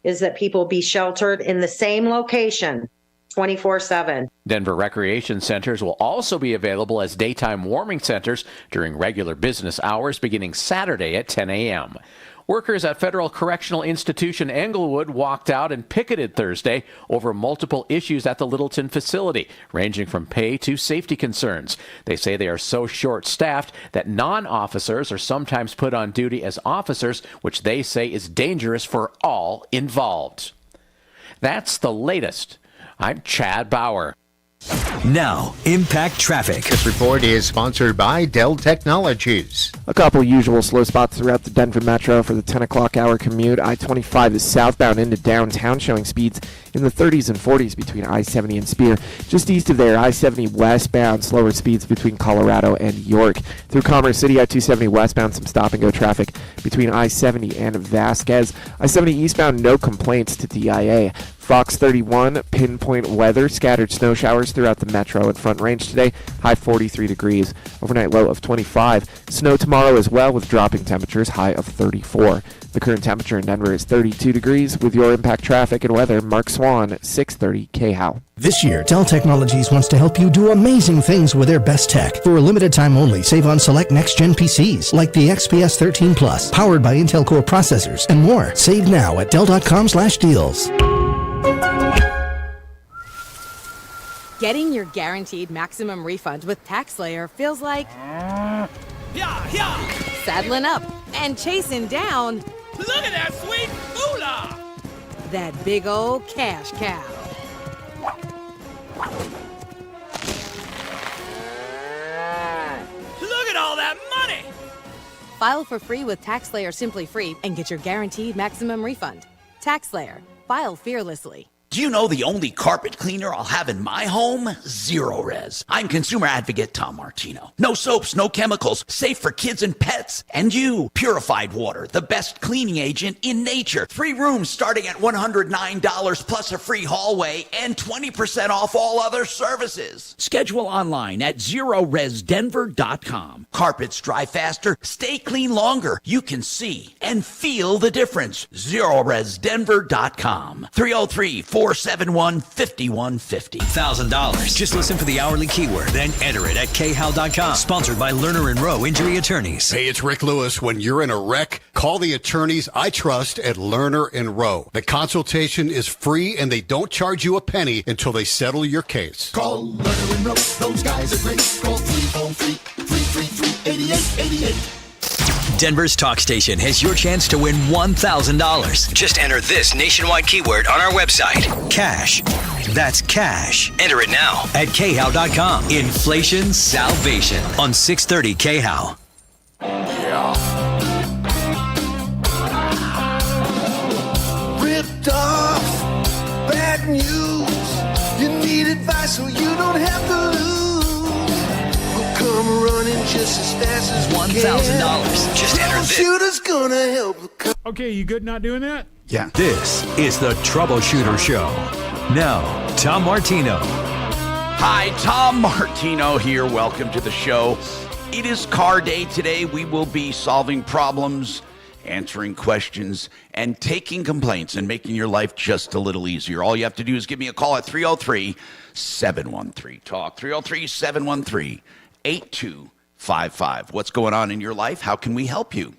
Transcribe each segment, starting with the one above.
is that people be sheltered in the same location 24/7. Denver recreation centers will also be available as daytime warming centers during regular business hours beginning Saturday at 10 a.m. Workers at Federal Correctional Institution Englewood walked out and picketed Thursday over multiple issues at the Littleton facility, ranging from pay to safety concerns. They say they are so short-staffed that non-officers are sometimes put on duty as officers, which they say is dangerous for all involved. That's the latest. I'm Chad Bauer. Now, Impact Traffic. This report is sponsored by Dell Technologies. A couple usual slow spots throughout the Denver Metro for the 10 o'clock hour commute. I-25 is southbound into downtown, showing speeds in the 30s and 40s between I-70 and Spear. Just east of there, I-70 westbound, slower speeds between Colorado and York. Through Commerce City, I-270 westbound, some stop-and-go traffic between I-70 and Vasquez. I-70 eastbound, no complaints to DIA. Fox 31, pinpoint weather, scattered snow showers throughout the metro and Front Range today, high 43 degrees, overnight low of 25. Snow tomorrow as well with dropping temperatures, high of 34. The current temperature in Denver is 32 degrees. With your Impact Traffic and weather, Mark Swan, 630 KHOW. This year, Dell Technologies wants to help you do amazing things with their best tech. For a limited time only, save on select next-gen PCs like the XPS 13 Plus, powered by Intel Core processors, and more. Save now at Dell.com/deals. Getting your guaranteed maximum refund with TaxSlayer feels like saddling up and chasing down. Look at that sweet moolah! That big old cash cow. Look at all that money! File for free with TaxSlayer Simply Free and get your guaranteed maximum refund. TaxSlayer. File fearlessly. Do you know the only carpet cleaner I'll have in my home? Zero Res. I'm consumer advocate Tom Martino. No soaps, no chemicals, safe for kids and pets. And you, purified water, the best cleaning agent in nature. 3 rooms starting at $109 plus a free hallway and 20% off all other services. Schedule online at ZeroResDenver.com. Carpets dry faster, stay clean longer. You can see and feel the difference. ZeroResDenver.com. 303-471-5150. $1,000. Just listen for the hourly keyword, then enter it at khow.com. Sponsored by Lerner & Rowe Injury Attorneys. Hey, it's Rick Lewis. When you're in a wreck, call the attorneys I trust at Lerner & Rowe. The consultation is free, and they don't charge you a penny until they settle your case. Call Lerner & Rowe. Those guys are great. Call 303-333-8888. Denver's talk station has your chance to win $1,000. Just enter this nationwide keyword on our website. Cash. That's cash. Enter it now at khow.com. Inflation salvation on 630 KHOW. Yeah. Ripped off. Bad news. You need advice so you don't have to lose. Come running just as fast as $1,000. Just enter this. Troubleshooter's gonna help. Okay, you good not doing that? Yeah. This is the Troubleshooter Show. Now, Tom Martino. Hi, Tom Martino here. Welcome to the show. It is car day today. We will be solving problems, answering questions, and taking complaints and making your life just a little easier. All you have to do is give me a call at 303-713-TALK. 303-713-8255. What's going on in your life? How can we help you?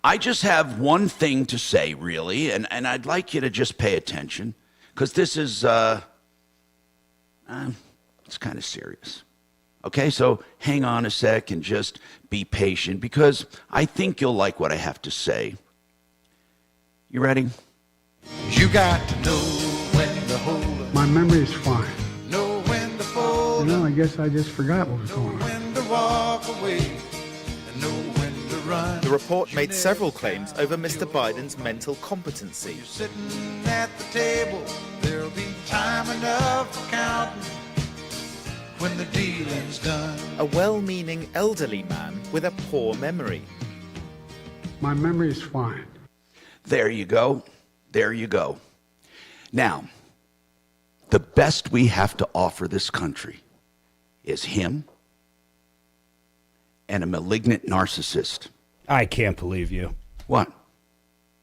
I just have one thing to say, really, and I'd like you to just pay attention, because this is, it's kind of serious. Okay, so hang on a sec and just be patient, because I think you'll like what I have to say. You ready? You got to know when to hold up. My memory is fine. Know when to fold I guess I just forgot what was going on. when to walk away, and know when to run. The report made several claims over Mr. Biden's mental competency. You're sitting at the table, there'll be time enough for counting when the dealing's done. A well-meaning elderly man with a poor memory. My memory is fine. There you go. There you go. Now, the best we have to offer this country is him and a malignant narcissist. I can't believe you. What?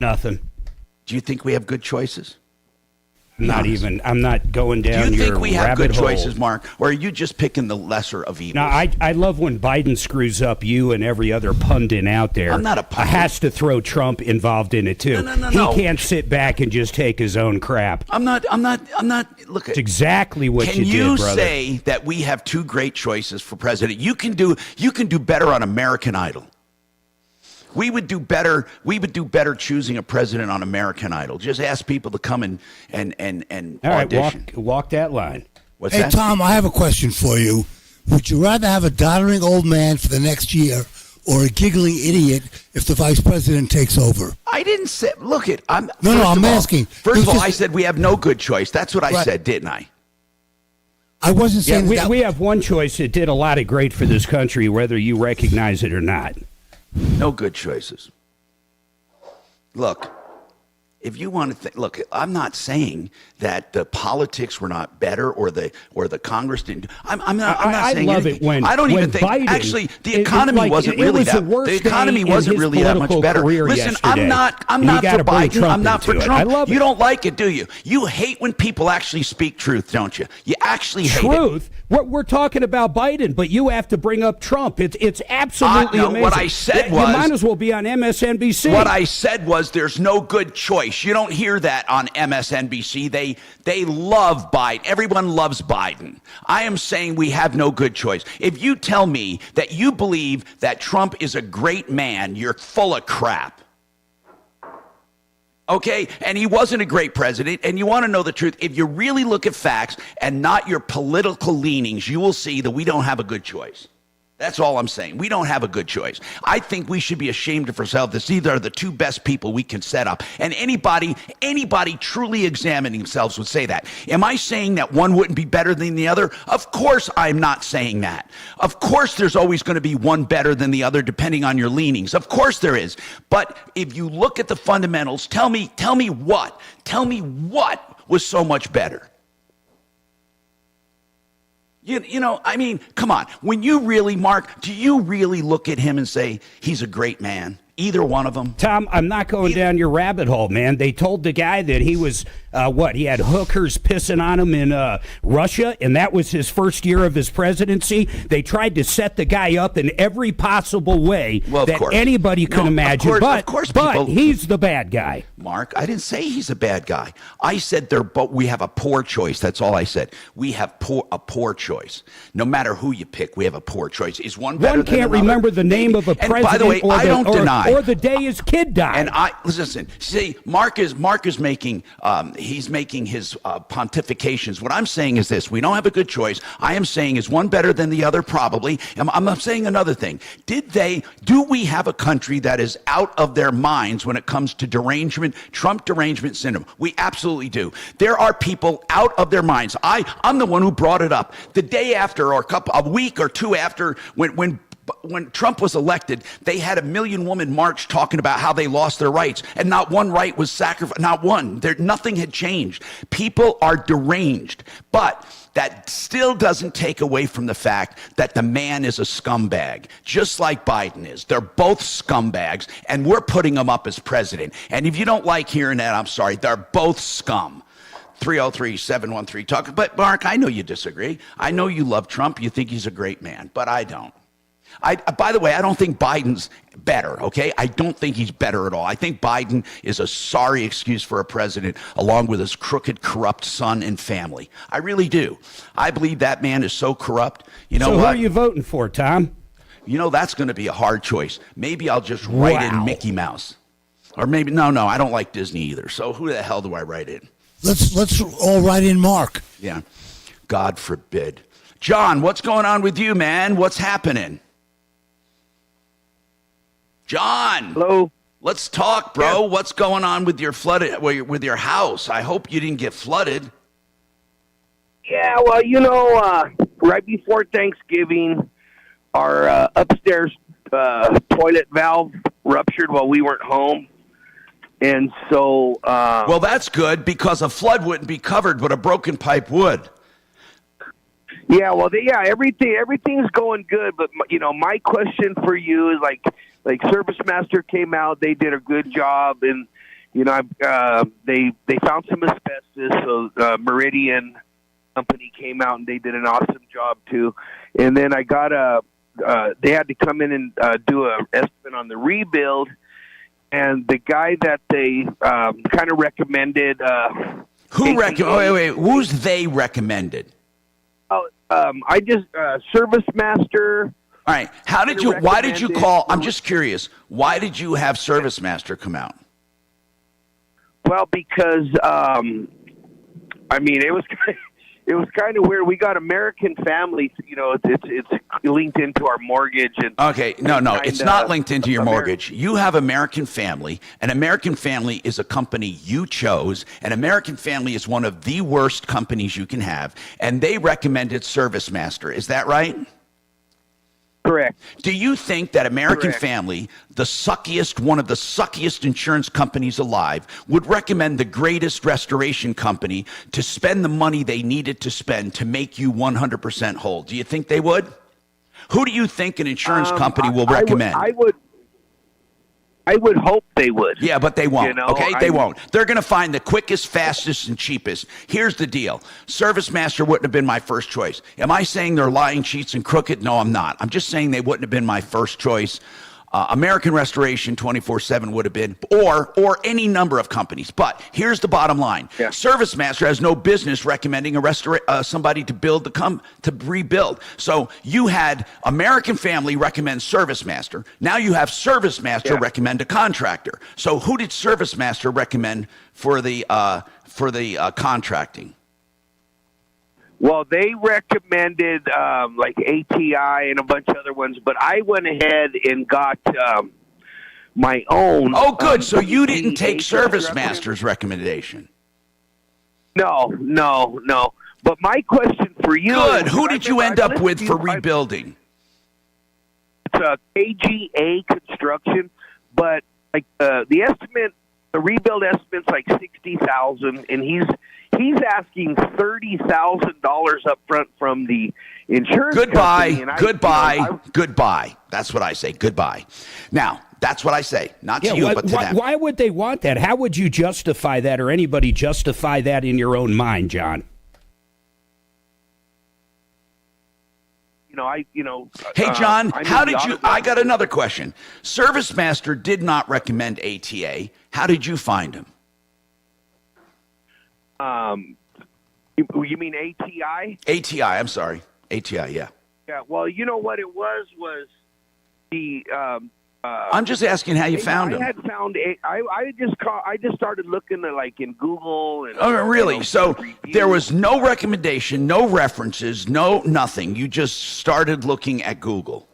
Nothing. Do you think we have good choices? I'm not going down your rabbit hole. Do you think we have good choices, Mark, or are you just picking the lesser of evils? No, I love when Biden screws up. You and every other pundit out there. I'm not a pundit. Has to throw Trump involved in it too. No. He can't sit back and just take his own crap. I'm not. Look, it's exactly what you did, brother. Can you say that we have two great choices for president? You can do better on American Idol. We would do better choosing a president on American Idol. Just ask people to come and all right, audition. Walk that line. What's hey, that? Tom, I have a question for you. Would you rather have a doddering old man for the next year or a giggling idiot if the vice president takes over? I didn't say. Look, I'm asking. First of all, I said we have no good choice. That's what I said, didn't I? I wasn't saying we have one choice that did a lot of great for this country, whether you recognize it or not. No good choices. Look, if you want to look, I'm not saying that the politics were not better or the Congress didn't. I'm not saying love anything. it when I don't even think Biden, the economy wasn't really that. The economy wasn't really that much better. Listen, I'm not for Biden. I'm not for Trump. I love it. You don't like it, do you? You hate when people actually speak truth, don't you? You actually hate truth. We're talking about Biden, but you have to bring up Trump. It's absolutely amazing. What I said was, you might as well be on MSNBC. What I said was, there's no good choice. You don't hear that on MSNBC. They love Biden. Everyone loves Biden. I am saying we have no good choice. If you tell me that you believe that Trump is a great man, you're full of crap. Okay, and he wasn't a great president, and you want to know the truth. If you really look at facts and not your political leanings, you will see that we don't have a good choice. That's all I'm saying. We don't have a good choice. I think we should be ashamed of ourselves. These are the two best people we can set up. And anybody truly examining themselves would say that. Am I saying that one wouldn't be better than the other? Of course I'm not saying that. Of course there's always going to be one better than the other depending on your leanings. Of course there is. But if you look at the fundamentals, tell me what was so much better. You know, I mean, come on. When you really, Mark, do you really look at him and say he's a great man? Either one of them? Tom, I'm not going down your rabbit hole, man. They told the guy that he was, he had hookers pissing on him in Russia, and that was his first year of his presidency. They tried to set the guy up in every possible way that anybody could imagine. But he's the bad guy. Mark, I didn't say he's a bad guy. I said we have a poor choice. That's all I said. We have a poor choice. No matter who you pick, we have a poor choice. Is one better than another? One can't remember the name of a president. And by the way, I don't deny. Or the day his kid died. And listen. See, Mark is making he's making his pontifications. What I'm saying is this: we don't have a good choice. I am saying is one better than the other? Probably. I'm saying another thing. Do we have a country that is out of their minds when it comes to Trump derangement syndrome? We absolutely do. There are people out of their minds. I'm the one who brought it up the day after, or a week or two after, when Trump was elected. They had 1 million woman march talking about how they lost their rights, and not one right was sacrificed. Not one. Nothing had changed. People are deranged, but that still doesn't take away from the fact that the man is a scumbag, just like Biden is. They're both scumbags, and we're putting them up as president. And if you don't like hearing that, I'm sorry. They're both scum. 303-713-TALK. But Mark, I know you disagree. I know you love Trump. You think he's a great man, but I don't. By the way, I don't think Biden's better, okay? I don't think he's better at all. I think Biden is a sorry excuse for a president, along with his crooked, corrupt son and family. I really do. I believe that man is so corrupt. You know what? So what? who are you voting for, Tom? You know, that's going to be a hard choice. Maybe I'll just write in Mickey Mouse. Or maybe, no, I don't like Disney either. So who the hell do I write in? Let's all write in Mark. Yeah. God forbid. John, what's going on with you, man? What's happening? John. Hello. Let's talk, bro. Yeah. What's going on with with your house? I hope you didn't get flooded. Yeah, well, you know, right before Thanksgiving, our upstairs toilet valve ruptured while we weren't home. And so... well, that's good, because a flood wouldn't be covered, but a broken pipe would. Yeah, well, everything's going good. But, you know, my question for you is like Service Master came out. They did a good job. And they found some asbestos, so Meridian Company came out and they did an awesome job too. And then I got they had to come in and do an estimate on the rebuild. And the guy that they kind of recommended. Who's they recommended? Oh, I just Service Master. All right. Why did you call? I'm just curious. Why did you have Service Master come out? Well, because it was kind of weird. We got American Family. It's linked into our mortgage. And okay, no, it's not linked into your mortgage. You have American Family, and American Family is a company you chose, and American Family is one of the worst companies you can have, and they recommended Service Master. Is that right? Correct. Do you think that American Family, one of the suckiest insurance companies alive, would recommend the greatest restoration company to spend the money they needed to spend to make you 100% whole? Do you think they would? Who do you think an insurance company will recommend? I would hope they would. Yeah, but they won't. They won't. They're going to find the quickest, fastest, and cheapest. Here's the deal. Service Master wouldn't have been my first choice. Am I saying they're lying, cheats, and crooked? No, I'm not. I'm just saying they wouldn't have been my first choice. American Restoration 24/7 would have been, or any number of companies. But here's the bottom line: Service Master has no business recommending somebody to rebuild. So you had American Family recommend Service Master. Now you have Service Master recommend a contractor. So who did Service Master recommend for the contracting? Well, they recommended like ATI and a bunch of other ones, but I went ahead and got my own. Oh, good. So you didn't take Service Master's recommendation. No. But my question for you Good. Who did you end up with for rebuilding? It's KGA Construction, but like the rebuild estimate's like $60,000, and he's asking $30,000 up front from the insurance company. Goodbye. That's what I say. Goodbye. Now, that's what I say. Not to you, but to them. Why would they want that? How would you justify that, or anybody justify that in your own mind, John? Hey, John, how did you? I got another question. Service Master did not recommend ATA. How did you find him? You mean ATI? ATI, I'm sorry. ATI, yeah. Yeah, well, you know what it was the I'm just asking how you found him. I had found I just started looking at like in Google and really? So there was no recommendation, no references, nothing. You just started looking at Google.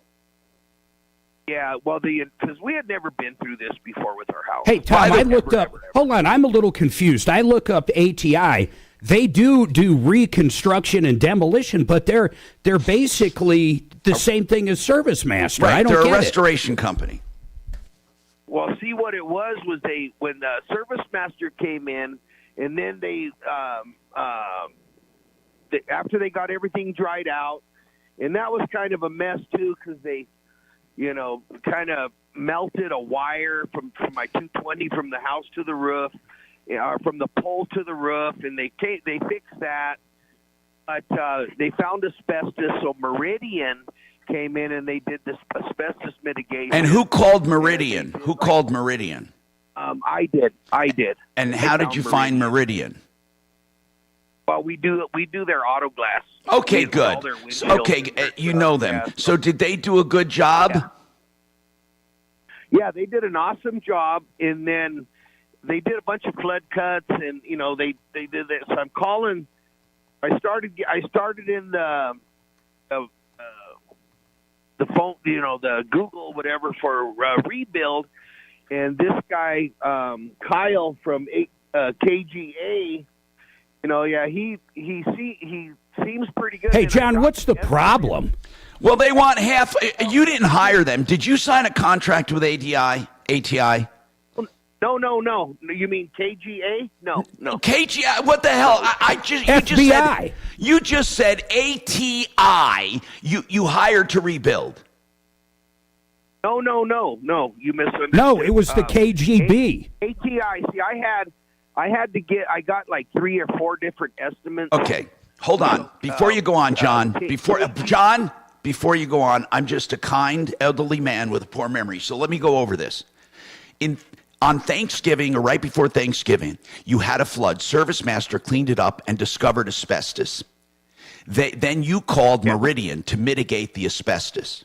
Yeah, well, because we had never been through this before with our house. Hey, Tom, I looked up. Hold on, I'm a little confused. I look up ATI. They do reconstruction and demolition, but they're basically the same thing as Service Master. Right, I don't they're get a restoration company. Well, see what it was when the Service Master came in, and then they after they got everything dried out, and that was kind of a mess too because they. Kind of melted a wire from my 220 from the house to the roof, from the pole to the roof, and they fixed that. But they found asbestos, so Meridian came in and they did this asbestos mitigation. And who called Meridian? Who called Meridian? I did. And how did you find Meridian? Well, we do their auto glass. Okay, good. Okay, you know them. So did they do a good job? Yeah, they did an awesome job, and then they did a bunch of flood cuts, and they did that. So I'm calling. I started in the phone, the Google whatever for rebuild, and this guy Kyle from KGA. He seems pretty good. Hey, John, what's the problem? Well, they want half. You didn't hire them. Did you sign a contract with ATI? No. You mean KGA? No. KGI? What the hell? FBI. You just said ATI. You hired to rebuild. No. You misunderstood. No, it was the KGB. ATI. See, I got like 3 or 4 different estimates. Okay, hold on. Before you go on, John. Before you go on, I'm just a kind elderly man with a poor memory. So let me go over this. On Thanksgiving or right before Thanksgiving, you had a flood. Service Master cleaned it up and discovered asbestos. Then you called Meridian to mitigate the asbestos.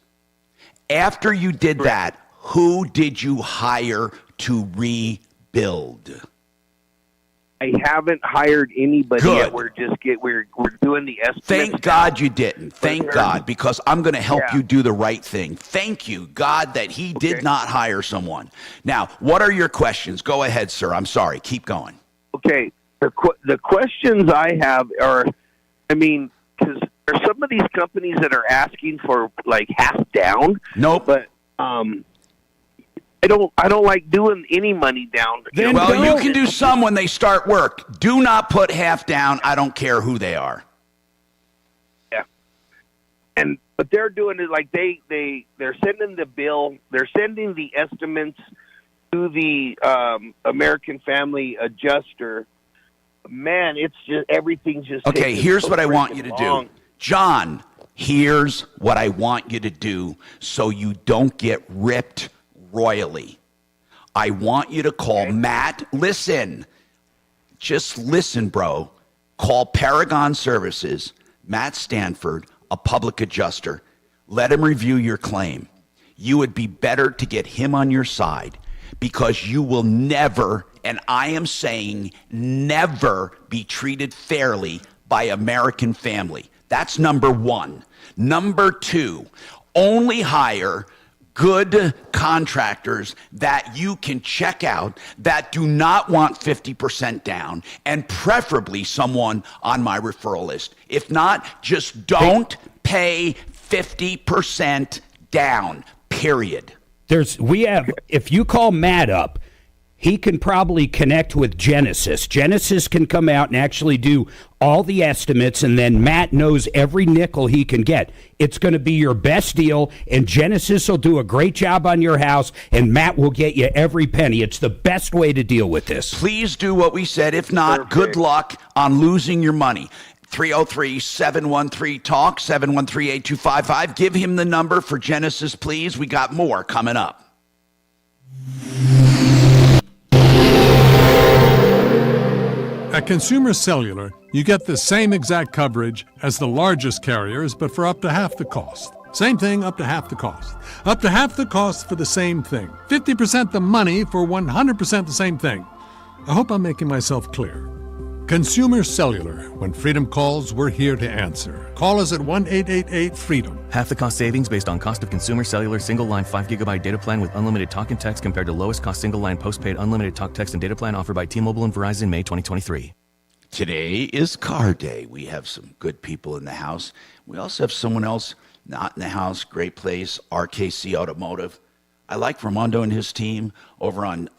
After you did that, who did you hire to rebuild? I haven't hired anybody Good. yet. We're doing the estimates. Thank God you didn't. Thank God, because I'm going to help you do the right thing. Thank you, God, that he did not hire someone. Now, what are your questions? Go ahead, sir. I'm sorry. Keep going. Okay. The questions I have are, because there's some of these companies that are asking for like half down. Nope. But I don't like doing any money down. Well, you can do some when they start work. Do not put half down. I don't care who they are. Yeah. But they're doing it like they're sending the bill. They're sending the estimates to the American Family Adjuster. Man, it's just everything's just okay. Here's what I want you to do, John. Here's what I want you to do, so you don't get ripped royally. I want you to call Matt. Listen, just listen, bro. Call Paragon Services, Matt Stanford, a public adjuster. Let him review your claim. You would be better to get him on your side, because you will never, and I am saying never, be treated fairly by American Family. That's number one. Number two, only hire good contractors that you can check out that do not want 50% down, and preferably someone on my referral list. If not, just don't pay 50% down, period. If you call Matt up, he can probably connect with Genesis. Genesis can come out and actually do all the estimates, and then Matt knows every nickel he can get. It's going to be your best deal, and Genesis will do a great job on your house, and Matt will get you every penny. It's the best way to deal with this. Please do what we said. If not, good luck on losing your money. 303-713-TALK, 713-8255. Give him the number for Genesis, please. We got more coming up. At Consumer Cellular, you get the same exact coverage as the largest carriers, but for up to half the cost. Same thing, up to half the cost. Up to half the cost for the same thing. 50% the money for 100% the same thing. I hope I'm making myself clear. Consumer Cellular. When freedom calls, we're here to answer. Call us at 1-888-FREEDOM. Half the cost savings based on cost of Consumer Cellular single-line 5GB data plan with unlimited talk and text compared to lowest cost single-line postpaid unlimited talk, text, and data plan offered by T-Mobile and Verizon May 2023. Today is Car Day. We have some good people in the house. We also have someone else not in the house. Great place, RKC Automotive. I like Ramondo and his team over on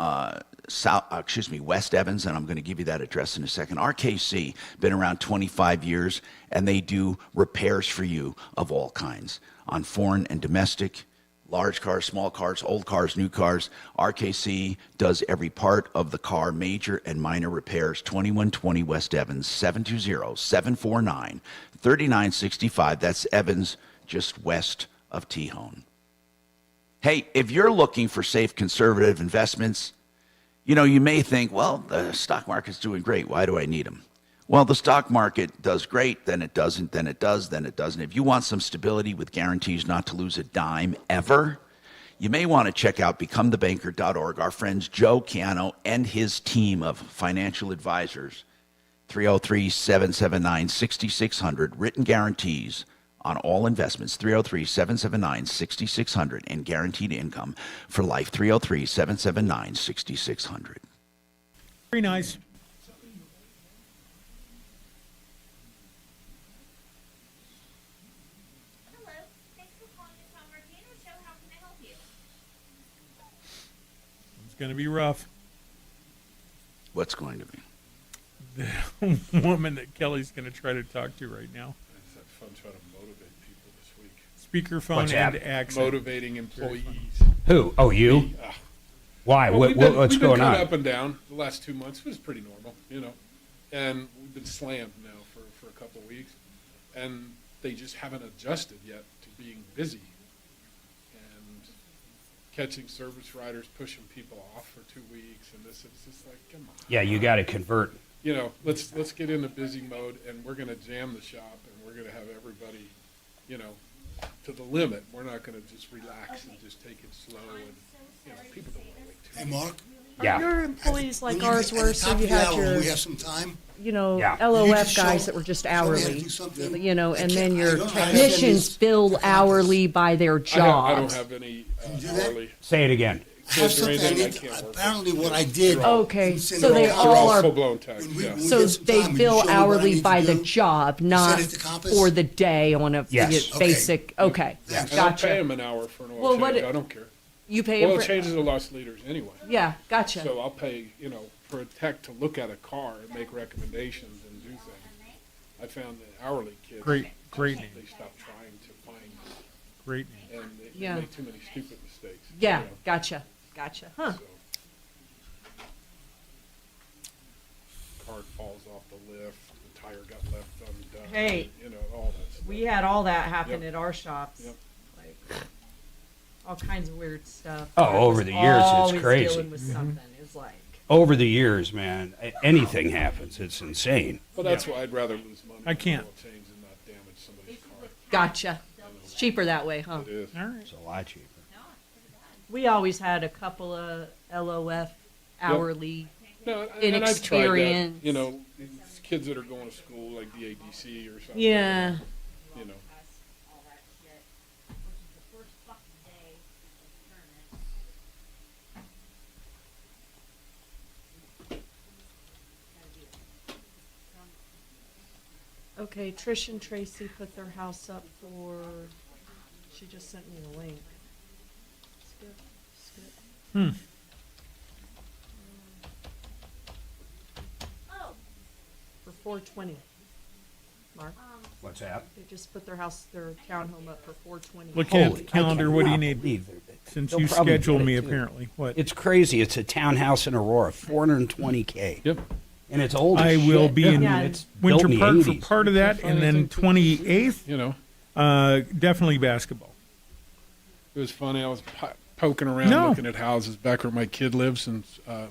West Evans, and I'm going to give you that address in a second. RKC, been around 25 years, and they do repairs for you of all kinds on foreign and domestic, large cars, small cars, old cars, new cars. RKC does every part of the car, major and minor repairs. 2120 West Evans, 720-749-3965. That's Evans, just west of Tejon. Hey, if you're looking for safe, conservative investments, you may think, well, the stock market's doing great. Why do I need them? Well, the stock market does great, then it doesn't, then it does, then it doesn't. If you want some stability with guarantees not to lose a dime ever, you may want to check out becomethebanker.org. Our friends Joe Ciano and his team of financial advisors, 303-779-6600, written guarantees on all investments, 303-779-6600, and guaranteed income for life, 303-779-6600. Very nice. Hello, thanks for calling the Tom Martino Show. How can I help you? It's going to be rough. What's going to be? The woman that Kelly's going to try to talk to right now. It's that fun trying to motivate people this week. Speakerphone and accent. Motivating employees. Who? Oh, you? Why? Well, What's we've been going kind on? of up and down the last 2 months. It was pretty normal, and we've been slammed now for a couple of weeks, and they just haven't adjusted yet to being busy and catching service riders, pushing people off for 2 weeks, and this. It's just like, come on. Yeah, you got to convert. Let's get into busy mode, and we're going to jam the shop, and we're going to have everybody, to the limit. We're not going to just relax and just take it slow, and people don't want to wait too Hey, Mark. Yeah. Are your employees like When you ours get- at were, the so top you of the had hour, your, when we have some time. you know, Yeah. You need LOF to guys show- that were just show me how to hourly, do something. and then your I don't have technicians any- bill hourly by their I jobs. don't have any hourly. Say it again. I have Kids or something I anything, I need, can't work apparently with. what I did. Okay, in San so they Diego- all are, full-blown tax, When we- yeah. when we so get some they time, will bill you show me what I hourly need to by the do? job, Send not it to Compass? for the day on a Yes. basic, okay, And I'll pay gotcha. them an hour for an oil Well, change. what- I don't care. You pay them Oil for, changes are lost leaders anyway. yeah, gotcha. So I'll pay, for a tech to look at a car and make recommendations and do things. I found that hourly kids. Great name. They stop trying to find. Great name. And they Yeah. make too many stupid mistakes. Yeah, gotcha, huh. Cart falls off the lift, the tire got left undone. Hey. All that stuff. We had all that happen Yep. at our shops. Yep. Like all kinds of weird stuff. Oh, I over was the years, it's always crazy. Dealing with something. It's like, Over the years, man, anything happens. It's insane. Well, that's why I'd rather lose money. I can't. On oil change and not damage somebody's car. gotcha. It's cheaper that way, huh? It is. All right. It's a lot cheaper. We always had a couple of LOF hourly No, and I've tried inexperience. that. These kids that are going to school like the ADC or something. Yeah. Okay, Trish and Tracy put their house up for. She just sent me the link. Skip. For 420. Mark. What's that? They just put their townhome up for 420. Looking at Holy, the calendar, I what do you cannot need? believe Since they'll you probably scheduled get it, me, too. apparently. What? It's crazy. It's a townhouse in Aurora, $420K. Yep. And it's old as I will shit. be in It's Winter built in the Park for 80s. part of that, and then 28th. Definitely basketball. It was funny. I was poking around looking at houses back where my kid lives, and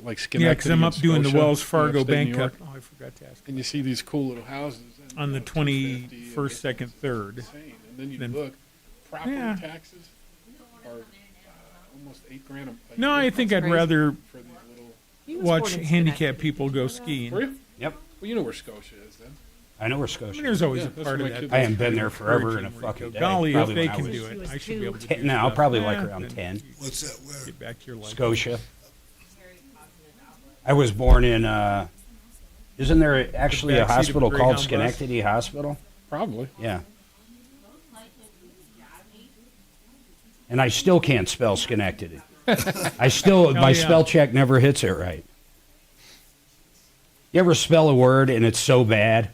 like Schenectady. Yeah, because I'm up and doing the Scotia, Wells Fargo upstate Bank New Cup. York. Oh, I forgot to ask. And you see these cool little houses. And, On the 250, 21st, 2nd, 3rd. insane. And then you Then- look, property Yeah. taxes are almost $8,000 a No, year I think I'd crazy rather for these little. He was watch born in handicapped Schenectady. people go skiing. Were you? Yep. Well, you know where Scotia is then. I know where I Scotia mean, there's is. always Yeah, a that's part where of my that. kid I haven't lives. been there forever in a Encouraging where you fucking go. day. Golly, if Probably they when I can was do it, was I should be able to do No, stuff. probably like Yeah, around then 10. What's that? Where? Get back to your life. Scotia. I was born in, isn't there actually a backseat of a hospital called Greyhound bus? Schenectady Hospital? Probably. Yeah. And I still can't spell Schenectady. I still, my yeah. spell check never hits it right. You ever spell a word and it's so bad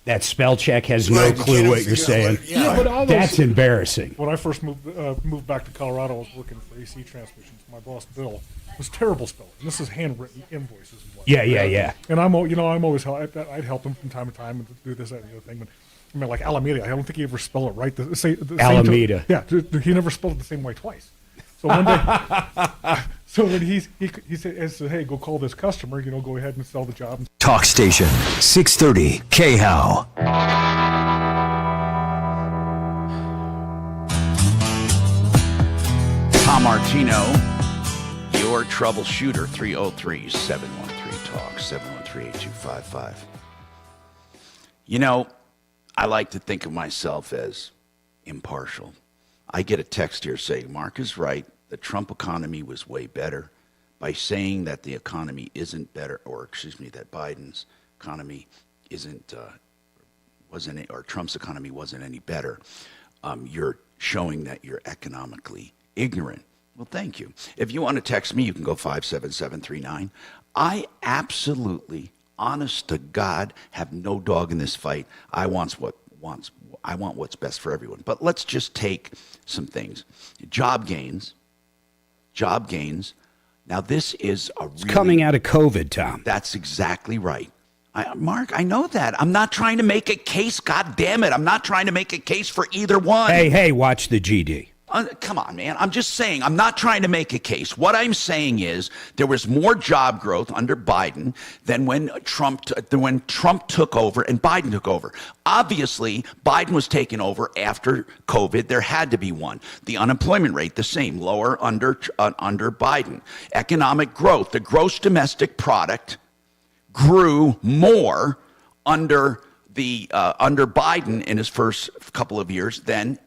that spell check has no Right, you clue can't what you're figure out saying? what- yeah. but all those- That's embarrassing. When I first moved back to Colorado, I was working for AC Transmissions. My boss Bill was terrible spelling. This is handwritten invoices. And whatnot. Yeah. And I'm always I'd help him from time to time and do this that and the other thing. But I mean, like Alameda, I don't think he ever spelled it right. The same Alameda. Yeah, he never spelled it the same way twice. So one day, so when he said, "Hey, go call this customer. Go ahead and sell the job." Talk station 630 KHOW. Tom Martino, your troubleshooter, 303-713-TALK, 713-8255. I like to think of myself as impartial. I get a text here saying, Mark is right, the Trump economy was way better. By saying that the economy isn't better, or that Biden's economy or Trump's economy wasn't any better, you're showing that you're economically ignorant. Well, thank you. If you want to text me, you can go 57739. I absolutely, honest to God, have no dog in this fight. I want what's best for everyone. But let's just take some things. Job gains job gains. Now, this is It's coming out of COVID, Tom. That's exactly right. Mark, I know that. I'm not trying to make a case. God damn it. I'm not trying to make a case for either one. Hey, watch the GD. Come on, man. I'm just saying, I'm not trying to make a case. What I'm saying is there was more job growth under Biden than when Trump took over and Biden took over. Obviously, Biden was taken over after COVID. There had to be one. The unemployment rate, the same, lower under Biden. Economic growth, the gross domestic product grew more under Biden in his first couple of years than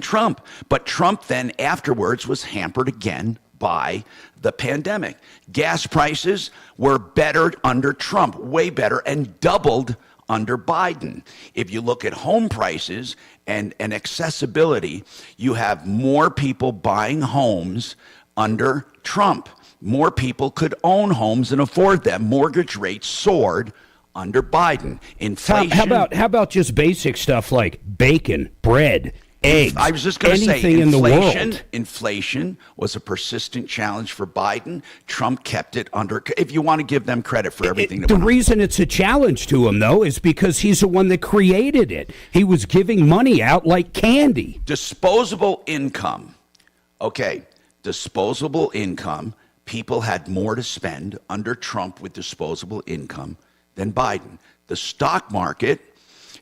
Trump. But Trump then afterwards was hampered again by the pandemic. Gas prices were better under Trump, way better, and doubled under Biden. If you look at home prices and accessibility, you have more people buying homes under Trump. More people could own homes and afford them. Mortgage rates soared under Biden. Inflation. Tom, how about just basic stuff like bacon, bread, eggs? I was just going to say, anything in the world. Inflation was a persistent challenge for Biden. Trump kept it under. If you want to give them credit for everything, The reason it's a challenge to him, though, is because he's the one that created it. He was giving money out like candy. Disposable income. Okay, disposable income. People had more to spend under Trump with disposable income than Biden. The stock market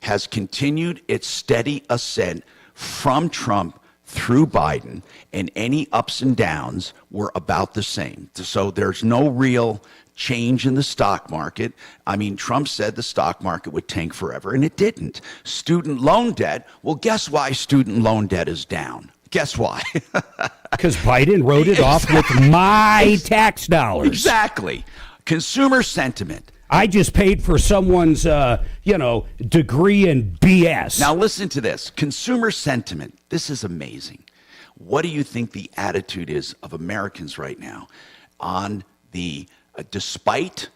has continued its steady ascent from Trump through Biden, and any ups and downs were about the same. So there's no real change in the stock market. I mean, Trump said the stock market would tank forever, and it didn't. Student loan debt, well, guess why student loan debt is down? Guess why? Because Biden wrote it off with my tax dollars. Exactly. Consumer sentiment. I just paid for someone's, degree in BS. Now listen to this. Consumer sentiment. This is amazing. What do you think the attitude is of Americans right now on despite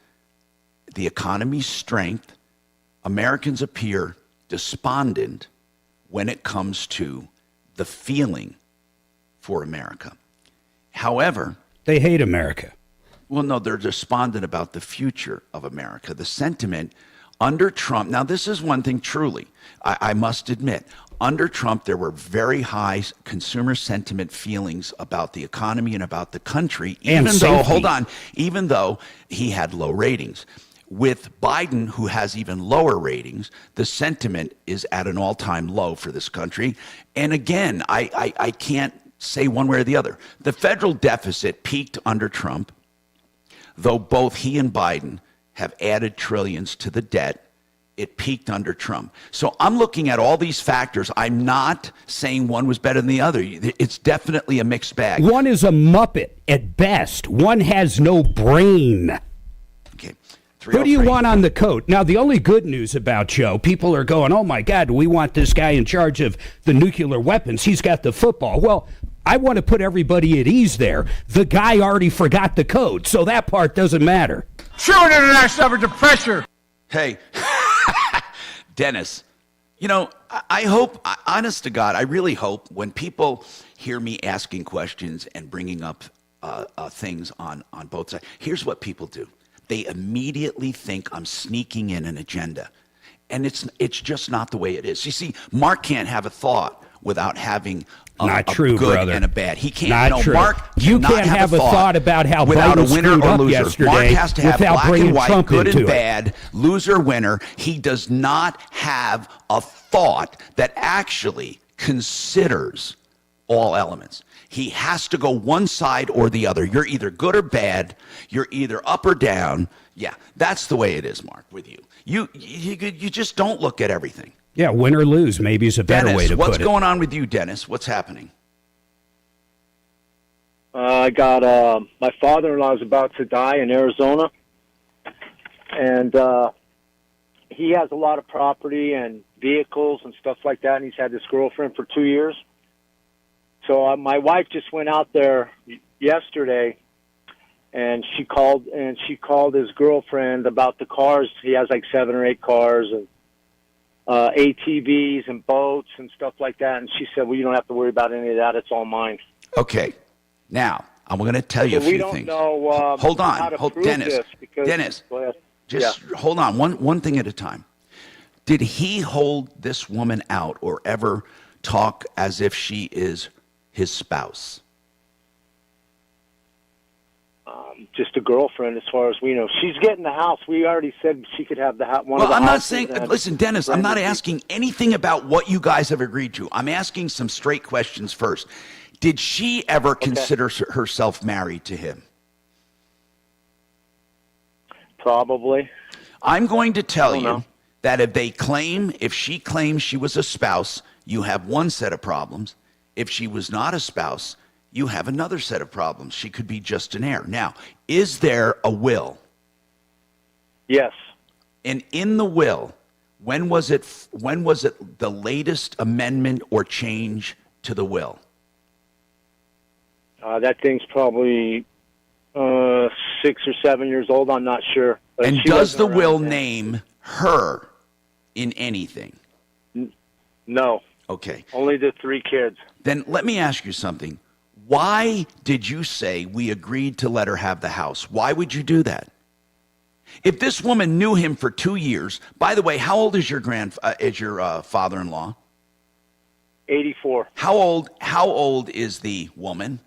the economy's strength, Americans appear despondent when it comes to the feeling for America. However, they hate America. Well, no, they're despondent about the future of America. The sentiment under Trump, now this is one thing truly, I must admit, under Trump there were very high consumer sentiment feelings about the economy and about the country, even though he had low ratings. With Biden, who has even lower ratings, the sentiment is at an all-time low for this country. And again, I can't say one way or the other. The federal deficit peaked under Trump, though both he and Biden have added trillions to the debt. It peaked under Trump. So I'm looking at all these factors. I'm not saying one was better than the other. It's definitely a mixed bag. One is a muppet at best. One has no brain. Okay. Who do you want on the coat? Now, the only good news about Joe, people are going, oh, my God, we want this guy in charge of the nuclear weapons. He's got the football. Well, I want to put everybody at ease there. The guy already forgot the code, so that part doesn't matter. True international under pressure. Hey, Dennis, I hope, honest to God, I really hope when people hear me asking questions and bringing up things on both sides, here's what people do. They immediately think I'm sneaking in an agenda. And it's just not the way it is. You see, Mark can't have a thought without having a good brother. And a bad. He can't. Not true. Mark you can't have a thought about how without Biden a winner screwed or up loser. yesterday Mark has to have without black and white, Trump good and into bad, loser, winner. He does not have a thought that actually considers all elements. He has to go one side or the other. You're either good or bad. You're either up or down. Yeah, that's the way it is, Mark, with you. You just don't look at everything. Yeah, win or lose maybe is a better Dennis, way to put it. what's going on with you, Dennis? What's happening? I got my father-in-law is about to die in Arizona, and he has a lot of property and vehicles and stuff like that, and he's had this girlfriend for 2 years. So my wife just went out there yesterday, and she called his girlfriend about the cars. He has like 7 or 8 cars and ATVs and boats and stuff like that. And she said, well, you don't have to worry about any of that. It's all mine. Okay. Now, I'm going to tell you a we few don't things. know. Hold on. How to prove Dennis. this because, Dennis. Go ahead. Just hold on. One thing at a time. Did he hold this woman out or ever talk as if she is his spouse? Just a girlfriend, as far as we know. She's getting the house. We already said she could have the house. Well, I'm not saying. Listen, Dennis, I'm not asking anything about what you guys have agreed to. I'm asking some straight questions first. Did she ever consider herself married to him? Probably. I'm going to tell you that if she claims she was a spouse, you have one set of problems. If she was not a spouse, you have another set of problems. She could be just an heir. Now, is there a will? Yes. And in the will, when was it the latest amendment or change to the will? That thing's probably 6 or 7 years old. I'm not sure. But And she does the wasn't will around then. name her in anything? No. Okay. Only the 3 kids. Then let me ask you something. Why did you say we agreed to let her have the house? Why would you do that? If this woman knew him for 2 years, by the way, how old is your father-in-law? 84. How old is the woman?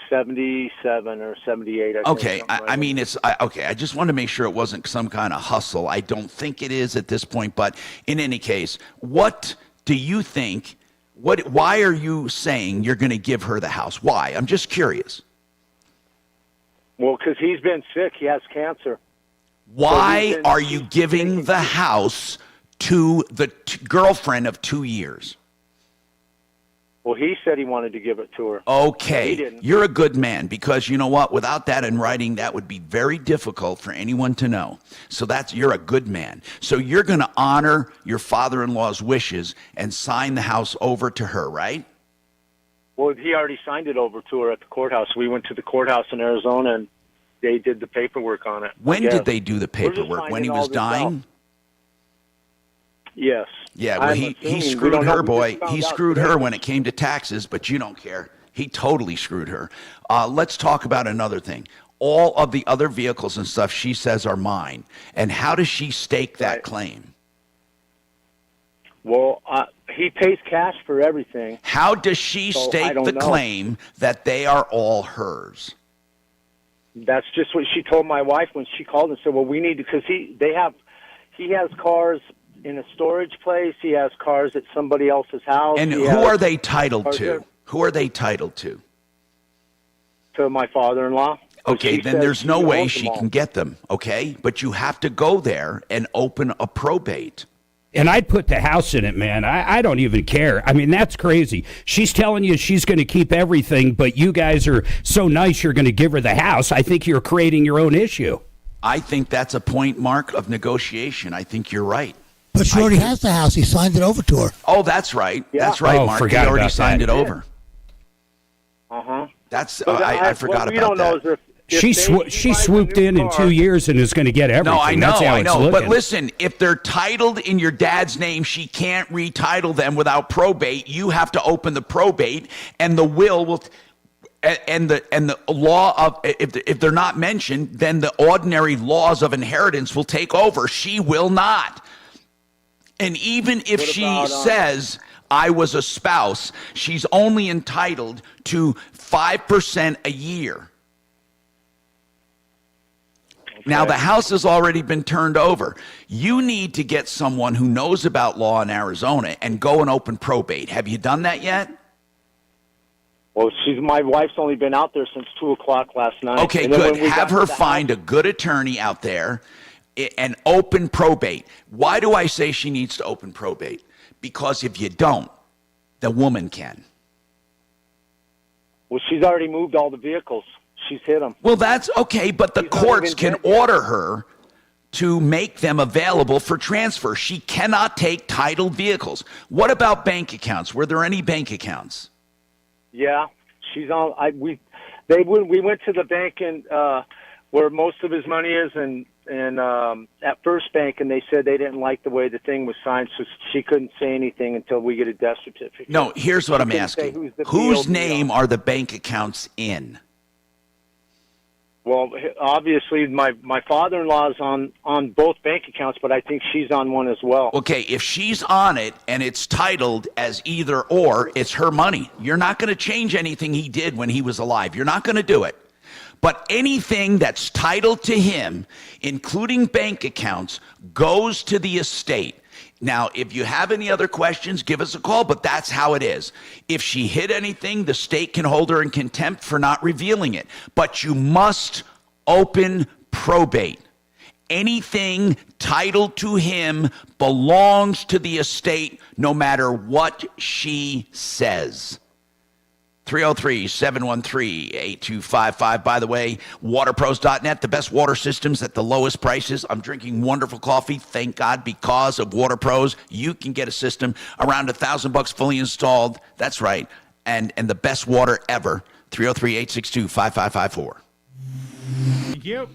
77 or 78. I Okay, think, I mean, okay. I just wanted to make sure it wasn't some kind of hustle. I don't think it is at this point, but in any case, what do you think? Why are you saying you're going to give her the house? Why? I'm just curious. Well, because he's been sick. He has cancer. Why are you giving the house to the girlfriend of 2 years? Well, he said he wanted to give it to her. He Okay, didn't. you're a good man because you know what? Without that in writing, that would be very difficult for anyone to know. So you're a good man. So you're going to honor your father-in-law's wishes and sign the house over to her, right? Well, he already signed it over to her at the courthouse. We went to the courthouse in Arizona, and they did the paperwork on it. When I guess. did they do the We're just paperwork? When he finding all was this dying? out. Yes. Yeah, well, I'm he assuming. We screwed don't know. her, We boy. just found He out screwed today. her when it came to taxes, but you don't care. He totally screwed her. Let's talk about another thing. All of the other vehicles and stuff she says are mine. And how does she stake that claim? Well, he pays cash for everything. How does she So, I stake don't the know. claim that they are all hers? That's just what she told my wife when she called and said, "Well, we need to," because he has cars in a storage place. He has cars at somebody else's house. And He who has are they titled cars to? there. Who are they titled to? To my father-in-law. But Okay, she then says there's no she way owns she them all. can get them, okay? But you have to go there and open a probate. And I'd put the house in it, man. I don't even care. I mean, that's crazy. She's telling you she's going to keep everything, but you guys are so nice you're going to give her the house. I think you're creating your own issue. I think that's a point, Mark, of negotiation. I think you're right. But she already has the house. He signed it over to her. Oh, that's right. Yeah. That's right, Oh, Mark. He forgot already about signed that. it over. Uh-huh. That's But I forgot what we about don't know that. is if She they- she buys a swooped new in car- 2 years and is going to get everything. No, I know, That's how I it's know. But looking. listen, if they're titled in your dad's name, she can't retitle them without probate. You have to open the probate, and the will and the law of if they're not mentioned, then the ordinary laws of inheritance will take over. She will not. And even if What she about, says I was a spouse, she's only entitled to 5% a year. Now, the house has already been turned over. You need to get someone who knows about law in Arizona and go and open probate. Have you done that yet? Well, my wife's only been out there since 2:00 last night. Okay, And then good. when we Have got her to the find house- a good attorney out there and open probate. Why do I say she needs to open probate? Because if you don't, the woman can. Well, she's already moved all the vehicles. She's hit them. Well, that's okay, but the She's not courts even can dead yet. order her to make them available for transfer. She cannot take titled vehicles. What about bank accounts? Were there any bank accounts? Yeah, she's on. We went to the bank and where most of his money is, and at First Bank, and they said they didn't like the way the thing was signed, so she couldn't say anything until we get a death certificate. No, here's what She I'm couldn't asking. say who's the Whose PO. name are the bank accounts in? Well, obviously, my father-in-law's on both bank accounts, but I think she's on one as well. Okay, if she's on it and it's titled as either or, it's her money. You're not going to change anything he did when he was alive. You're not going to do it. But anything that's titled to him, including bank accounts, goes to the estate. Now, if you have any other questions, give us a call, but that's how it is. If she hid anything, the state can hold her in contempt for not revealing it. But you must open probate. Anything titled to him belongs to the estate, no matter what she says. 303-713-8255. By the way, waterpros.net, the best water systems at the lowest prices. I'm drinking wonderful coffee, thank God, because of Water Pros. You can get a system around $1,000 fully installed. That's right. And the best water ever. 303-862-5554. Thank you.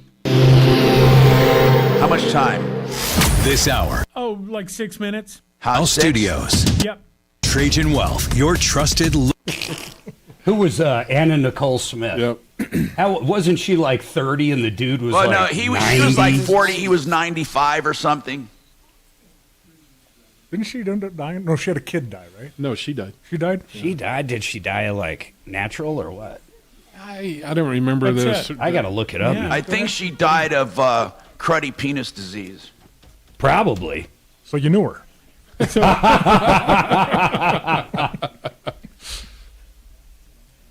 How much time? This hour, Oh, like 6 minutes. House Studios. Yep. Trajan Wealth, your trusted. Who was Anna Nicole Smith? Yep. How wasn't she like 30 and the dude was Well, like no, he was 90? like 40. He was 95 or something. Didn't she end up dying? No, she had a kid die, right? No, she died. She died? She died? Did she die like natural or what? I don't remember this. I got to look it up. Yeah. now. I think she died of cruddy penis disease. Probably. So you knew her.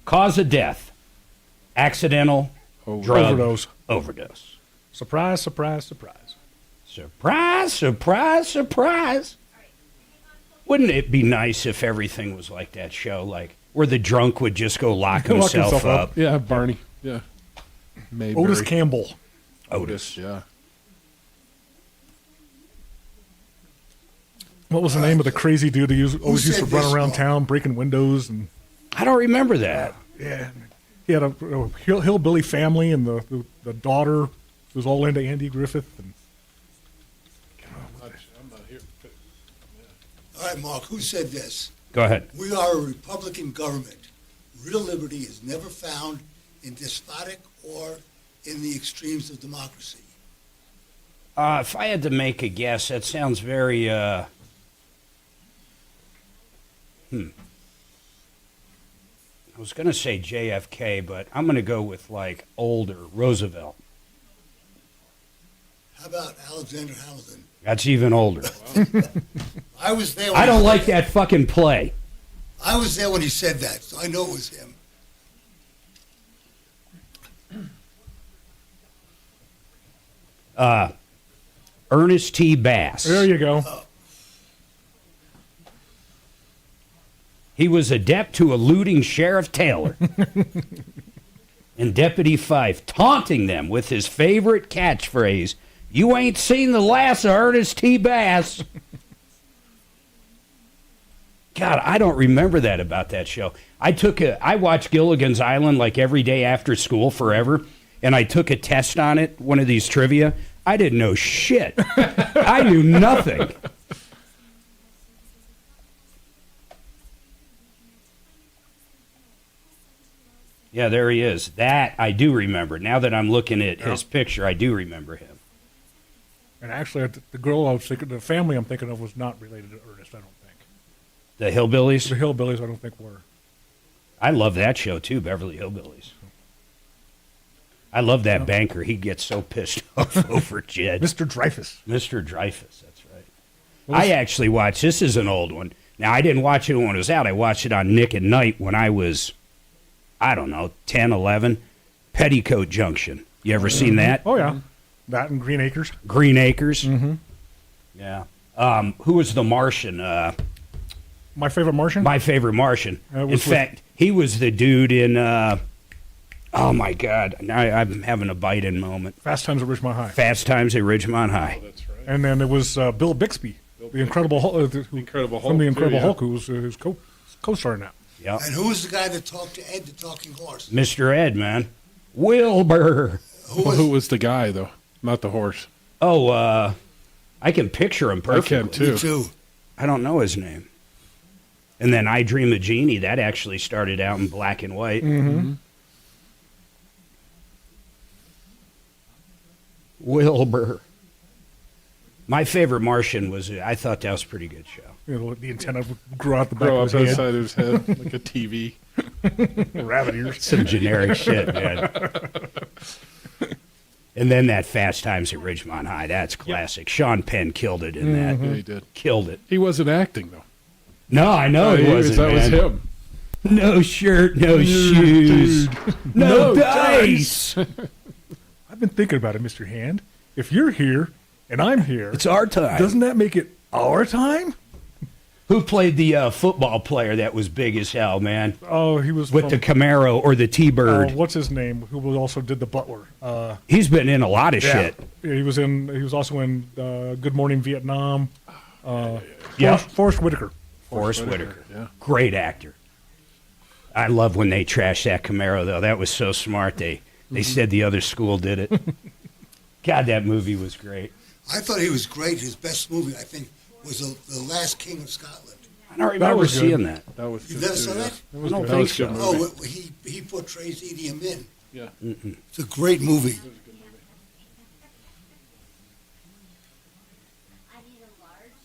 Cause of death. Accidental drug overdose. Surprise, surprise, surprise. Surprise, surprise, surprise. Wouldn't it be nice if everything was like that show, like where the drunk would just go lock himself up? Yeah, Barney. Yeah. Mayberry. Otis Campbell. Otis, yeah. What was the name of the crazy dude who always used to run around town breaking windows? And I don't remember that. yeah, he had a hillbilly family, and the daughter was all into Andy Griffith. And I'm not here. All right, Mark, who said this? Go ahead. We are a Republican government. Real liberty is never found in despotic or in the extremes of democracy. If I had to make a guess, that sounds very, I was going to say JFK, but I'm going to go with, like, older Roosevelt. How about Alexander Hamilton? That's even older. I was there. When I he don't said like it. that fucking play. I was there when he said that, so I know it was him. Ernest T. Bass. there you go. He was adept to eluding Sheriff Taylor and Deputy Fife, taunting them with his favorite catchphrase, "You ain't seen the last of Ernest T. Bass." God, I don't remember that about that show. I watched Gilligan's Island like every day after school forever, and I took a test on it, one of these trivia. I didn't know shit. I knew nothing. Yeah, there he is. That I do remember. Now that I'm looking at his picture, I do remember him. And actually, the girl I was thinking, the family I'm thinking of was not related to Ernest, I don't think. The Hillbillies? The Hillbillies, I don't think were. I love that show, too, Beverly Hillbillies. I love that banker. He gets so pissed off over Jed. Mr. Dreyfus. Mr. Dreyfus, that's right. I actually watched, this is an old one. Now, I didn't watch it when it was out. I watched it on Nick at Night when I was, I don't know, 10, 11. Petticoat Junction. You ever seen that? Oh, yeah. That and Green Acres. Green Acres? Mm-hmm. Yeah. Who was the Martian? My Favorite Martian? My Favorite Martian. In fact, he was the dude in, oh my God, now I'm having a bite-in moment. Fast Times at Ridgemont High. Fast Times at Ridgemont High. Oh, that's right. And then it was Bill Bixby, the Incredible Hulk, Incredible Hulk from the Incredible too, yeah. Hulk, who was his co-star in that. Yep. And who was the guy that talked to Ed, the talking horse? Mr. Ed, man. Wilbur. Who was the guy, though? Not the horse. Oh, I can picture him perfectly. I can, too. Me too. I don't know his name. And then I Dream of Jeannie, that actually started out in black and white. Mm-hmm. Wilbur. My favorite Martian I thought that was a pretty good show. You know, the antenna would grow out the back Grow of up his outside head. of his head like a TV. Rabbit ears. Some generic shit, man. And then that Fast Times at Ridgemont High, that's classic. Sean Penn killed it in that. Yeah, he did. Killed it. He wasn't acting, though. No, I know he wasn't, That was man. him. No shirt, no shoes, no dice. I've been thinking about it, Mr. Hand. If you're here and I'm here, It's our time. doesn't that make it our time? Who played the football player that was big as hell, man? Oh, he was With from, the Camaro or the T-Bird. what's his name? Who also did the Butler? He's been in a lot of yeah. shit. Yeah, he was also in Good Morning Vietnam. Yeah. Forrest Whitaker. Forrest Whitaker. Yeah. Great actor. I love when they trashed that Camaro, though. That was so smart. They said the other school did it. God, that movie was great. I thought he was great. His best movie, I think, was The Last King of Scotland. I don't remember seeing that. That was You good, never too, saw yeah. that? That was I don't good. think That was a good so. movie. Oh, he portrays Idi Amin. Yeah. It's a great movie. I need a large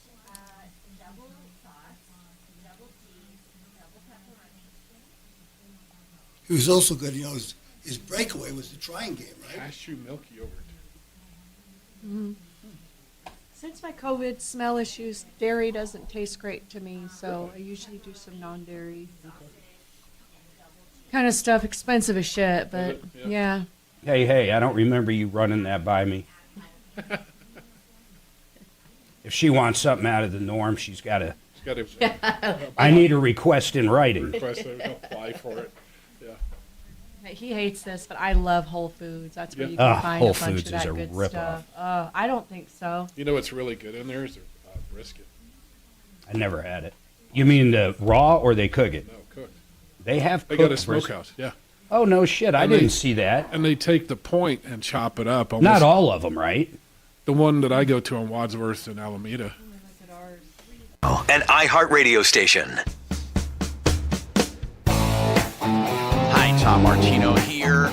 double sauce, double cheese, double pepperoni. He was also good. You know, his breakaway was the trying game, right? Cashew milk yogurt. Mhm. Since my COVID smell issues, dairy doesn't taste great to me, so I usually do some non-dairy kind of stuff. Expensive as shit, but yeah. Hey, I don't remember you running that by me. If she wants something out of the norm, she's got to... I need a request in writing. Request apply for it. Yeah. He hates this, but I love Whole Foods. That's where you Yeah. can find Whole a bunch Foods of that is a good ripoff. stuff. I don't think so. You know what's really good in there is their brisket. I never had it. You mean the raw or they cook it? No, cooked. They have They cooked got a brisket. smokehouse, yeah. Oh, no shit. I And didn't they- see that. And they take the point and chop it up. Not all of them, right? The one that I go to on Wadsworth and Alameda. An iHeartRadio station. Hi, Tom Martino here.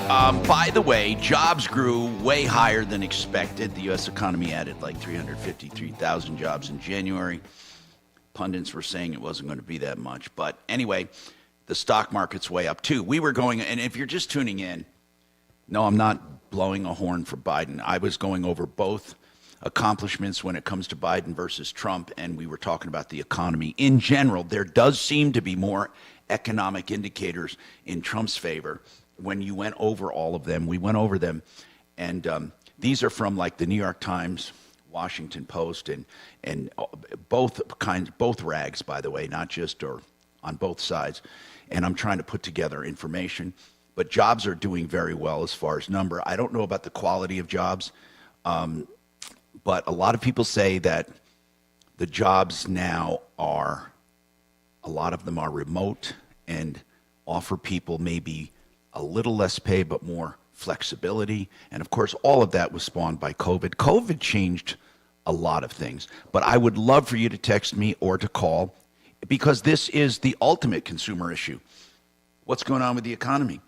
By the way, jobs grew way higher than expected. The U.S. economy added like 353,000 jobs in January. Pundits were saying it wasn't going to be that much. But anyway, the stock market's way up too. We were going, and if you're just tuning in, no, I'm not blowing a horn for Biden. I was going over both accomplishments when it comes to Biden versus Trump, and we were talking about the economy. In general, there does seem to be more economic indicators in Trump's favor. When you went over all of them, we went over them, and these are from like the New York Times, Washington Post, and both rags, by the way, not just or on both sides. And I'm trying to put together information, but jobs are doing very well as far as number. I don't know about the quality of jobs. But a lot of people say that the jobs now a lot of them are remote and offer people maybe a little less pay but more flexibility. And of course, all of that was spawned by COVID. COVID changed a lot of things. But I would love for you to text me or to call because this is the ultimate consumer issue. What's going on with the economy?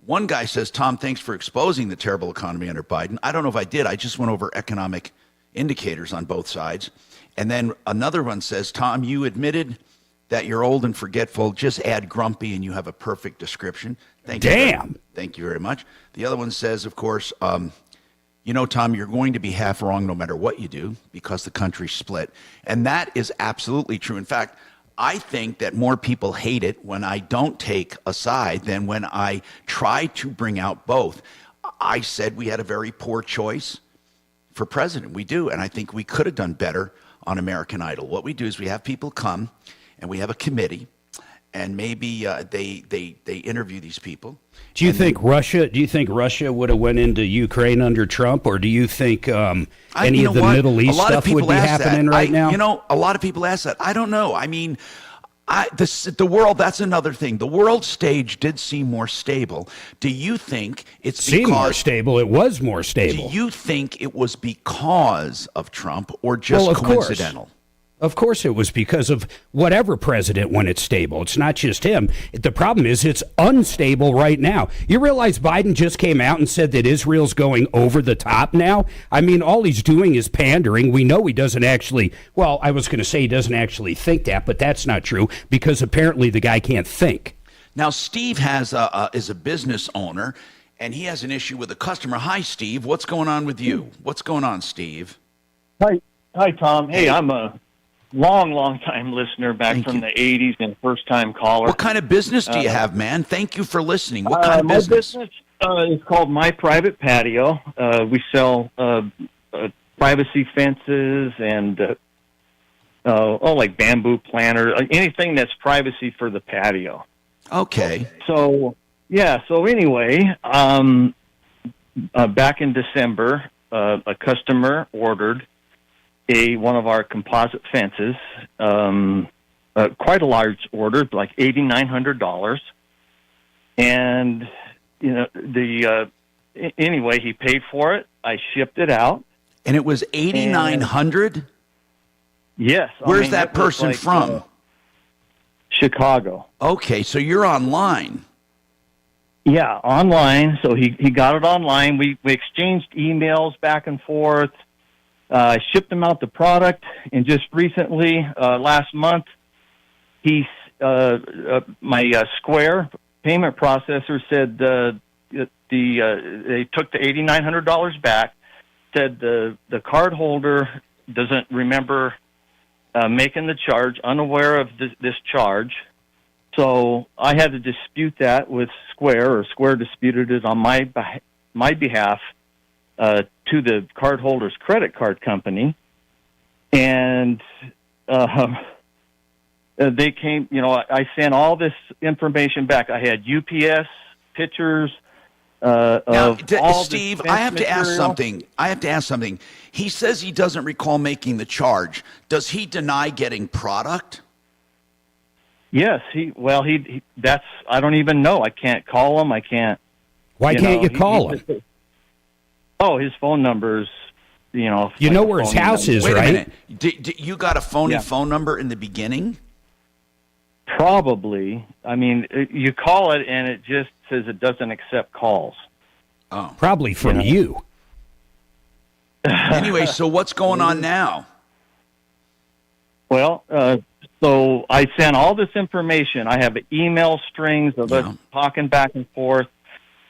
One guy says, Tom, thanks for exposing the terrible economy under Biden. I don't know if I did. I just went over economic indicators on both sides. And then another one says, Tom, you admitted that you're old and forgetful. Just add grumpy and you have a perfect description. Thank you. Damn. Thank you very much. The other one says, of course, you know, Tom, you're going to be half wrong no matter what you do because the country's split. And that is absolutely true. In fact, I think that more people hate it when I don't take a side than when I try to bring out both. I said we had a very poor choice for president. We do. And I think we could have done better on American Idol. What we do is we have people come and we have a committee and maybe they interview these people. Do you think Russia would have went into Ukraine under Trump, or do you think any of the Middle East stuff would be happening right now? You know, a lot of people ask that. I don't know. I mean, The world, that's another thing. The world stage did seem more stable. Do you think it's Seemed more stable? It was more stable. Do you think it was because of Trump or just coincidental? Of course it was because of whatever president when it's stable. It's not just him. The problem is it's unstable right now. You realize Biden just came out and said that Israel's going over the top now? I mean, all he's doing is pandering. We know he doesn't actually, well, I was going to say he doesn't actually think that, but that's not true because apparently the guy can't think. Now, Steve is a business owner, and he has an issue with a customer. Hi, Steve. What's going on with you? What's going on, Steve? Hi, Tom. Hey, I'm a long time listener back from the 80s and first-time caller. What kind of business do you have, man? Thank you for listening. What kind of business? My business is called My Private Patio. We sell privacy fences and like bamboo planters, anything that's privacy for the patio. Okay. So anyway, back in December, a customer ordered one of our composite fences, quite a large order, like $8,900, and anyway, he paid for it. I shipped it out, and it was $8,900. Yes. Where's that person from? Chicago. Okay, so you're online. Yeah, online. So he got it online. We exchanged emails back and forth. I shipped him out the product, and just recently, last month, my Square payment processor said they took the $8,900 back. Said the card holder doesn't remember making the charge, unaware of this charge. So I had to dispute that with Square, or Square disputed it on my behalf. To the cardholder's credit card company, and they came. I sent all this information back. I had UPS pictures. Steve, I have to ask something. He says he doesn't recall making the charge. Does he deny getting product? Yes. That's. I don't even know. I can't call him. I can't. Why can't you call him? Oh, his phone number's, You know where his house is, right? right? Wait a minute. You got a phony phone number in the beginning? Probably. I mean, you call it, and it just says it doesn't accept calls. Oh. Probably from you. Anyway, so what's going on now? Well, so I sent all this information. I have email strings of us talking back and forth.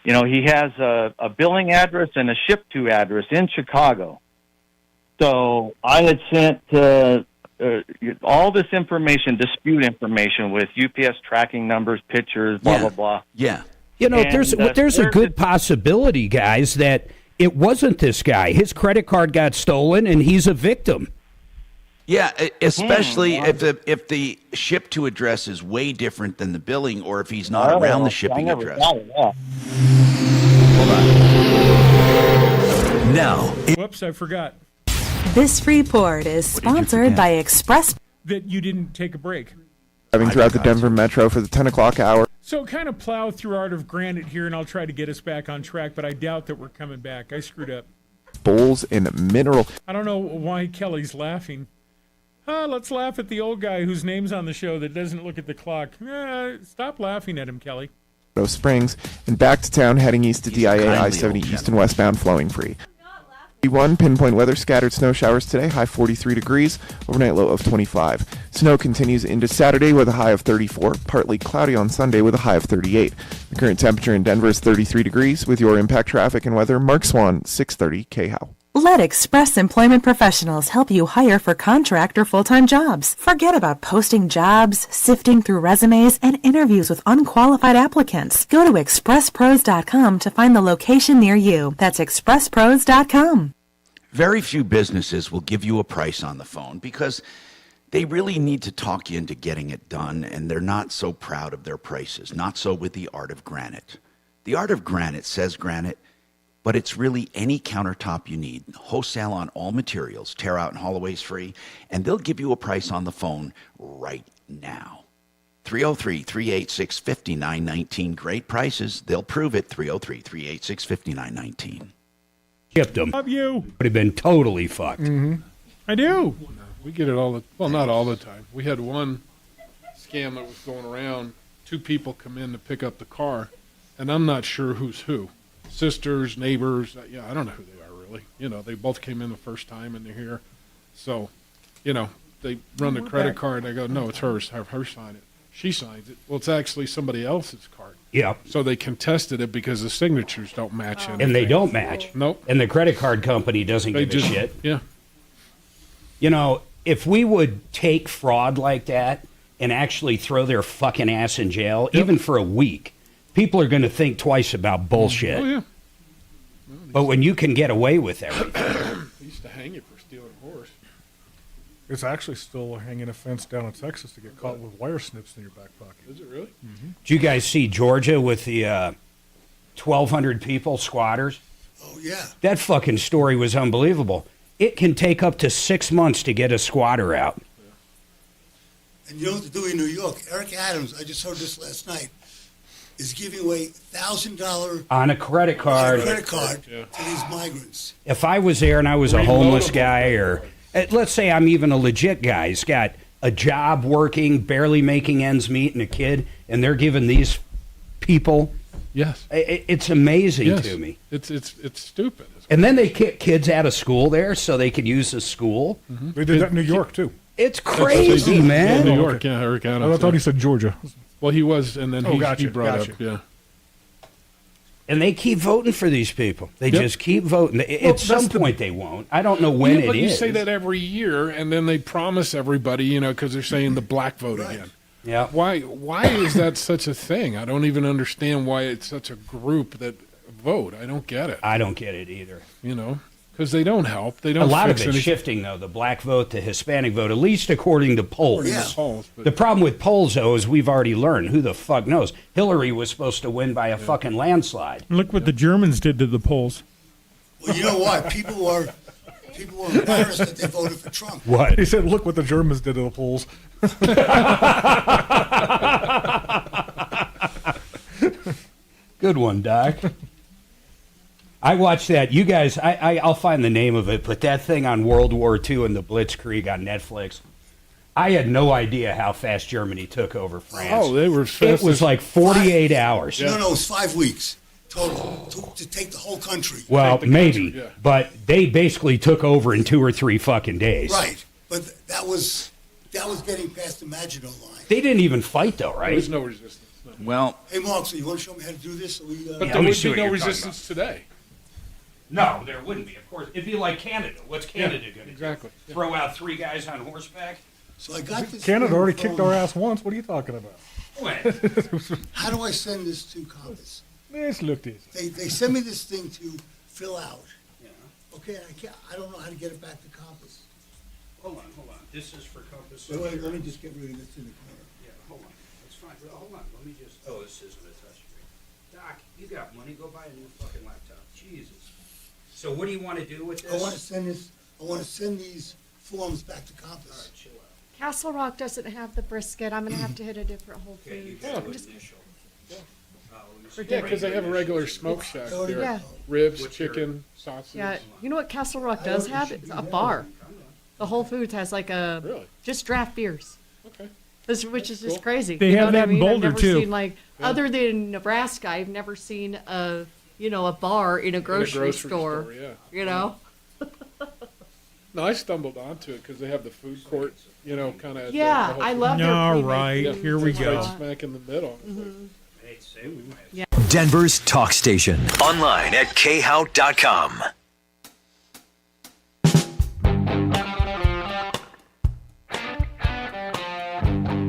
He has a billing address and a ship-to address in Chicago. So I had sent all this information, dispute information with UPS tracking numbers, pictures, blah, blah, blah. Yeah. There's a good possibility, guys, that it wasn't this guy. His credit card got stolen, and he's a victim. Yeah, especially if the ship-to address is way different than the billing, or if he's not around the shipping address. Hold on. Now. Whoops, I forgot. This report is sponsored by Express. That you didn't take a break. Driving throughout the Denver Metro for the 10 o'clock hour. So kind of plow through Art of Granite here, and I'll try to get us back on track, but I doubt that we're coming back. I screwed up. Bowls and mineral. I don't know why Kelly's laughing. Let's laugh at the old guy whose name's on the show that doesn't look at the clock. Stop laughing at him, Kelly. Springs, and back to town heading east to DIA I-70 east and westbound flowing free. 1 pinpoint weather, scattered snow showers today, high 43 degrees, overnight low of 25. Snow continues into Saturday with a high of 34, partly cloudy on Sunday with a high of 38. The current temperature in Denver is 33 degrees. With your impact traffic and weather, Mark Swan, 630 KHOW. Let Express Employment Professionals help you hire for contract or full-time jobs. Forget about posting jobs, sifting through resumes, and interviews with unqualified applicants. Go to expresspros.com to find the location near you. That's expresspros.com. Very few businesses will give you a price on the phone because they really need to talk you into getting it done, and they're not so proud of their prices. Not so with the Art of Granite. The Art of Granite says granite, but it's really any countertop you need. Wholesale on all materials, tear out and haul away's free, and they'll give you a price on the phone right now. 303-386-5919. Great prices. They'll prove it. 303-386-5919. Shipped them. Love you. Would have been totally fucked. Mm-hmm. I do. We get it not all the time. We had one scam that was going around. 2 people come in to pick up the car, and I'm not sure who's who. Sisters, neighbors, I don't know who they are really. They both came in the first time and they're here. So, they run the credit card. They go, no, it's hers. Have her sign it. She signs it. Well, it's actually somebody else's card. Yep. So they contested it because the signatures don't match anything. And they don't match. Nope. And the credit card company doesn't give a shit. Yeah. If we would take fraud like that and actually throw their fucking ass in jail, even for a week, people are going to think twice about bullshit. Oh, yeah. But when you can get away with everything. They used to hang you for stealing a horse. It's actually still hanging a fence down in Texas to get caught with wire snips in your back pocket. Is it really? Mm-hmm. Did you guys see Georgia with the 1,200 people, squatters? Oh, yeah. That fucking story was unbelievable. It can take up to 6 months to get a squatter out. And you know what to do in New York? Eric Adams, I just heard this last night, is giving away $1,000 On a credit card. to these migrants. If I was there and I was a homeless guy, or let's say I'm even a legit guy, he's got a job working, barely making ends meet, and a kid, and they're giving these people. Yes. It's amazing to me. It's stupid. And then they kick kids out of school there so they could use the school. Mm-hmm. They did that in New York, too. It's crazy, man. New York, yeah, Eric Adams. I thought he said Georgia. Well, he was, and then he brought gotcha. up, yeah. And they keep voting for these people. They just keep voting. At some point, they won't. I don't know when it but you is. say that every year, and then they promise everybody, because they're saying the black vote again. Yeah. Why is that such a thing? I don't even understand why it's such a group that vote. I don't get it. I don't get it either. Because they don't help. They don't. A lot of fix it's anything. shifting, though. The black vote, the Hispanic vote, at least according to polls. Yeah. Polls, but- The problem with polls, though, is we've already learned. Who the fuck knows? Hillary was supposed to win by a fucking landslide. Look what the Germans did to the polls. Well, you know what? People were embarrassed that they voted for Trump. What? He said, look what the Germans did to the polls. Good one, Doc. I watched that. You guys, I'll find the name of it, but that thing on World War II and the Blitzkrieg on Netflix, I had no idea how fast Germany took over France. Oh, they were fast. It was like 48 hours. No, it was 5 weeks total to take the whole country. Well, maybe, but they basically took over in 2 or 3 fucking days. Right, but that was getting past the Maginot Line. They didn't even fight, though, right? There's no resistance. No. Well, Hey, Mark, so you want to show me how to do this? So But there would be no resistance today. No, there wouldn't be, of course. It'd be like Canada. What's Canada going to exactly. do? Throw out 3 guys on horseback? So I got this. Canada already kicked our ass once. What are you talking about? When? How do I send this to Compass? Let's look this. They send me this thing to fill out. Yeah. Okay, I don't know how to get it back to Compass. Hold on. This is for Compass. Wait, let me just get rid of this in the corner. Yeah, hold on. That's fine. Hold on. Let me just. Oh, this isn't a touchscreen. Doc, you got money. Go buy a new fucking laptop. Jesus. So what do you want to do with this? I want to send this. I want to send these forms back to Compass. All right, chill out. Castle Rock doesn't have the brisket. I'm going to have to hit a different Whole Okay, you Foods. got I'm to just- initial. Yeah, because they have a regular smoke shack there. Yeah. Ribs, chicken, sausage. Yeah, you know what Castle Rock does have? It's a bar. The Whole Foods has like just draft beers. Okay. Which is just crazy. They You have know what that in I mean? Boulder, I've never too. seen other than Nebraska, I've never seen a bar in a grocery store. Yeah. You know. No, I stumbled onto it because they have the food court, kind of. Yeah, I love their All pre-made right, foods here we and go. whatnot. Smack in the middle. Yeah. Denver's talk station. Online at khout.com.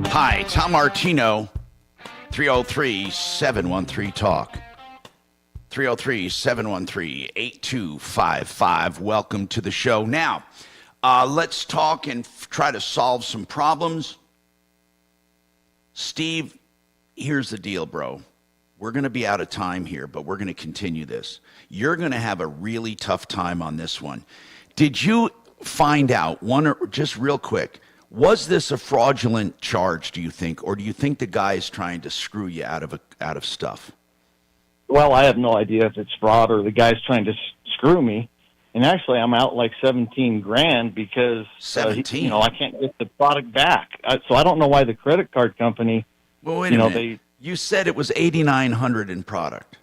Hi, Tom Martino, 303-713-TALK. 303-713-8255. Welcome to the show. Now, let's talk and try to solve some problems. Steve, here's the deal, bro. We're going to be out of time here, but we're going to continue this. You're going to have a really tough time on this one. Did you find out, just real quick, Was this a fraudulent charge, do you think, or do you think the guy is trying to screw you out of stuff? Well, I have no idea if it's fraud or the guy's trying to screw me. And actually, I'm out like 17 grand because 17. I can't get the product back. So I don't know why the credit card company. Well, wait a minute. You said it was $8,900 in product.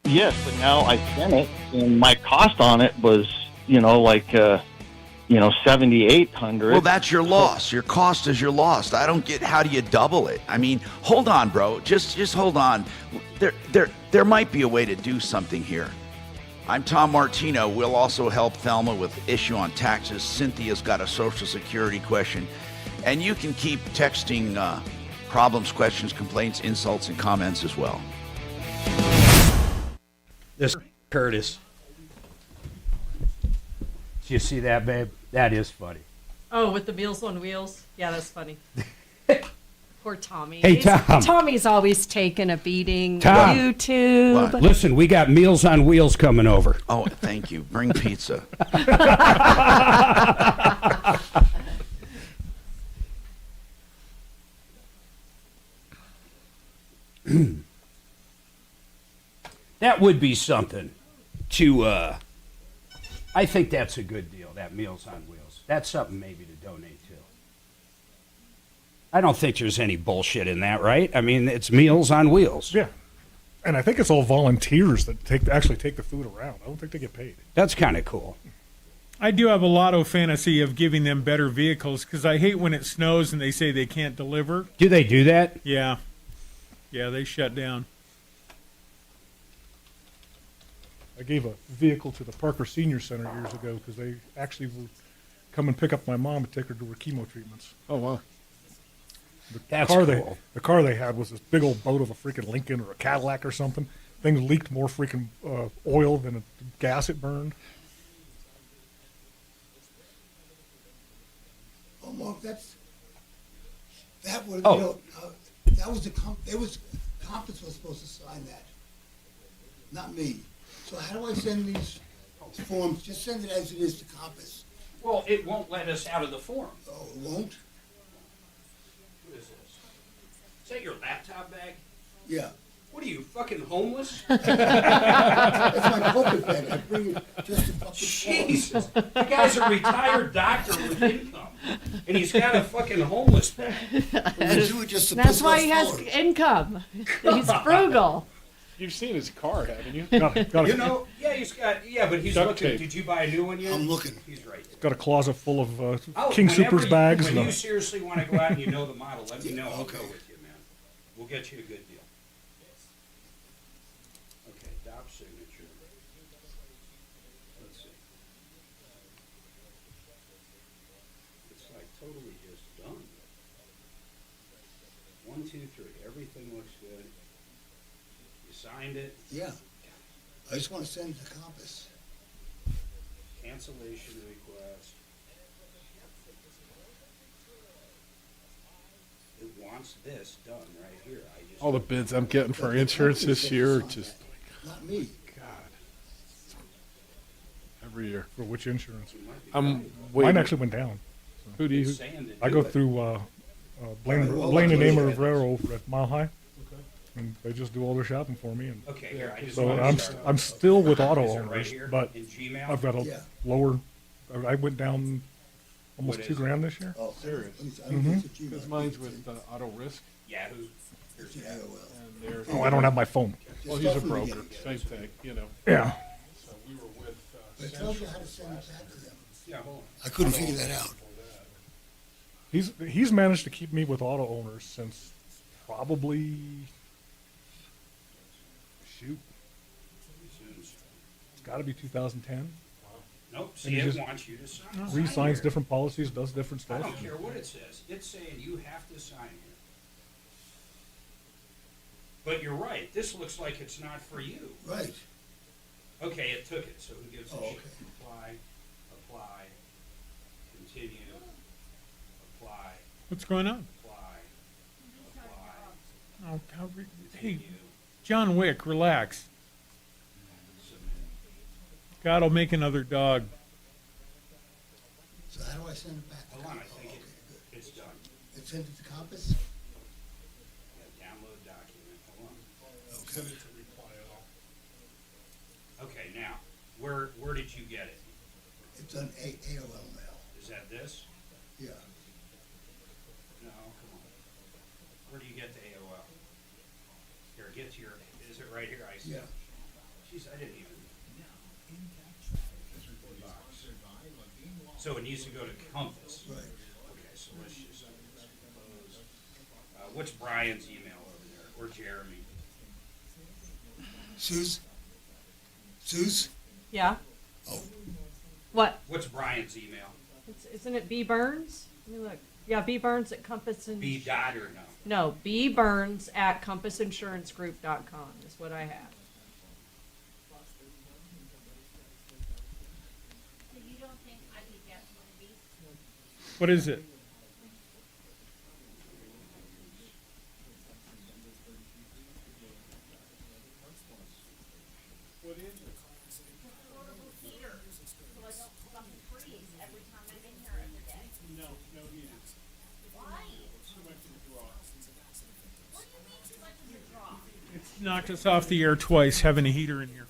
Yes, but now I sent it, and my cost on it was, $7,800. Well, that's your loss. Your cost is your loss. I don't get how do you double it. I mean, hold on, bro. Just hold on. There might be a way to do something here. I'm Tom Martino. We'll also help Thelma with issue on taxes. Cynthia's got a Social Security question. And you can keep texting problems, questions, complaints, insults, and comments as well. This Curtis. Did you see that, babe? That is funny. Oh, with the Meals on Wheels? Yeah, that's funny. Poor Tommy. Hey, Tom. Tommy's always taking a beating. Tom. YouTube. What? Listen, we got Meals on Wheels coming over. Oh, thank you. Bring pizza. That would be something to, I think that's a good deal, that Meals on Wheels. That's something maybe to donate to. I don't think there's any bullshit in that, right? I mean, it's Meals on Wheels. Yeah. And I think it's all volunteers that actually take the food around. I don't think they get paid. That's kind of cool. I do have a lotto fantasy of giving them better vehicles because I hate when it snows and they say they can't deliver. Do they do that? Yeah. Yeah, they shut down. I gave a vehicle to the Parker Senior Center years ago because they actually would come and pick up my mom and take her to her chemo treatments. Oh, wow. That's cool. The car they had was this big old boat of a freaking Lincoln or a Cadillac or something. Thing leaked more freaking oil than the gas it burned. Oh, Mark, that would Oh. that was Compass was supposed to sign that, not me. So how do I send these forms? Just send it as it is to Compass. Well, it won't let us out of the form. Oh, it won't? What is this? Is that your laptop bag? Yeah. What are you, fucking homeless? That's my pocket bag. I bring it just to fucking Jesus. The guy's a retired doctor with income. And he's got a fucking homeless bag. That's why he has income. He's frugal. You've seen his car, haven't you? You know, yeah, he's got, but he's Duct looking. tape. Did you buy a new one yet? I'm looking. He's right. Got a closet full of King whenever Supers bags. When you seriously want to go out and you know the model, let me know. I'll Okay. go with you, man. We'll get you a good deal. Okay, Dobbs signature. Let's see. It's like totally just done. 1, 2, 3. Everything looks good. You signed it. Yeah. I just want to send it to Compass. Cancellation request. It wants this done right here. I just All the bids I'm getting for insurance this year are just Not me. every year. For which insurance? I'm waiting. Mine actually went down. Who do you? I go through Blaine and Amer Railroad at Mile High. And they just do all their shopping for me. And Okay, here, I just so wanted to I'm start I'm off. still with auto Is it right owners, here but in Gmail? I've got a Yeah. lower. I went down almost What is $2,000 this year. Oh, Serious. Mhm. Because mine's with Auto Risk. Yahoo. There's the AOL. And they're, Oh, I don't have my phone. well, he's a broker. Same thing, you know. Yeah. So we were with But it tells you how to send it back to them. Yeah, hold on. I couldn't figure that out. He's managed to keep me with auto owners since probably it's got to be 2010. Nope, And see, he it just wants you to sign. Re-signs here. different policies, does different I stuff. don't care what it says. It's saying you have to sign here. But you're right. This looks like it's not for you. Right. Okay, it took it. So who gives a Oh, shit? okay. Apply, continue, apply, What's going on? apply. Oh, hey, John Wick, relax. God will make another dog. So how do I send it back? Hold on, I think It's done. It's sent it to Compass? Download document. Hold on. Okay. Send it to reply all. Okay, now, where did you get it? It's on AOL mail. Is that this? Yeah. No, come on. Where do you get the AOL? Here, get to your, is it right here? I see. Yeah. Jeez, I didn't even. So it needs to go to Compass. Right. Okay, so let's just close. What's Brian's email over there, or Jeremy? Suze? Yeah. Oh. What? What's Brian's email? Isn't it B Burns? Let me look. Yeah, B Burns at Compass and. B dot or no? No, B Burns at CompassInsuranceGroup.com is what I have. So you don't think I could guess what it is? What is it? What is it? Portable heater, so I don't fucking freeze every time I'm in here every day. No heater. Why? Too much of a draw. What do you mean too much of a draw? It's knocked us off the air twice having a heater in here.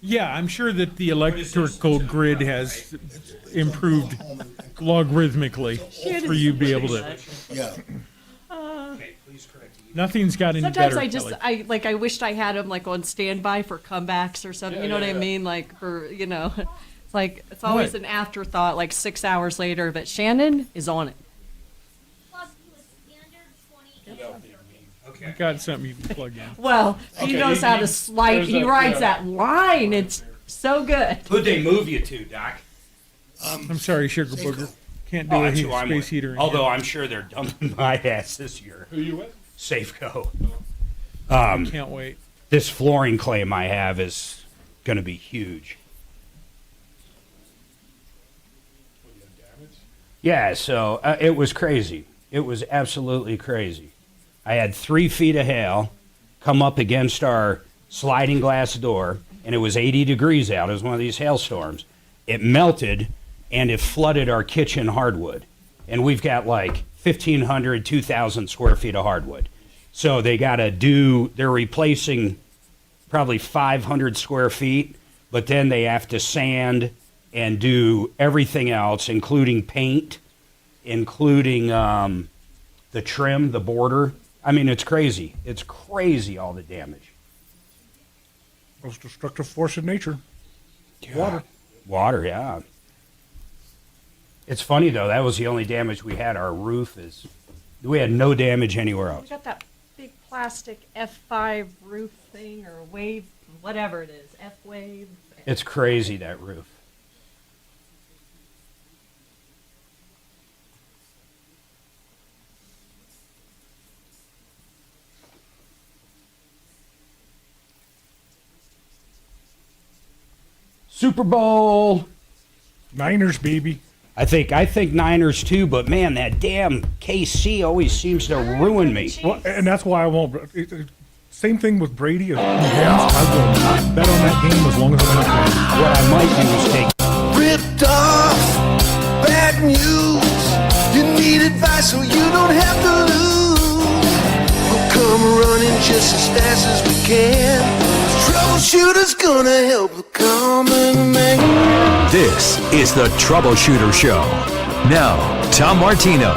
Yeah, I'm sure that the electrical grid has improved logarithmically for you to be able to. Yeah. Okay, please correct the email. Nothing's got any Sometimes better. I Kelly. I wished I had him like on standby for comebacks or something. Yeah, you know yeah, what I yeah. mean? Like for it's like it's always What? an afterthought. Like 6 hours later, that Shannon is on it. Plus, you a standard 20 Okay. I got something you can plug in. Well, he Okay, knows how to slide. there's He a- rides yeah. that line. It's so good. Who'd they move you to, Doc? I'm sorry, Sugar Booger. Can't do Oh, a that's who I'm space with. heater. In Although here. I'm sure they're dumping my ass this year. Who you with? Safeco. Can't wait. This flooring claim I have is going to be huge. What, you had damage? Yeah, so it was crazy. It was absolutely crazy. I had 3 feet of hail come up against our sliding glass door, and it was 80 degrees out. It was one of these hailstorms. It melted, and it flooded our kitchen hardwood. And we've got like 1,500, 2,000 square feet of hardwood. So they got to they're replacing probably 500 square feet, but then they have to sand and do everything else, including paint, including the trim, the border. I mean, it's crazy. It's crazy, all the damage. Most destructive force in nature. Water. Water, yeah. It's funny, though. That was the only damage we had. Our roof we had no damage anywhere We else. got that big plastic F5 roof thing or wave, whatever it is, F wave. It's crazy, that roof. Super Bowl. Niners, baby. I think Niners too, but man, that damn KC always seems to ruin me. Well, and that's why I won't. Same thing with Brady. I will not bet on that game as long as I'm in the game. What I might do is take Ripped off, bad news. You need advice so you don't have to lose. We'll come running just as fast as we can. Troubleshooter's gonna help the common man. This is the Troubleshooter Show. Now, Tom Martino.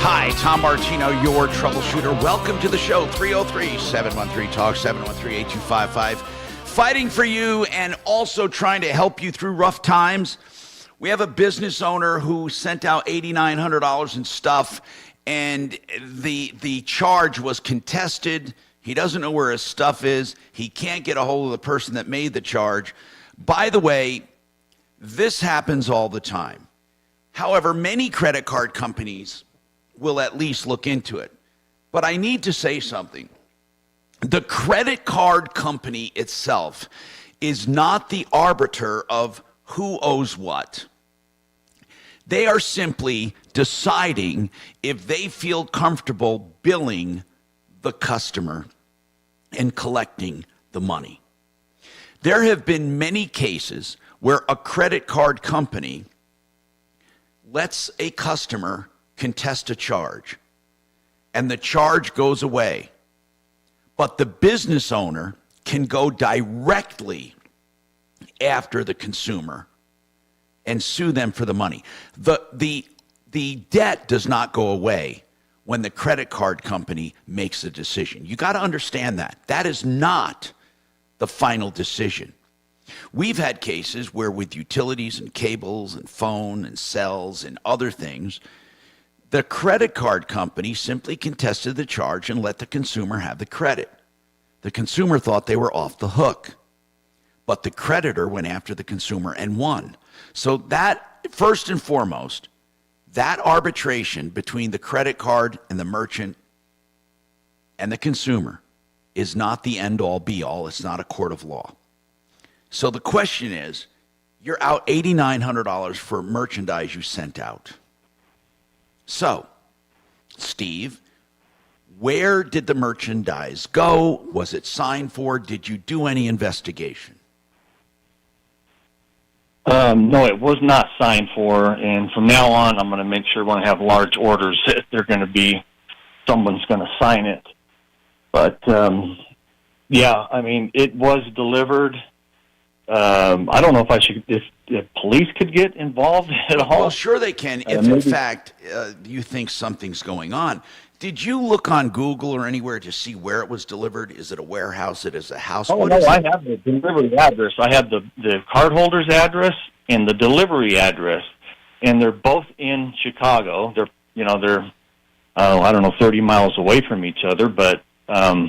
Hi, Tom Martino, your troubleshooter. Welcome to the show, 303-713-TALK, 713-8255. Fighting for you and also trying to help you through rough times. We have a business owner who sent out $8,900 in stuff, and the charge was contested. He doesn't know where his stuff is. He can't get a hold of the person that made the charge. By the way, this happens all the time. However, many credit card companies will at least look into it. But I need to say something. The credit card company itself is not the arbiter of who owes what. They are simply deciding if they feel comfortable billing the customer and collecting the money. There have been many cases where a credit card company lets a customer contest a charge, and the charge goes away. But the business owner can go directly after the consumer and sue them for the money. The debt does not go away when the credit card company makes a decision. You got to understand that. That is not the final decision. We've had cases where with utilities and cables and phone and cells and other things, the credit card company simply contested the charge and let the consumer have the credit. The consumer thought they were off the hook, but the creditor went after the consumer and won. So that, first and foremost, that arbitration between the credit card and the merchant and the consumer is not the end-all, be-all. It's not a court of law. So the question is, you're out $8,900 for merchandise you sent out. So, Steve, where did the merchandise go? Was it signed for? Did you do any investigation? No, it was not signed for, and from now on, I'm going to make sure when I have large orders, that they're going to be, someone's going to sign it. But, yeah, I mean, it was delivered. I don't know if I should, if police could get involved at all. Well, sure they can, if in fact you think something's going on. Did you look on Google or anywhere to see where it was delivered? Is it a warehouse? It is a house? Oh, no, I have the delivery address. I have the cardholder's address and the delivery address, and they're both in Chicago. They're, I don't know, 30 miles away from each other, but I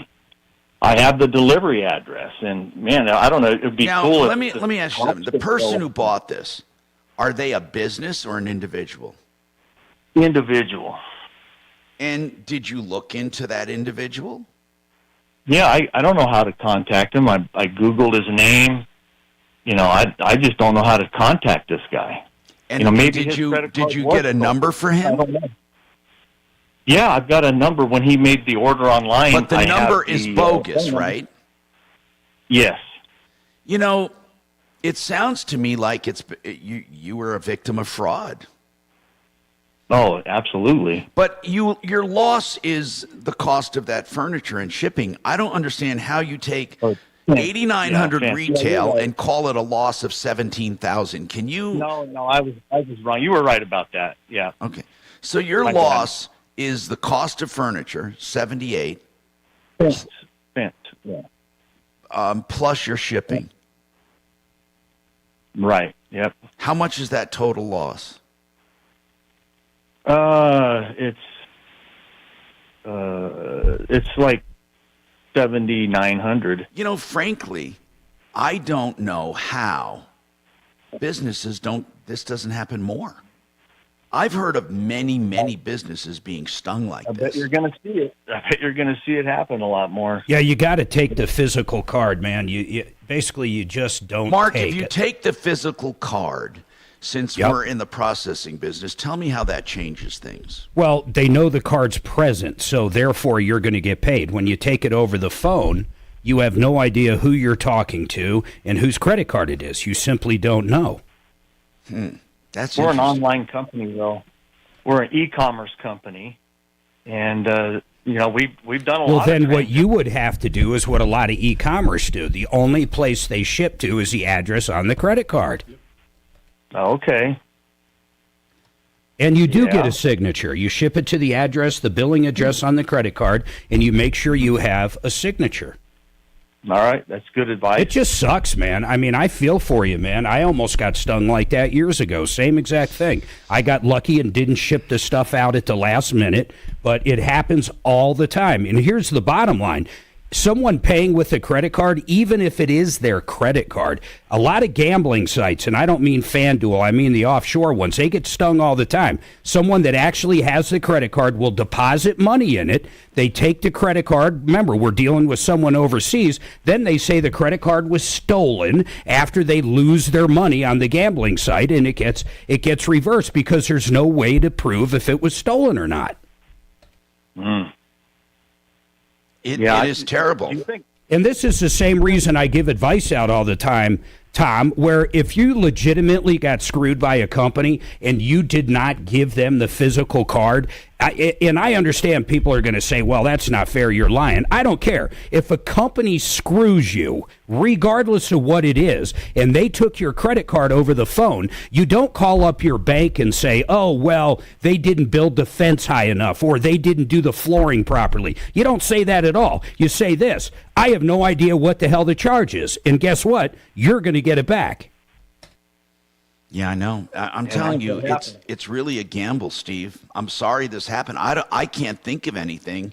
have the delivery address, and man, I don't know. It would be cool. Let me ask you something. The person who bought this, are they a business or an individual? Individual. And did you look into that individual? Yeah, I don't know how to contact him. I Googled his name. I just don't know how to contact this guy. And maybe did you get a number for him? I don't know. Yeah, I've got a number when he made the order online. But the number is bogus, right? Yes. It sounds to me like you were a victim of fraud. Oh, absolutely. But your loss is the cost of that furniture and shipping. I don't understand how you take $8,900 retail and call it a loss of $17,000. Can you? No, I was wrong. You were right about that. Yeah. Okay. So your loss is the cost of furniture, $78,000. Spent. Yeah. Plus your shipping. Right. Yep. How much is that total loss? It's like 7,900. Frankly, I don't know how businesses this doesn't happen more. I've heard of many, many businesses being stung like this. I bet you're going to see it. I bet you're going to see it happen a lot more. Yeah, you got to take the physical card, man. You basically, you just don't Mark, take if you take the physical card, since we're in the processing business, tell me how that changes things. Well, they know the card's present, so therefore you're going to get paid. When you take it over the phone, you have no idea who you're talking to and whose credit card it is. You simply don't know. That's We're an online company, though. We're an e-commerce company, and we've done a lot. Well, then what you would have to do is what a lot of e-commerce do. The only place they ship to is the address on the credit card. Okay. And you do get a signature. You ship it to the address, the billing address on the credit card, and you make sure you have a signature. All right, that's good advice. It just sucks, man. I mean, I feel for you, man. I almost got stung like that years ago. Same exact thing. I got lucky and didn't ship the stuff out at the last minute, but it happens all the time. And here's the bottom line. Someone paying with a credit card, even if it is their credit card, a lot of gambling sites, and I don't mean FanDuel, I mean the offshore ones, they get stung all the time. Someone that actually has the credit card will deposit money in it. They take the credit card. Remember, we're dealing with someone overseas. Then they say the credit card was stolen after they lose their money on the gambling site, and it gets reversed because there's no way to prove if it was stolen or not. It is terrible. Do And this is the same reason I give advice out all the time, Tom, where if you legitimately got screwed by a company and you did not give them the physical card, and I understand people are going to say, well, that's not fair, you're lying. I don't care. If a company screws you, regardless of what it is, and they took your credit card over the phone, you don't call up your bank and say, oh, well, they didn't build the fence high enough or they didn't do the flooring properly. You don't say that at all. You say this, I have no idea what the hell the charge is. And guess what? You're going to get it back. Yeah, I know. I'm telling you, it's really a gamble, Steve. I'm sorry this happened. I can't think of anything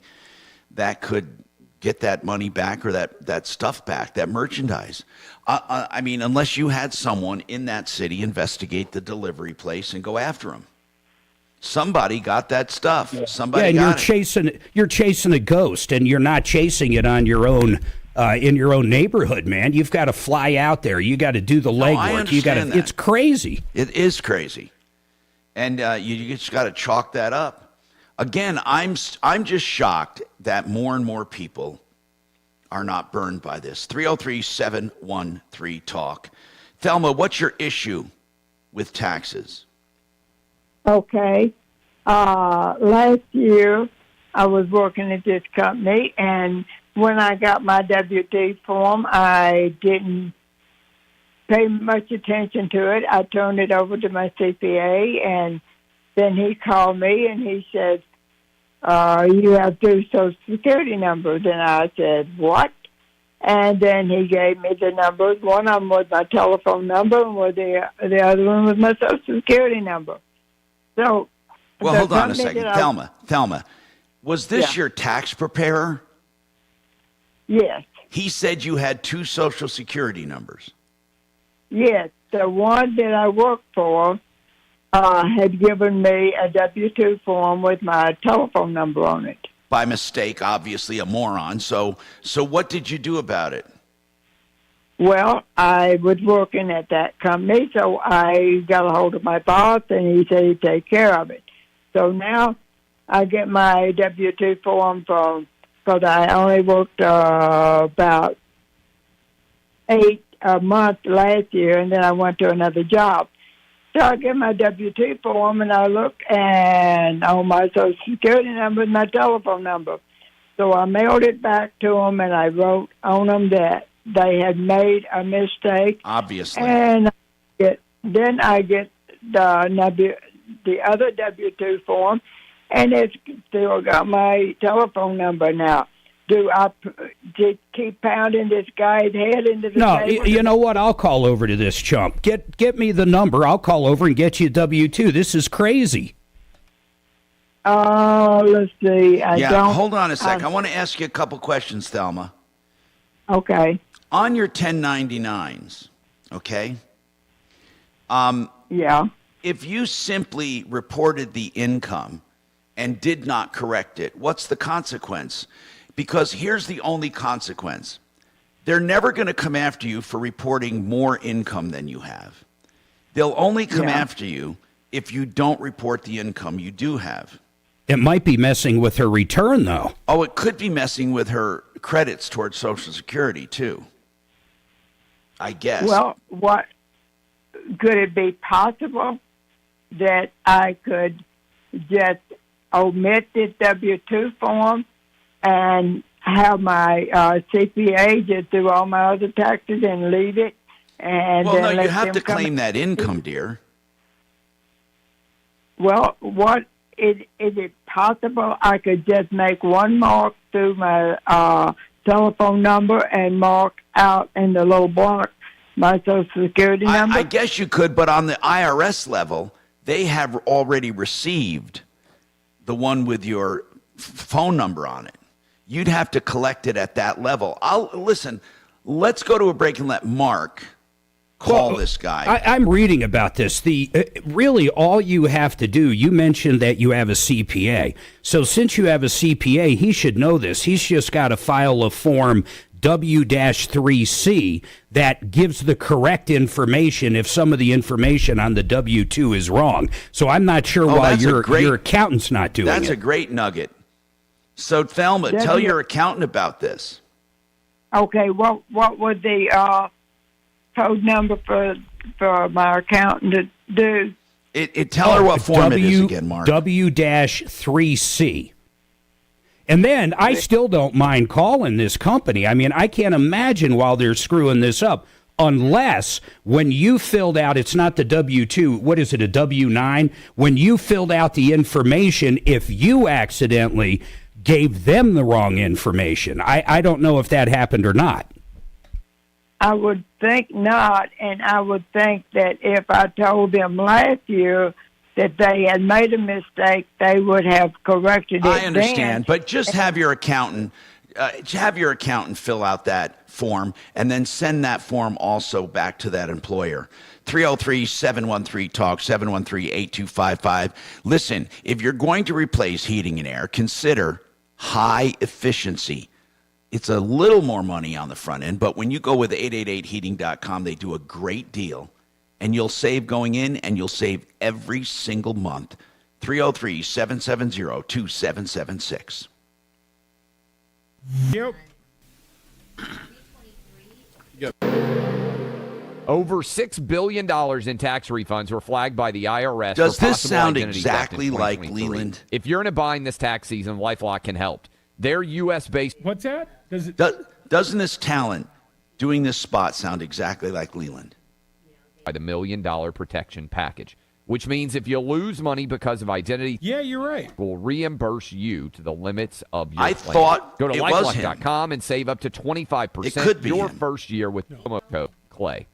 that could get that money back or that stuff back, that merchandise. I mean, unless you had someone in that city investigate the delivery place and go after them. Somebody got that stuff. Somebody got it. You're chasing a ghost, and you're not chasing it on your own. In your own neighborhood, man, you've got to fly out there. You got to do the legwork. It's crazy. It is crazy, and you just got to chalk that up. Again, I'm just shocked that more and more people are not burned by this. 303-713-TALK. Thelma, what's your issue with taxes? Okay. Last year, I was working at this company, and when I got my W-2 form, I didn't pay much attention to it. I turned it over to my CPA, and then he called me, and he said, you have 2 Social Security numbers. And I said, what? And then he gave me the numbers. One of them was my telephone number, and the other one was my Social Security number. So, well, hold on a second. Thelma, was this your tax preparer? Yes. He said you had 2 Social Security numbers. Yes. The one that I worked for had given me a W-2 form with my telephone number on it. By mistake, obviously a moron. So what did you do about it? Well, I was working at that company, so I got a hold of my boss, and he said he'd take care of it. So now I get my W-2 form because I only worked about 8 months last year, and then I went to another job. So I get my W-2 form, and I look, and on my Social Security number is my telephone number. So I mailed it back to them, and I wrote on them that they had made a mistake. Obviously. And then I get the other W-2 form, and it's still got my telephone number now. Do I keep pounding this guy's head into the table? You know what? I'll call over to this chump. Get me the number. I'll call over and get you a W-2. This is crazy. Oh, let's see. Hold on a sec. I want to ask you a couple questions, Thelma. Okay. On your 1099s, okay? Yeah. If you simply reported the income and did not correct it, what's the consequence? Because here's the only consequence. They're never going to come after you for reporting more income than you have. They'll only come after you if you don't report the income you do have. It might be messing with her return, though. Oh, it could be messing with her credits towards Social Security, too. I guess. Well, could it be possible that I could just omit this W-2 form and have my CPA just do all my other taxes and leave it? And well, then no, you have to claim that income, dear. Well, is it possible I could just make one mark through my telephone number and mark out in the little block my Social Security number? I guess you could, but on the IRS level, they have already received the one with your phone number on it. You'd have to collect it at that level. Listen, let's go to a break and let Mark call this guy. I'm reading about this. Really, all you have to do, you mentioned that you have a CPA. So since you have a CPA, he should know this. He's just got to file a form W-3C that gives the correct information if some of the information on the W-2 is wrong. So I'm not sure why your accountant's not doing it. That's a great nugget. So, Thelma, tell your accountant about this. Okay, what would the code number for my accountant to do? Tell her what form it is again, Mark. W-3C. And then I still don't mind calling this company. I mean, I can't imagine while they're screwing this up, unless when you filled out, it's not the W-2, what is it, a W-9? When you filled out the information, if you accidentally gave them the wrong information. I don't know if that happened or not. I would think not, and I would think that if I told them last year that they had made a mistake, they would have corrected it. I understand, then. but just have your accountant fill out that form and then send that form also back to that employer. 303-713-TALK, 713-8255. Listen, if you're going to replace heating and air, consider high efficiency. It's a little more money on the front end, but when you go with 888heating.com, they do a great deal. And you'll save going in, and you'll save every single month. 303-770-2776. Yep. Over $6 billion in tax refunds were flagged by the IRS. Does for this possible sound identity exactly theft in like 2023. Leland? If you're in a bind this tax season, LifeLock can help. They're U.S.-based. What's that? Doesn't this talent doing this spot sound exactly like Leland? By the $1 million protection package, which means if you lose money because of identity, yeah, you're right, we'll reimburse you to the limits of your I plan. thought Go to it was him. LifeLock.com and save up to 25% It could be your him. first year with promo code CLAY.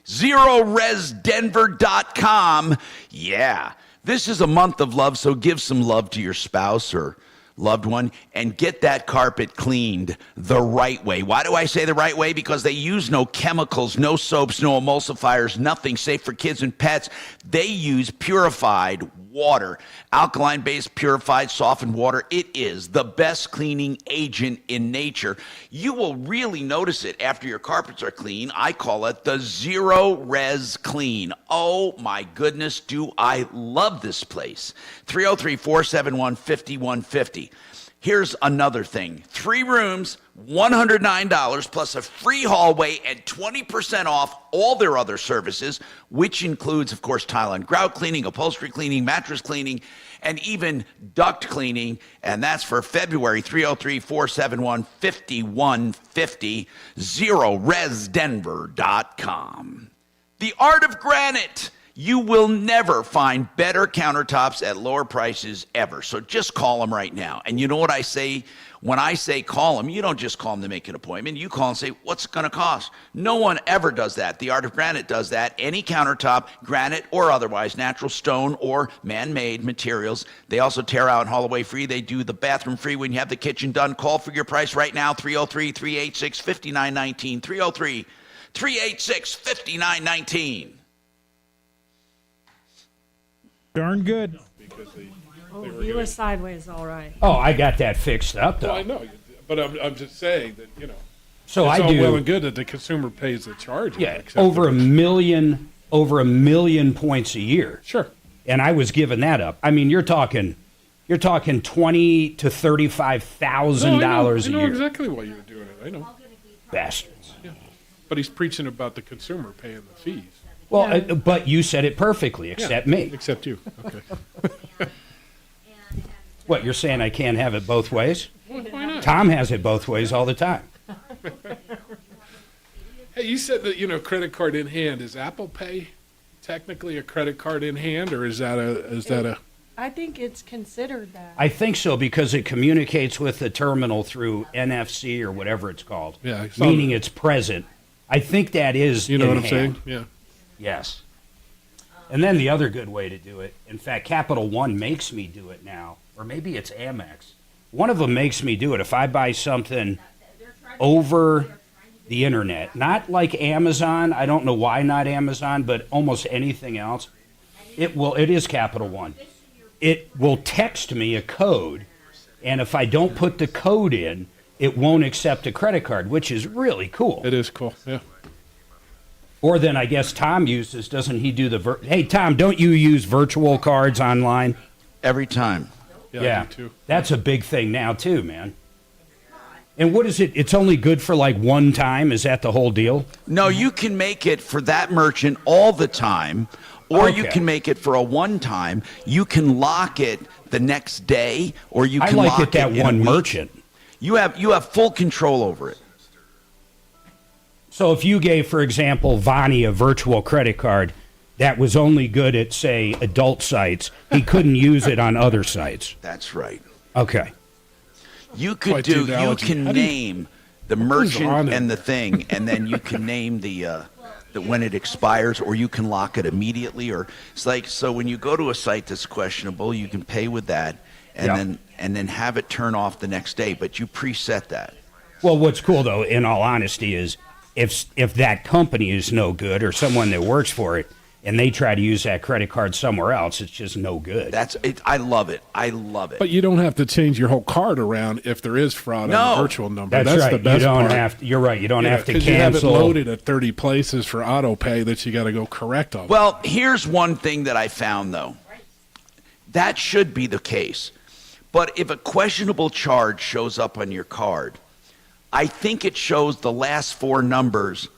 ZeroResDenver.com. Yeah, this is a month of love, so give some love to your spouse or loved one and get that carpet cleaned the right way. Why do I say the right way? Because they use no chemicals, no soaps, no emulsifiers, nothing safe for kids and pets. They use purified water, alkaline-based purified softened water. It is the best cleaning agent in nature. You will really notice it after your carpets are clean. I call it the Zero Res Clean. Oh my goodness, do I love this place. 303-471-5150. Here's another thing. 3 rooms, $109 plus a free hallway and 20% off all their other services, which includes, of course, tile and grout cleaning, upholstery cleaning, mattress cleaning, and even duct cleaning. And that's for February. 303-471-5150, ZeroResDenver.com. The Art of Granite. You will never find better countertops at lower prices ever. So just call them right now. And you know what I say? When I say call them, you don't just call them to make an appointment. You call and say, what's it going to cost? No one ever does that. The Art of Granite does that. Any countertop, granite or otherwise, natural stone or man-made materials. They also tear out and haul away free. They do the bathroom free when you have the kitchen done. Call for your price right now, 303-386-5919, 303-386-5919. Darn good. You were sideways, all right. Oh, I got that fixed up, though. Well, I know, but I'm just saying that, So it's I all do. well and good that the consumer pays the charge. Yeah, over a million points a year. Sure. And I was giving that up. I mean, you're talking $20,000 to $35,000 a I know year. exactly why you're doing it. I know. Bastards. Yeah. But he's preaching about the consumer paying the fees. Well, but you said it perfectly, except me. Except you. Okay. What, you're saying I can't have it both ways? Why not? Tom has it both ways all the time. Hey, you said that, credit card in hand. Is Apple Pay technically a credit card in hand, or is that a I think it's considered that. I think so because it communicates with the terminal through NFC or whatever it's called. Yeah, I saw meaning that. it's present. I think that is You know in what I'm hand. saying? Yeah. Yes. And then the other good way to do it, in fact, Capital One makes me do it now, or maybe it's Amex. One of them makes me do it. If I buy something over the internet, not like Amazon, I don't know why not Amazon, but almost anything else, it is Capital One. It will text me a code, and if I don't put the code in, it won't accept a credit card, which is really cool. It is cool, yeah. Or then I guess Tom uses, doesn't he do the, hey, Tom, don't you use virtual cards online? Every time. Yeah, I do too. That's a big thing now too, man. And what is it? It's only good for like one time? Is that the whole deal? No, you can make it for that merchant all the time, or you Okay. can make it for a one time. You can lock it the next day, or you I can like lock it that in a one week. merchant. You have full control over it. So if you gave, for example, Vonnie a virtual credit card that was only good at, say, adult sites, he couldn't use it on other sites. That's right. Okay. You could Quite the do. You analogy. can How do you- name the What goes merchant on in- and the thing, and then you can name the when it expires, or you can lock it immediately. Or it's like, so when you go to a site that's questionable, you can pay with that, and then have it turn off the next day. But you preset that. Well, what's cool, though, in all honesty, is if that company is no good or someone that works for it, and they try to use that credit card somewhere else, it's just no good. That's it. I love it. I love it. But you don't have to change your whole card around if there is fraud on the virtual number. That's right. The best you don't part. have. You're right. You don't have to 'cause you have it cancel. loaded at 30 places for auto pay that you got to go correct all. Well, here's one thing that I found, though. That should be the case. But if a questionable charge shows up on your card, I think it shows the last four numbers,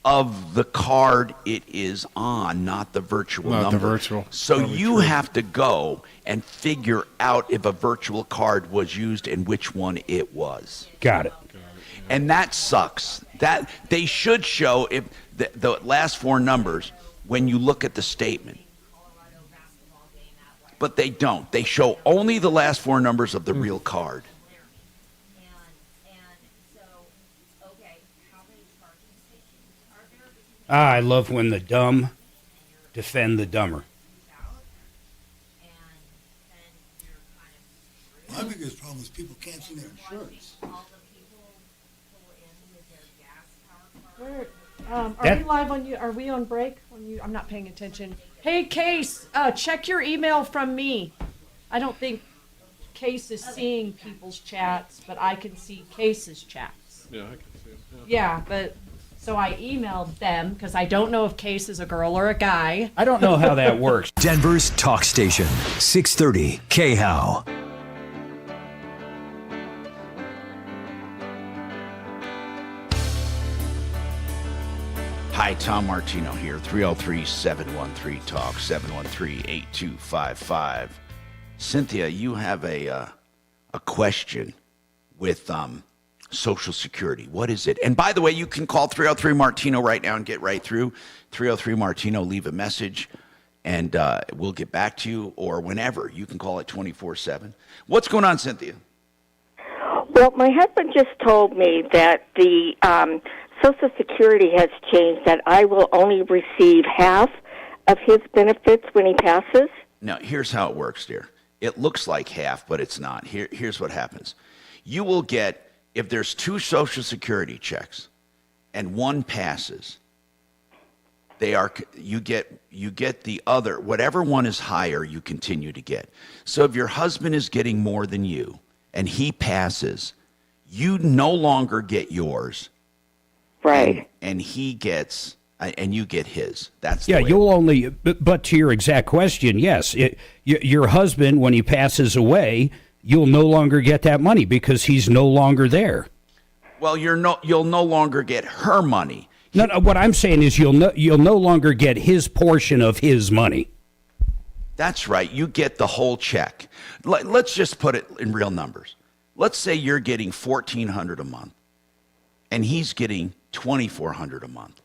of the card it is on, not the virtual Not the number. virtual. So Probably you true. have to go and figure out if a virtual card was used and which one it was. Got it. And that sucks. That they should show if the last four numbers when you look at the statement. But they don't. They show only the last four numbers of the real card. I love when the dumb defend the dumber. My biggest problem is people canceling their insurance. Are That- we live on you? Are we on break? On you? I'm not paying attention. Hey, Case, check your email from me. I don't think Case is seeing people's chats, but I can see Case's chats. Yeah, I can see it. Yeah, but so I emailed them because I don't know if Case is a girl or a guy. I don't know how that works. Denver's talk station, 630 KHOW. Hi, Tom Martino here, 303-713-TALK, 713-8255. Cynthia, you have a question with Social Security. What is it? And by the way, you can call 303-MARTINO right now and get right through. 303-MARTINO, leave a message, and we'll get back to you, or whenever. You can call it 24/7. What's going on, Cynthia? Well, my husband just told me that the Social Security has changed, that I will only receive half of his benefits when he passes. Now, here's how it works, dear. It looks like half, but it's not. Here's what happens. You will get, if there's two Social Security checks and one passes, you get the other, whatever one is higher, you continue to get. So if your husband is getting more than you and he passes, you no longer get yours. Right. And he gets, and you get his. That's the Yeah, way you'll only. But to your exact question, yes, your husband, when he passes away, you'll no longer get that money because he's no longer there. Well, you'll no longer get her money. No, what I'm saying is you'll no longer get his portion of his money. That's right. You get the whole check. Let's just put it in real numbers. Let's say you're getting $1,400 a month, and he's getting $2,400 a month.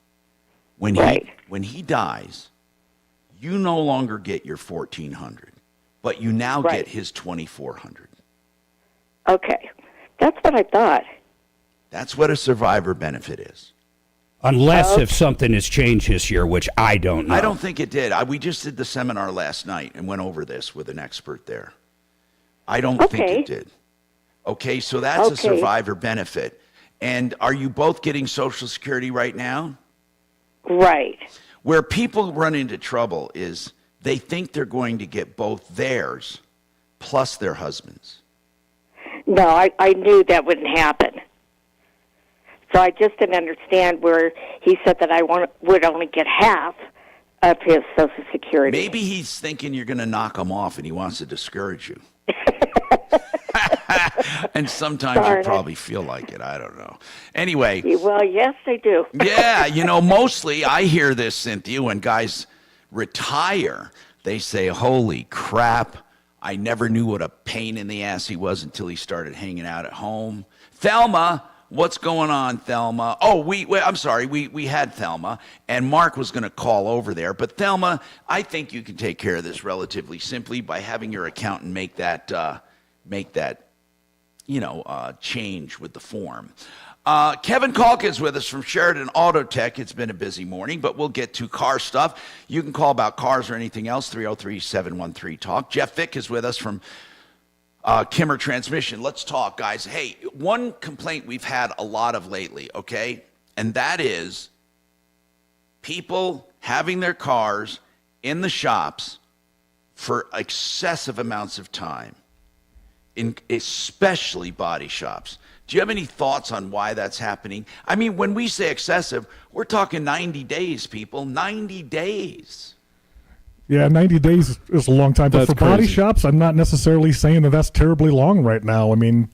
When he dies, you no longer get your $1,400, but you now get his $2,400. Okay, that's what I thought. That's what a survivor benefit is. Unless if something has changed this year, which I don't know. I don't think it did. We just did the seminar last night and went over this with an expert there. I don't think it did. Okay, so that's a survivor benefit. And are you both getting Social Security right now? Right. Where people run into trouble is they think they're going to get both theirs plus their husband's. No, I knew that wouldn't happen. So I just didn't understand where he said that I would only get half of his Social Security. Maybe he's thinking you're going to knock him off and he wants to discourage you. And sometimes Darn you it. probably feel like it. I don't know. Anyway. Well, yes, they do. Yeah, mostly I hear this, Cynthia, when guys retire, they say, holy crap, I never knew what a pain in the ass he was until he started hanging out at home. Thelma, what's going on, Thelma? Oh, I'm sorry, we had Thelma, and Mark was going to call over there. But Thelma, I think you can take care of this relatively simply by having your accountant make that change with the form. Kevin Kalk is with us from Sheridan Auto Tech. It's been a busy morning, but we'll get to car stuff. You can call about cars or anything else, 303-713-TALK. Jeff Fick is with us from Kimmer Transmission. Let's talk, guys. Hey, one complaint we've had a lot of lately, okay? And that is people having their cars in the shops for excessive amounts of time, especially body shops. Do you have any thoughts on why that's happening? I mean, when we say excessive, we're talking 90 days, people. 90 days. Yeah, 90 days is a long time. But That's for body crazy. shops, I'm not necessarily saying that that's terribly long right now. I mean,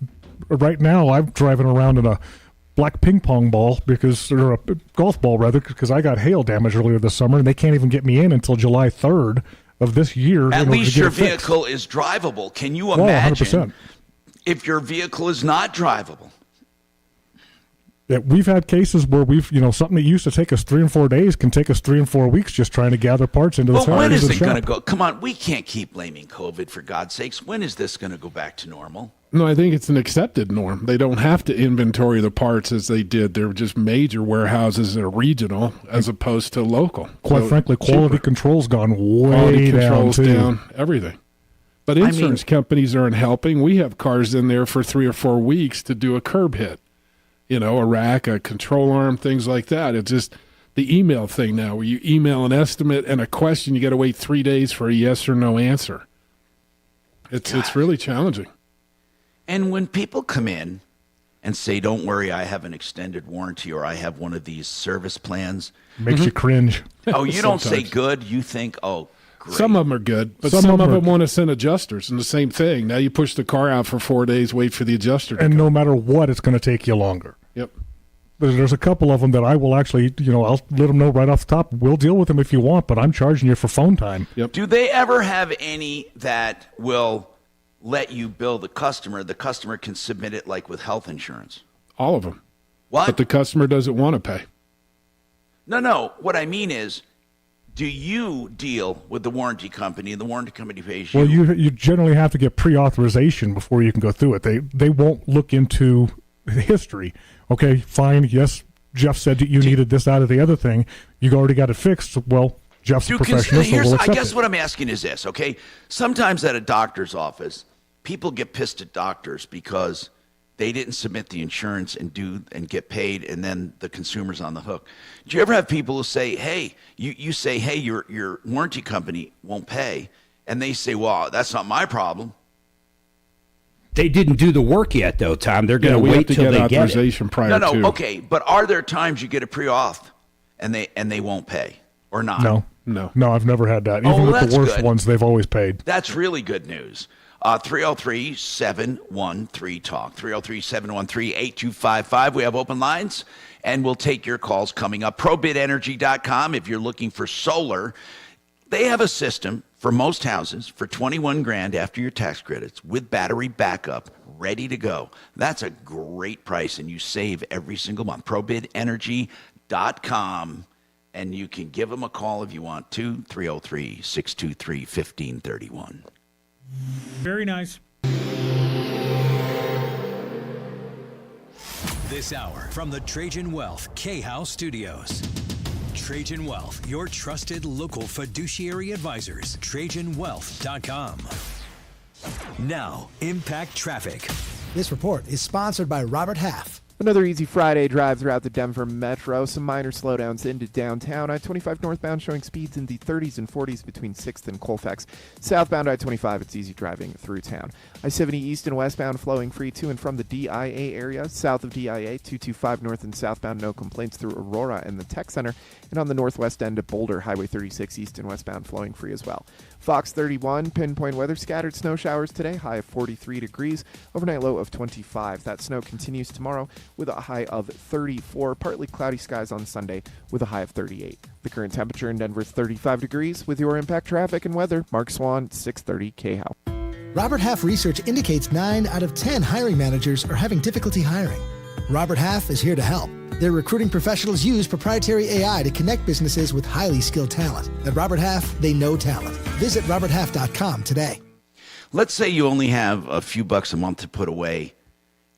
right now I'm driving around in a black ping pong ball or a golf ball rather, because I got hail damage earlier this summer, and they can't even get me in until July 3rd of this year. At least your vehicle is drivable. Can you imagine 100%. if your vehicle is not drivable? Yeah, we've had cases where something that used to take us 3 and 4 days can take us 3 and 4 weeks just trying to gather parts into the Well, when is into the it going to shop. go? Come on, we can't keep blaming COVID, for God's sakes. When is this going to go back to normal? No, I think it's an accepted norm. They don't have to inventory the parts as they did. They're just major warehouses that are regional as opposed to local. Quite frankly, quality control's gone way Quality down, control's too. down, everything. But insurance companies aren't helping. We have cars in there for 3 or 4 weeks to do a curb hit. A rack, a control arm, things like that. It's just the email thing now where you email an estimate and a question, you got to wait 3 days for a yes or no answer. It's really challenging. And when people come in and say, don't worry, I have an extended warranty or I have one of these service plans. Makes you cringe. Oh, you don't say Sometimes. good. You think, oh, great. Some of them are good, but some of them want to send adjusters, and the same thing. Now you push the car out for 4 days, wait for the adjuster to And come. no matter what, it's going to take you longer. Yep. There's a couple of them that I will actually, I'll let them know right off the top. We'll deal with them if you want, but I'm charging you for phone time. Yep. Do they ever have any that will let you bill the customer? The customer can submit it like with health insurance. All of them. What? But the customer doesn't want to pay. No. What I mean is, do you deal with the warranty company and the warranty company pays you? Well, you generally have to get pre-authorization before you can go through it. They won't look into history. Okay, fine. Yes, Jeff said that you needed this, out of the other thing. You already got it fixed. Well, Jeff's a professional, so we'll I accept guess it. what I'm asking is this, okay? Sometimes at a doctor's office, people get pissed at doctors because they didn't submit the insurance and get paid, and then the consumer's on the hook. Do you ever have people who say, hey, you say, hey, your warranty company won't pay, and they say, well, that's not my problem. They didn't do the work yet, though, Tom. They're going to we wait have to till get they get it. authorization prior to. Okay, but are there times you get a pre-auth and they won't pay or not? No, I've never had that. Oh, Even with that's the worst good. ones, they've always paid. That's really good news. 303-713-TALK, 303-713-8255. We have open lines, and we'll take your calls coming up. ProBidEnergy.com, if you're looking for solar, they have a system for most houses for $21,000 after your tax credits with battery backup, ready to go. That's a great price, and you save every single month. ProBidEnergy.com. And you can give them a call if you want to, 303-623-1531. Very nice. This hour from the Trajan Wealth K-House Studios. Trajan Wealth, your trusted local fiduciary advisors. TrajanWealth.com. Now, Impact Traffic. This report is sponsored by Robert Half. Another easy Friday drive throughout the Denver metro. Some minor slowdowns into downtown. I-25 northbound showing speeds in the 30s and 40s between 6th and Colfax. Southbound I-25, it's easy driving through town. I-70 east and westbound flowing free to and from the DIA area. South of DIA, 225 north and southbound, no complaints through Aurora and the Tech Center. And on the northwest end of Boulder, Highway 36 east and westbound flowing free as well. Fox 31, pinpoint weather, scattered snow showers today, high of 43 degrees, overnight low of 25. That snow continues tomorrow with a high of 34, partly cloudy skies on Sunday with a high of 38. The current temperature in Denver is 35 degrees. With your impact traffic and weather, Mark Swan, 630 KHOW. Robert Half research indicates 9 out of 10 hiring managers are having difficulty hiring. Robert Half is here to help. Their recruiting professionals use proprietary AI to connect businesses with highly skilled talent. At Robert Half, they know talent. Visit roberthalf.com today. Let's say you only have a few bucks a month to put away,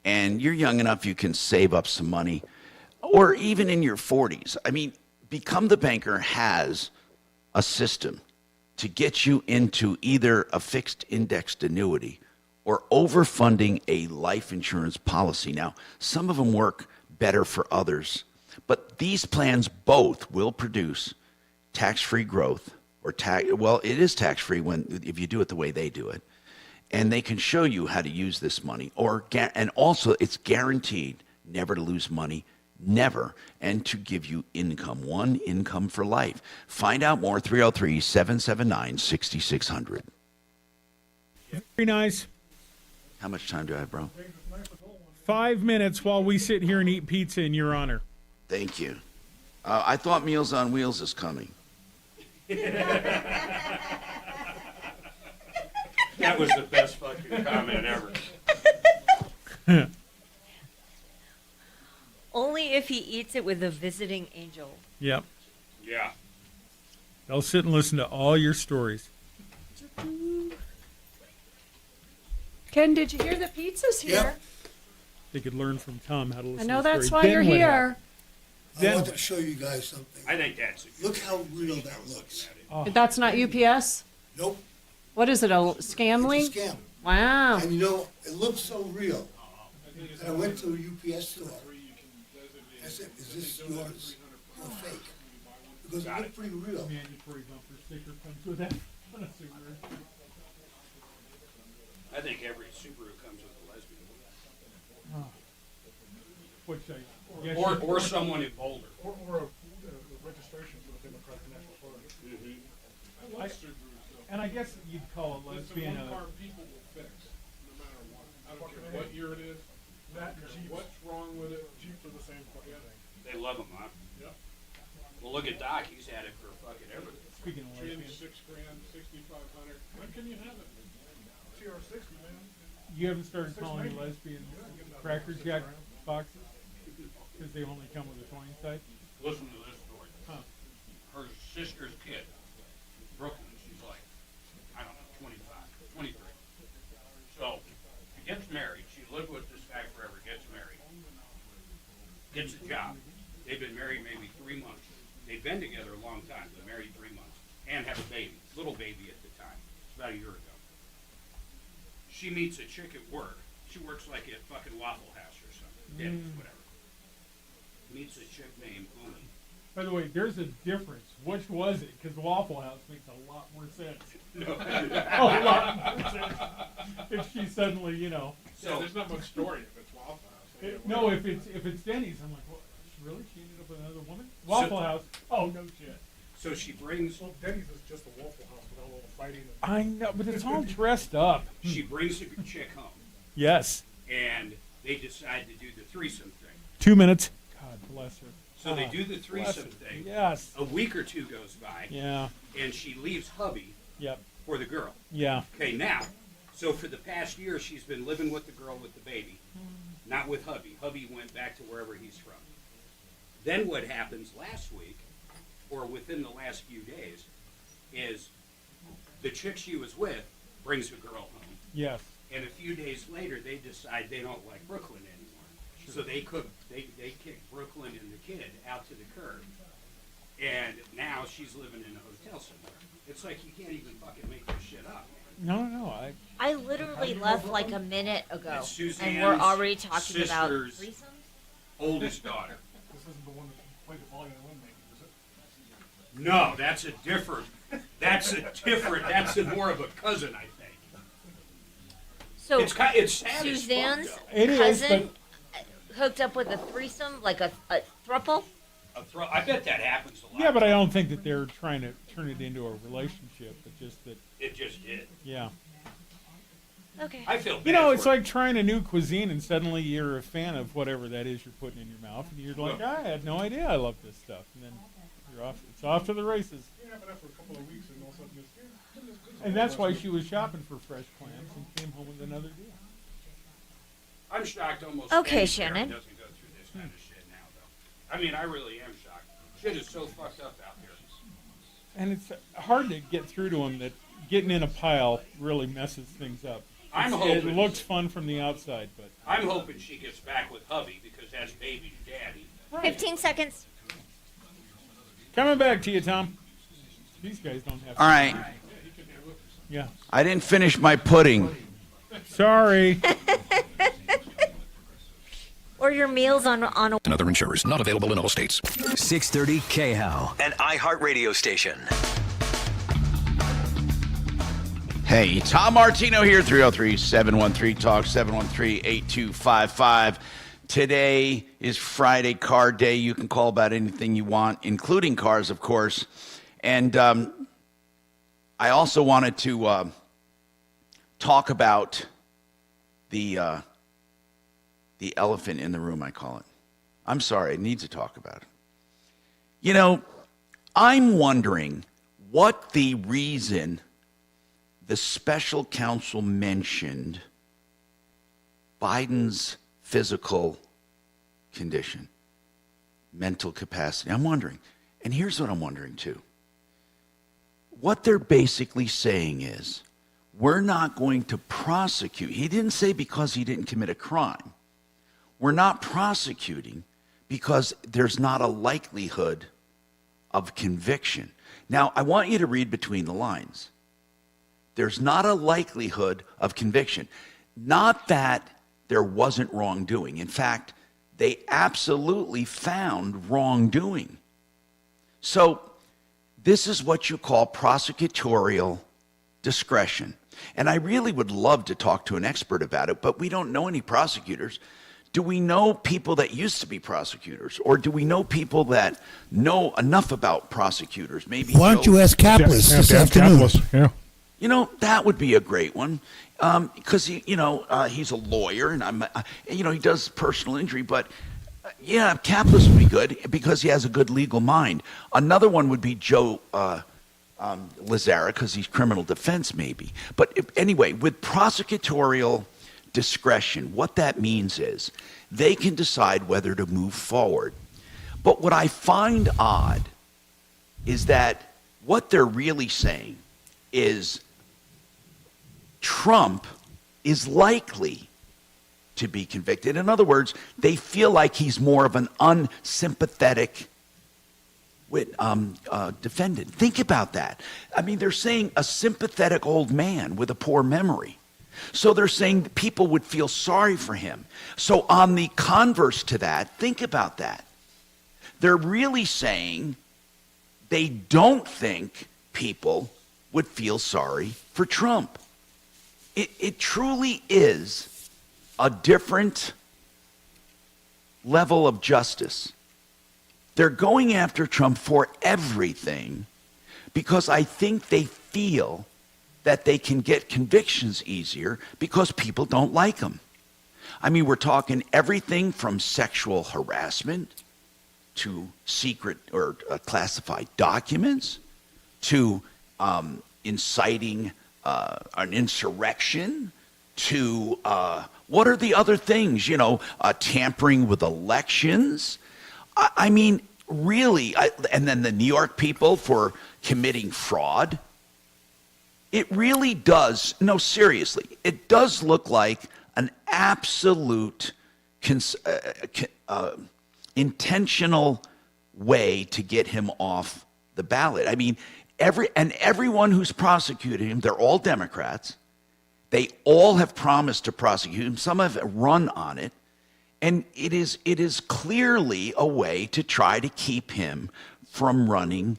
and you're young enough you can save up some money, or even in your 40s. I mean, Become the Banker has a system to get you into either a fixed indexed annuity or overfunding a life insurance policy. Now, some of them work better for others, but these plans both will produce tax-free growth, or it is tax-free if you do it the way they do it, and they can show you how to use this money, and also it's guaranteed never to lose money, never, and to give you income, one income for life. Find out more, 303-779-6600. Very nice. How much time do I have, bro? 5 minutes while we sit here and eat pizza in your honor. Thank you. I thought Meals on Wheels is coming. That was the best fucking comment ever. Only if he eats it with a visiting angel. Yep. Yeah. I'll sit and listen to all your stories. Ken, did you hear that pizza's here? Yep. They could learn from Tom how to listen I know to that's stories. why you're Then what here. I wanted to show you guys something. I think that's Look how real that looks. That's not UPS? Nope. What is it, a scam link? It's a scam. Wow. And you know, it looks so real. And I went to a UPS store. I said, is this yours or fake? Because it looked pretty real. Mandatory bumper sticker comes with that. I think every Subaru comes with a lesbian. Which Or someone in Boulder. Or a registration for the Democratic National Party. And I guess you'd call a lesbian It's the one car people will fix, no matter what. I don't care what year it is. That Jeeps. What's wrong with it? Jeeps are the same fucking thing. They love them, huh? Yep. Well, look at Doc. He's had it for fucking everything. Speaking of Trim lesbians, $6,000, 6,500. When can you have it? TR60, man. you haven't started calling lesbians Cracker Jack boxes because they only come with a twine type. Listen to this story. Huh. Her sister's kid, Brooklyn, she's like, I don't know, 25, 23. So, she gets married. She lived with this guy forever, gets married. Gets a job. They've been married maybe 3 months. They've been together a long time, but married 3 months. And have a baby, little baby at the time. It's about a year ago. She meets a chick at work. She works like at fucking Waffle House or something. Denny's, whatever. Meets a chick named Uni. By the way, there's a difference. Which was it? Because Waffle House makes a lot more sense. No. A lot more sense. If she suddenly, So there's not much story if it's Waffle House. No, if it's Denny's, I'm like, what? Really? She ended up with another woman? Waffle House? Oh, no shit. So she brings. Well, Denny's is just a Waffle House with all the fighting. I know, but it's all dressed up. She brings a chick home. Yes. And they decide to do the threesome thing. 2 minutes. God bless her. So they do the threesome thing. Yes. A week or two goes by. Yeah. And she leaves hubby. Yep. For the girl. Yeah. Okay, now, so for the past year, she's been living with the girl with the baby, not with hubby. Hubby went back to wherever he's from. Then what happens last week, or within the last few days, is the chick she was with brings a girl home. Yes. And a few days later, they decide they don't like Brooklyn anymore. Sure. So they kick Brooklyn and the kid out to the curb. And now she's living in a hotel somewhere. It's like you can't even fucking make this shit up. No. I literally left like a minute ago, It's and we're already talking about sister's threesomes. Oldest daughter. This isn't the one that played the volume making, is it? No, that's a different. That's more of a cousin, I think. So it's sad as Suzanne's fuck, It is, cousin hooked up with a threesome, like a throuple. I bet that happens a lot. Yeah, but I don't think that they're trying to turn it into a relationship, but just that. It just did. Yeah. Okay. I feel bad. You know, for it's like trying a new cuisine and suddenly you're a fan of whatever that is you're putting in your mouth, and you're like, I had no idea I love this stuff, and then you're off. It's off to the races. Yeah, but after a couple of weeks, and all of a sudden it's And that's why she was shopping for fresh clams and came home with another deal. I'm shocked almost. Okay, any Shannon. parent doesn't go through this kind of shit now, though. I mean, I really am shocked. Shit is so fucked up out here. And it's hard to get through to them that getting in a pile really messes things up. I'm It hoping. looks fun from the outside, but I'm hoping she gets back with hubby because that's baby's daddy. 15 seconds. coming back to you, Tom. These guys don't have. All right. Yeah. I didn't finish my pudding. Sorry. Or your meals on a. And other insurers, not available in all states. 630 KHOW, an iHeartRadio station. Hey, Tom Martino here, 303-713-TALK, 713-8255. Today is Friday Car Day. You can call about anything you want, including cars, of course. And I also wanted to talk about the elephant in the room, I call it. I'm sorry, I need to talk about it. You know, I'm wondering what the reason the special counsel mentioned Biden's physical condition, mental capacity. I'm wondering, and here's what I'm wondering too. What they're basically saying is, we're not going to prosecute. He didn't say because he didn't commit a crime. We're not prosecuting because there's not a likelihood of conviction. Now, I want you to read between the lines. There's not a likelihood of conviction. Not that there wasn't wrongdoing. In fact, they absolutely found wrongdoing. So this is what you call prosecutorial discretion. And I really would love to talk to an expert about it, but we don't know any prosecutors. Do we know people that used to be prosecutors? Or do we know people that know enough about prosecutors? Maybe. Why don't you ask Kaplis this afternoon? Yeah. You know, that would be a great one, because he's a lawyer, and he does personal injury. But yeah, Kaplis would be good because he has a good legal mind. Another one would be Joe Lazara, because he's criminal defense, maybe. But anyway, with prosecutorial discretion, what that means is they can decide whether to move forward. But what I find odd is that what they're really saying is Trump is likely to be convicted. In other words, they feel like he's more of an unsympathetic defendant. Think about that. I mean, they're saying a sympathetic old man with a poor memory. So they're saying people would feel sorry for him. So on the converse to that, think about that. They're really saying they don't think people would feel sorry for Trump. It truly is a different level of justice. They're going after Trump for everything because I think they feel that they can get convictions easier because people don't like him. I mean, we're talking everything from sexual harassment to secret or classified documents to inciting an insurrection to what are the other things, tampering with elections. I mean, really, and then the New York people for committing fraud. It really does, no, seriously, it does look like an absolute intentional way to get him off the ballot. I mean, everyone who's prosecuted him, they're all Democrats. They all have promised to prosecute him. Some have run on it. And it is clearly a way to try to keep him from running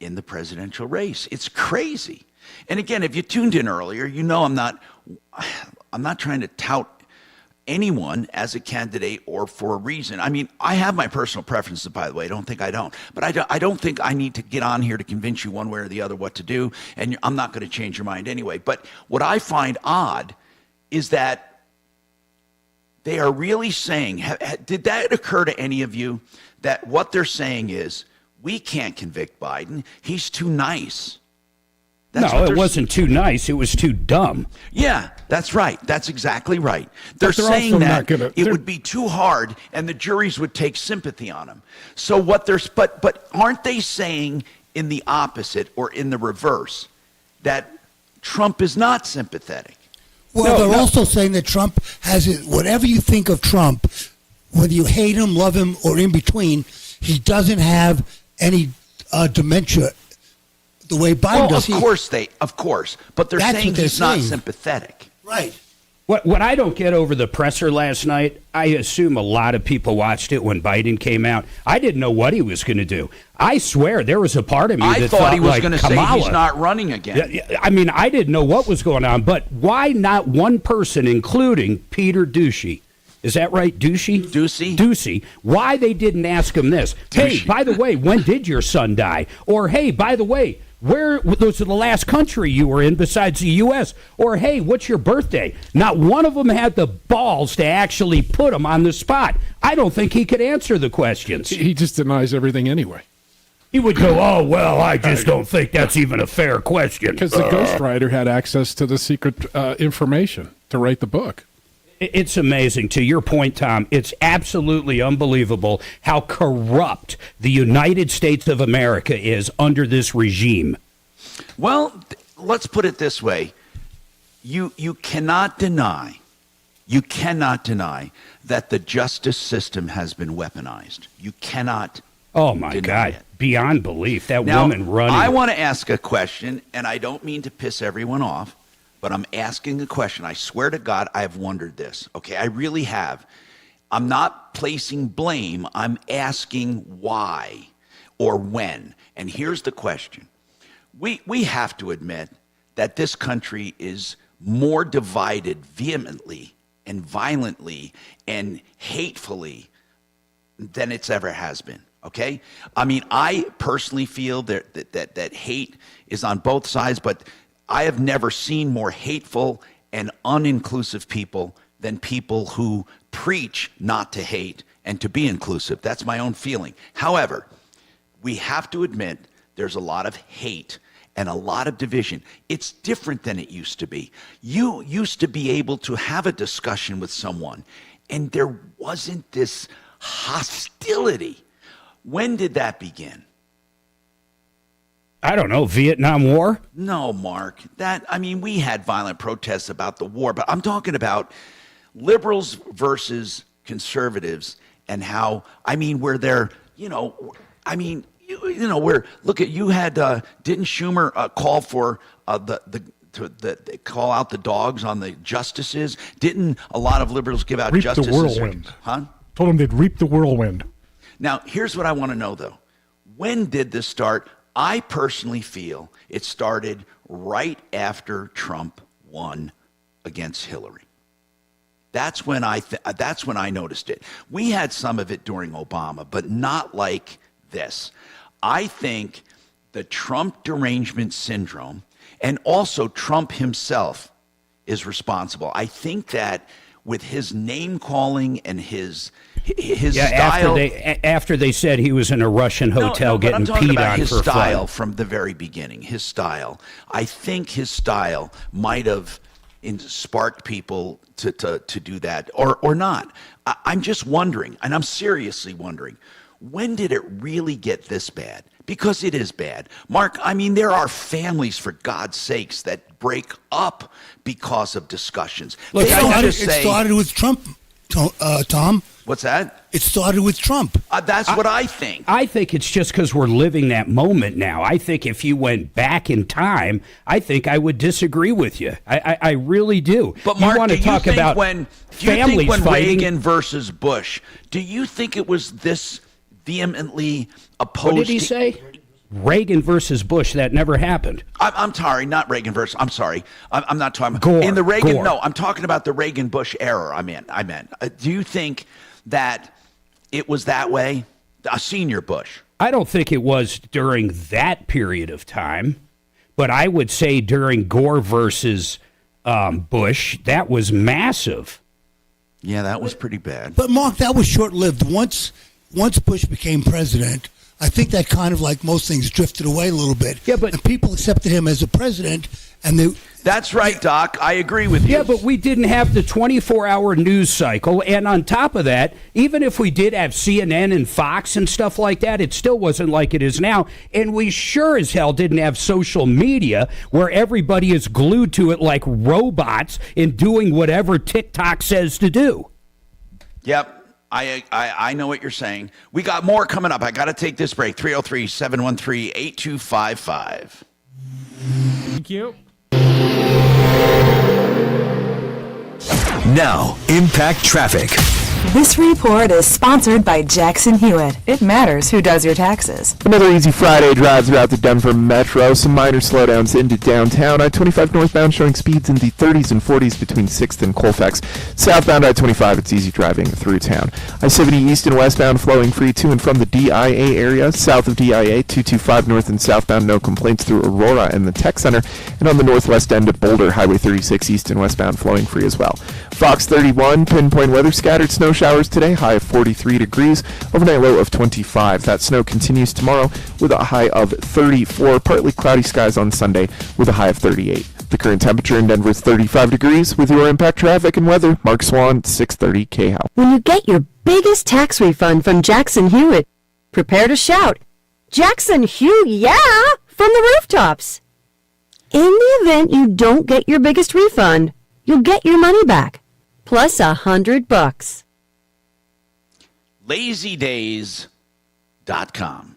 in the presidential race. It's crazy. And again, if you tuned in earlier, you know I'm not trying to tout anyone as a candidate or for a reason. I mean, I have my personal preferences, by the way. Don't think I don't. But I don't think I need to get on here to convince you one way or the other what to do. And I'm not going to change your mind anyway. But what I find odd is that they are really saying, did that occur to any of you, that what they're saying is, we can't convict Biden. He's too nice. No, it wasn't too nice. It was too dumb. Yeah, that's right. That's exactly right. They're saying that it would be too hard and the juries would take sympathy on him. So what but aren't they saying in the opposite or in the reverse that Trump is not sympathetic? Well, they're also saying that Trump has it. Whatever you think of Trump, whether you hate him, love him, or in between, he doesn't have any dementia the way Biden does. Of course, but they're saying he's not sympathetic. Right. What I don't get over the presser last night, I assume a lot of people watched it when Biden came out. I didn't know what he was going to do. I swear there was a part of me that thought he was going to say he's not running again. I mean, I didn't know what was going on, but why not one person, including Peter Ducey? Is that right, Ducey? Ducey. Why they didn't ask him this? Hey, by the way, when did your son die? Or, hey, by the way, where those are the last country you were in besides the U.S. Or, hey, what's your birthday? Not one of them had the balls to actually put him on the spot. I don't think he could answer the questions. He just denies everything anyway. He would go, oh, well, I just don't think that's even a fair question. Because the ghostwriter had access to the secret information to write the book. It's amazing. To your point, Tom, it's absolutely unbelievable how corrupt the United States of America is under this regime. Well, let's put it this way. You cannot deny that the justice system has been weaponized. You cannot Oh, my God. It. Beyond belief. That now, woman running. I want to ask a question, and I don't mean to piss everyone off, but I'm asking a question. I swear to God, I have wondered this. Okay, I really have. I'm not placing blame. I'm asking why or when. And here's the question. We have to admit that this country is more divided vehemently and violently and hatefully than it's ever has been. Okay? I mean, I personally feel that hate is on both sides, but I have never seen more hateful and uninclusive people than people who preach not to hate and to be inclusive. That's my own feeling. However, we have to admit there's a lot of hate and a lot of division. It's different than it used to be. You used to be able to have a discussion with someone, and there wasn't this hostility. When did that begin? I don't know, Vietnam War? No, Mark. We had violent protests about the war, but I'm talking about liberals versus conservatives and how, where they're, where, look at, you had, didn't Schumer call for to call out the dogs on the justices? Didn't a lot of liberals give out justices? Reap the whirlwind. Huh? Told them they'd reap the whirlwind. Now, here's what I want to know, though. When did this start? I personally feel it started right after Trump won against Hillary. That's when I noticed it. We had some of it during Obama, but not like this. I think the Trump derangement syndrome and also Trump himself is responsible. I think that with his name calling and his style. After they said he was in a Russian hotel getting peed on his for style fun. From the very beginning. His style. I think his style might have sparked people to do that or not. I'm just wondering, and I'm seriously wondering, when did it really get this bad? Because it is bad. Mark, there are families, for God's sakes, that break up because of discussions. Look, it started with Trump, Tom. What's that? It started with Trump. That's what I think. I think it's just because we're living that moment now. I think if you went back in time, I think I would disagree with you. I really do. But you Mark, want to talk about families when fighting? Reagan versus Bush, do you think it was this vehemently opposed? What did he say? Reagan versus Bush. That never happened. I'm sorry, not Reagan versus. I'm sorry. I'm not talking about Gore. in the Reagan. Gore. No, I'm talking about the Reagan Bush era. I meant. Do you think that it was that way? A senior Bush. I don't think it was during that period of time, but I would say during Gore versus Bush, that was massive. Yeah, that was pretty bad. But Mark, that was short-lived. Once Bush became president, I think that kind of like most things drifted away a little bit. Yeah, but and people accepted him as a president, and they. That's right, Doc. I agree with you. Yeah, but we didn't have the 24-hour news cycle, and on top of that, even if we did have CNN and Fox and stuff like that, it still wasn't like it is now. And we sure as hell didn't have social media where everybody is glued to it like robots and doing whatever TikTok says to do. Yep. I know what you're saying. We got more coming up. I got to take this break. 303-713-8255. Thank you. Now, Impact Traffic. This report is sponsored by Jackson Hewitt. It matters who does your taxes. Another easy Friday drive throughout the Denver Metro. Some minor slowdowns into downtown. I-25 northbound showing speeds in the 30s and 40s between 6th and Colfax. Southbound I-25, it's easy driving through town. I-70 east and westbound flowing free to and from the DIA area. South of DIA, 225 north and southbound, no complaints through Aurora and the Tech Center. And on the northwest end of Boulder, Highway 36 east and westbound flowing free as well. Fox 31, pinpoint weather, scattered snow showers today, high of 43 degrees, overnight low of 25. That snow continues tomorrow with a high of 34, partly cloudy skies on Sunday with a high of 38. The current temperature in Denver is 35 degrees. With your Impact Traffic and weather, Mark Swan, 630 KHOW. When you get your biggest tax refund from Jackson Hewitt, prepare to shout, Jackson Hew, yeah, from the rooftops. In the event you don't get your biggest refund, you'll get your money back, plus $100. LazyDays.com.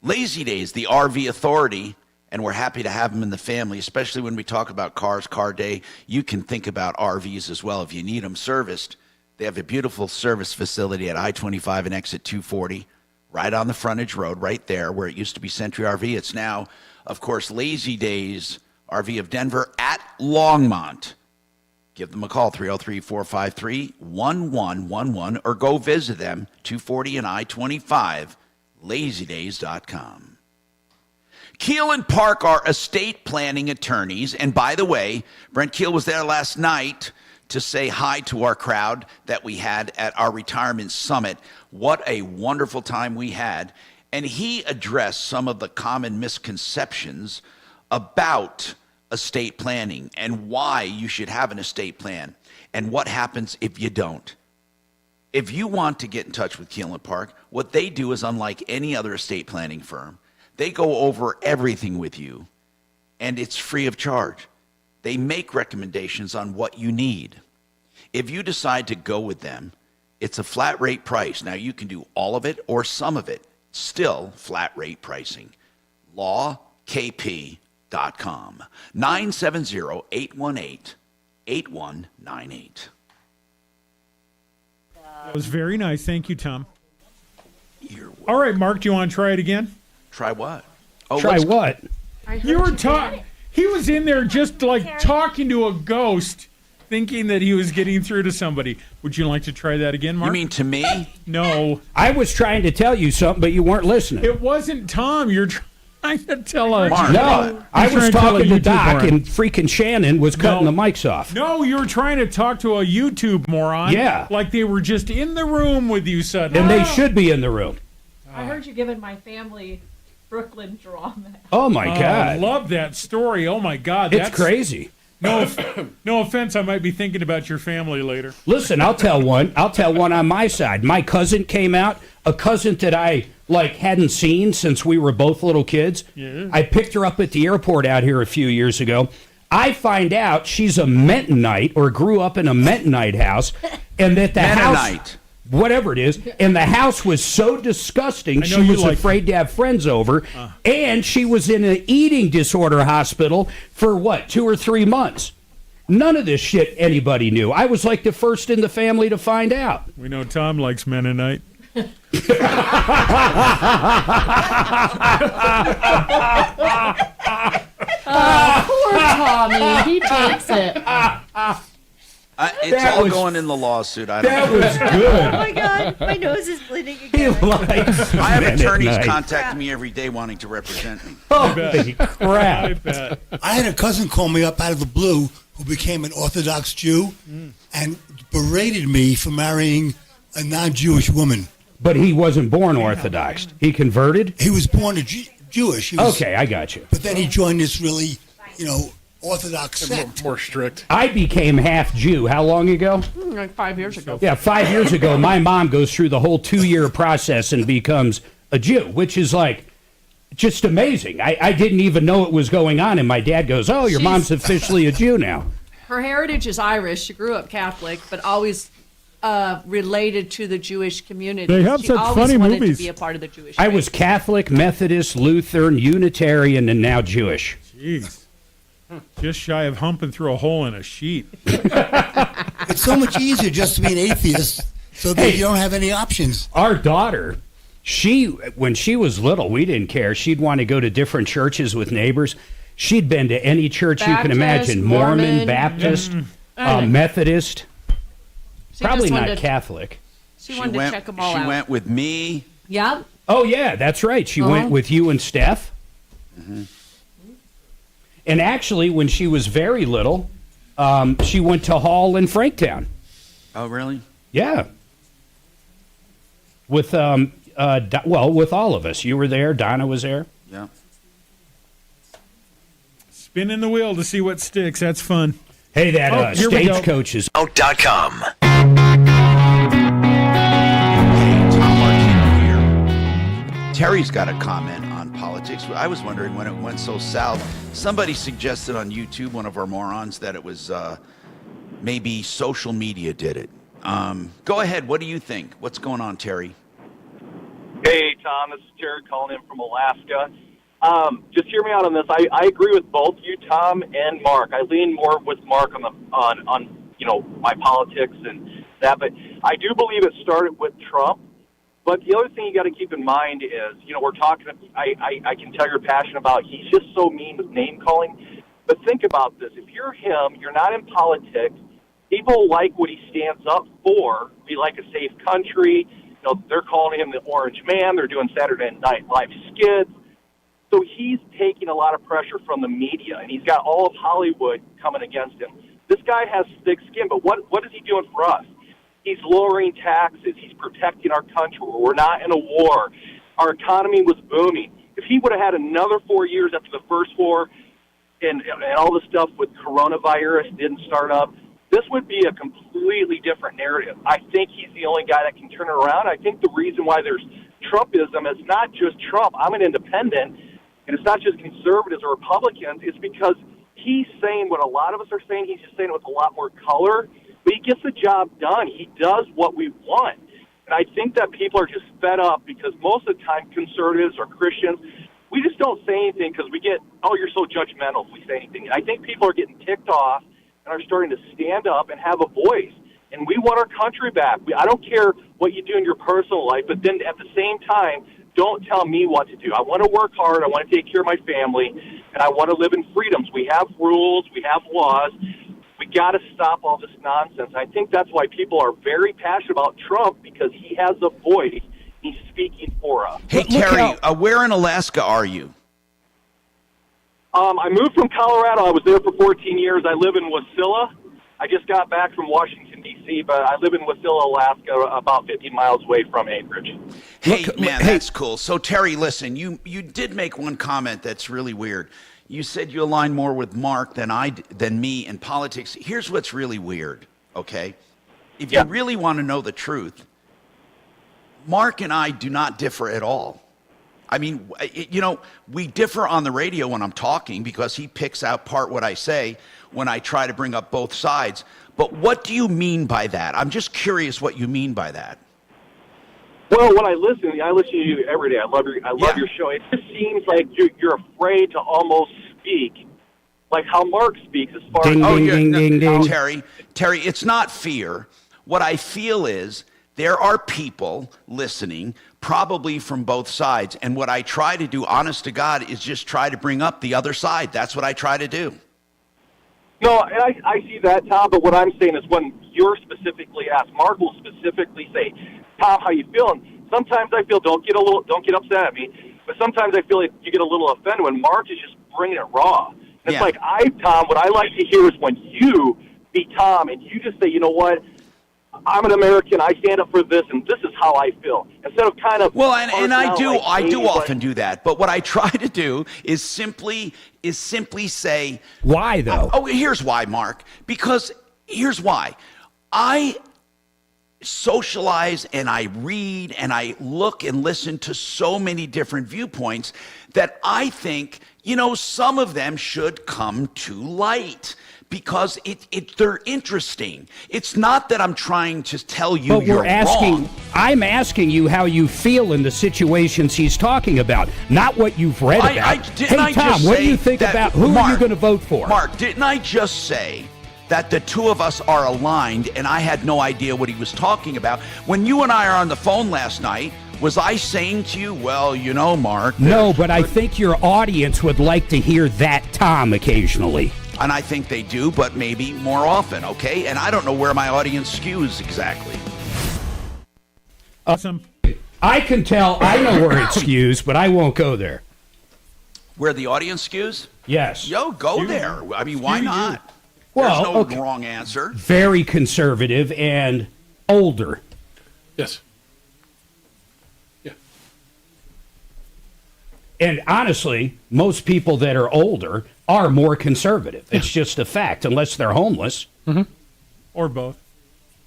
Lazy Days, the RV authority, and we're happy to have them in the family, especially when we talk about cars, car day. You can think about RVs as well if you need them serviced. They have a beautiful service facility at I-25 and exit 240, right on the frontage road, right there where it used to be Century RV. It's now, of course, Lazy Days RV of Denver at Longmont. Give them a call, 303-453-1111, or go visit them, 240 and I-25, lazydays.com. Keel and Park are estate planning attorneys. And by the way, Brent Keel was there last night to say hi to our crowd that we had at our retirement summit. What a wonderful time we had. And he addressed some of the common misconceptions about estate planning and why you should have an estate plan and what happens if you don't. If you want to get in touch with Keel and Park, what they do is unlike any other estate planning firm. They go over everything with you, and it's free of charge. They make recommendations on what you need. If you decide to go with them, it's a flat rate price. Now, you can do all of it or some of it. Still flat rate pricing. LawKP.com. 970-818-8198. That was very nice. Thank you, Tom. All right, Mark, do you want to try it again? Try what? Try what? You were talking. He was in there just like talking to a ghost, thinking that he was getting through to somebody. Would you like to try that again, Mark? You mean to me? No. I was trying to tell you something, but you weren't listening. It wasn't Tom. You're trying to tell a... Mark, no, I was talking to Doc, and freaking Shannon was cutting the mics off. No, you were trying to talk to a YouTube moron. Yeah. Like they were just in the room with you suddenly. And they should be in the room. I heard you giving my family Brooklyn drama. Oh, my God. I love that story. Oh, my God. It's crazy. No offense, I might be thinking about your family later. Listen, I'll tell one on my side. My cousin came out, a cousin that I hadn't seen since we were both little kids. Yeah. I picked her up at the airport out here a few years ago. I find out she's a Mennonite or grew up in a Mennonite house, and that the house whatever it is, and the house was so disgusting, I know she you was like afraid to have friends over, and she was in an eating disorder hospital for, 2 or 3 months. None of this shit anybody knew. I was like the first in the family to find out. We know Tom likes Mennonite. Poor Tommy. He takes it. It's That all was- going in the lawsuit. I don't That know. was good. Oh my God, my nose is bleeding He again. likes I have attorneys Mennonite. contact me every day wanting to represent me. Holy crap. I had a cousin call me up out of the blue who became an Orthodox Jew and berated me for marrying a non-Jewish woman. But he wasn't born Orthodox. He converted? He was born Jewish. He was, Okay, I got you. But then he joined this really, Orthodox sect. More strict. I became half Jew. How long ago? Like 5 years ago. Yeah, 5 years ago, my mom goes through the whole 2-year process and becomes a Jew, which is like just amazing. I didn't even know it was going on, and my dad goes, "Oh, your mom's officially a Jew now." Her heritage is Irish. She grew up Catholic, but always related to the Jewish community. They have she such always funny wanted movies. to be a part of the Jewish I was Catholic, Methodist, Lutheran, Unitarian, and now Jewish. Jeez. Just shy of humping through a hole in a sheet. It's so much easier just to be an atheist so that you don't have any options. Our daughter, when she was little, we didn't care. She'd want to go to different churches with neighbors. She'd been to any church you can Baptist, imagine, Mormon, Baptist, Methodist. She Probably just not wanted to- Catholic. She wanted to check them all out. She went with me. Yep. Oh, yeah, that's right. She went with you and Steph. Mm-hmm. And actually, when she was very little, she went to Hall in Franktown. Oh, really? Yeah. With, with all of us. You were there. Donna was there. Yeah. Spinning the wheel to see what sticks. That's fun. Hey, that here we go. stagecoach is... Out.com. Terry's got a comment on politics. I was wondering when it went so south. Somebody suggested on YouTube, one of our morons, that it was maybe social media did it. Go ahead. What do you think? What's going on, Terry? Hey, Tom. This is Jared calling in from Alaska. Just hear me out on this. I agree with both you, Tom, and Mark. I lean more with Mark on my politics and that, but I do believe it started with Trump. But the other thing you got to keep in mind is, we're talking. I can tell you're passionate about. He's just so mean with name calling. But think about this: if you're him, you're not in politics. People like what he stands up for. We like a safe country. They're calling him the Orange Man. They're doing Saturday Night Live skits. So he's taking a lot of pressure from the media, and he's got all of Hollywood coming against him. This guy has thick skin, but what is he doing for us? He's lowering taxes. He's protecting our country. We're not in a war. Our economy was booming. If he would have had another 4 years after the first 4 and all the stuff with coronavirus didn't start up, this would be a completely different narrative. I think he's the only guy that can turn it around. I think the reason why there's Trumpism is not just Trump. I'm an independent, and it's not just conservatives or Republicans. It's because he's saying what a lot of us are saying. He's just saying it with a lot more color. But he gets the job done. He does what we want. And I think that people are just fed up because most of the time conservatives or Christians, we just don't say anything because we get, oh, you're so judgmental if we say anything. And I think people are getting ticked off and are starting to stand up and have a voice. And we want our country back. I don't care what you do in your personal life, but then at the same time, don't tell me what to do. I want to work hard. I want to take care of my family, and I want to live in freedoms. We have rules. We have laws. We got to stop all this nonsense. I think that's why people are very passionate about Trump, because he has a voice. He's speaking for us. Hey, Terry, where in Alaska are you? I moved from Colorado. I was there for 14 years. I live in Wasilla. I just got back from Washington, D.C., but I live in Wasilla, Alaska, about 15 miles away from Anchorage. Hey, man, that's cool. So, Terry, listen, you did make one comment that's really weird. You said you align more with Mark than me in politics. Here's what's really weird, okay? If you really want to know the truth, Mark and I do not differ at all. I mean, we differ on the radio when I'm talking because he picks out part what I say when I try to bring up both sides. But what do you mean by that? I'm just curious what you mean by that. Well, when I listen to you every day. I love your show. It just seems like you're afraid to almost speak, like how Mark speaks as far as Terry, it's not fear. What I feel is there are people listening, probably from both sides, and what I try to do, honest to God, is just try to bring up the other side. That's what I try to do. No, and I see that, Tom. But what I'm saying is, when you're specifically asked, Mark will specifically say, "Tom, how you feeling?" Sometimes I feel don't get upset at me, but sometimes I feel like you get a little offended when Mark is just bringing it raw. And it's like Tom. What I like to hear is when you be Tom and you just say, "You know what? I'm an American. I stand up for this, and this is how I feel." Instead of kind of and I do often do that. But what I try to do is simply say, why though? Here's why, Mark. Because here's why. I socialize and I read and I look and listen to so many different viewpoints that I think, some of them should come to light. Because they're interesting. It's not that I'm trying to tell you you're wrong. I'm asking you how you feel in the situations he's talking about, not what you've read about. Hey, Tom, what do you think about who are you going to vote for? Mark, didn't I just say that the two of us are aligned and I had no idea what he was talking about? When you and I are on the phone last night, was I saying to you, well, Mark... No, but I think your audience would like to hear that Tom occasionally. And I think they do, but maybe more often, okay? And I don't know where my audience skews exactly. Awesome. I can tell, I know where it skews, but I won't go there. Where the audience skews? Yes. Go there. I mean, why not? Well, There's no wrong answer. Very conservative and older. Yes. And honestly, most people that are older are more conservative. It's just a fact, unless they're homeless. Mm-hmm. Or both.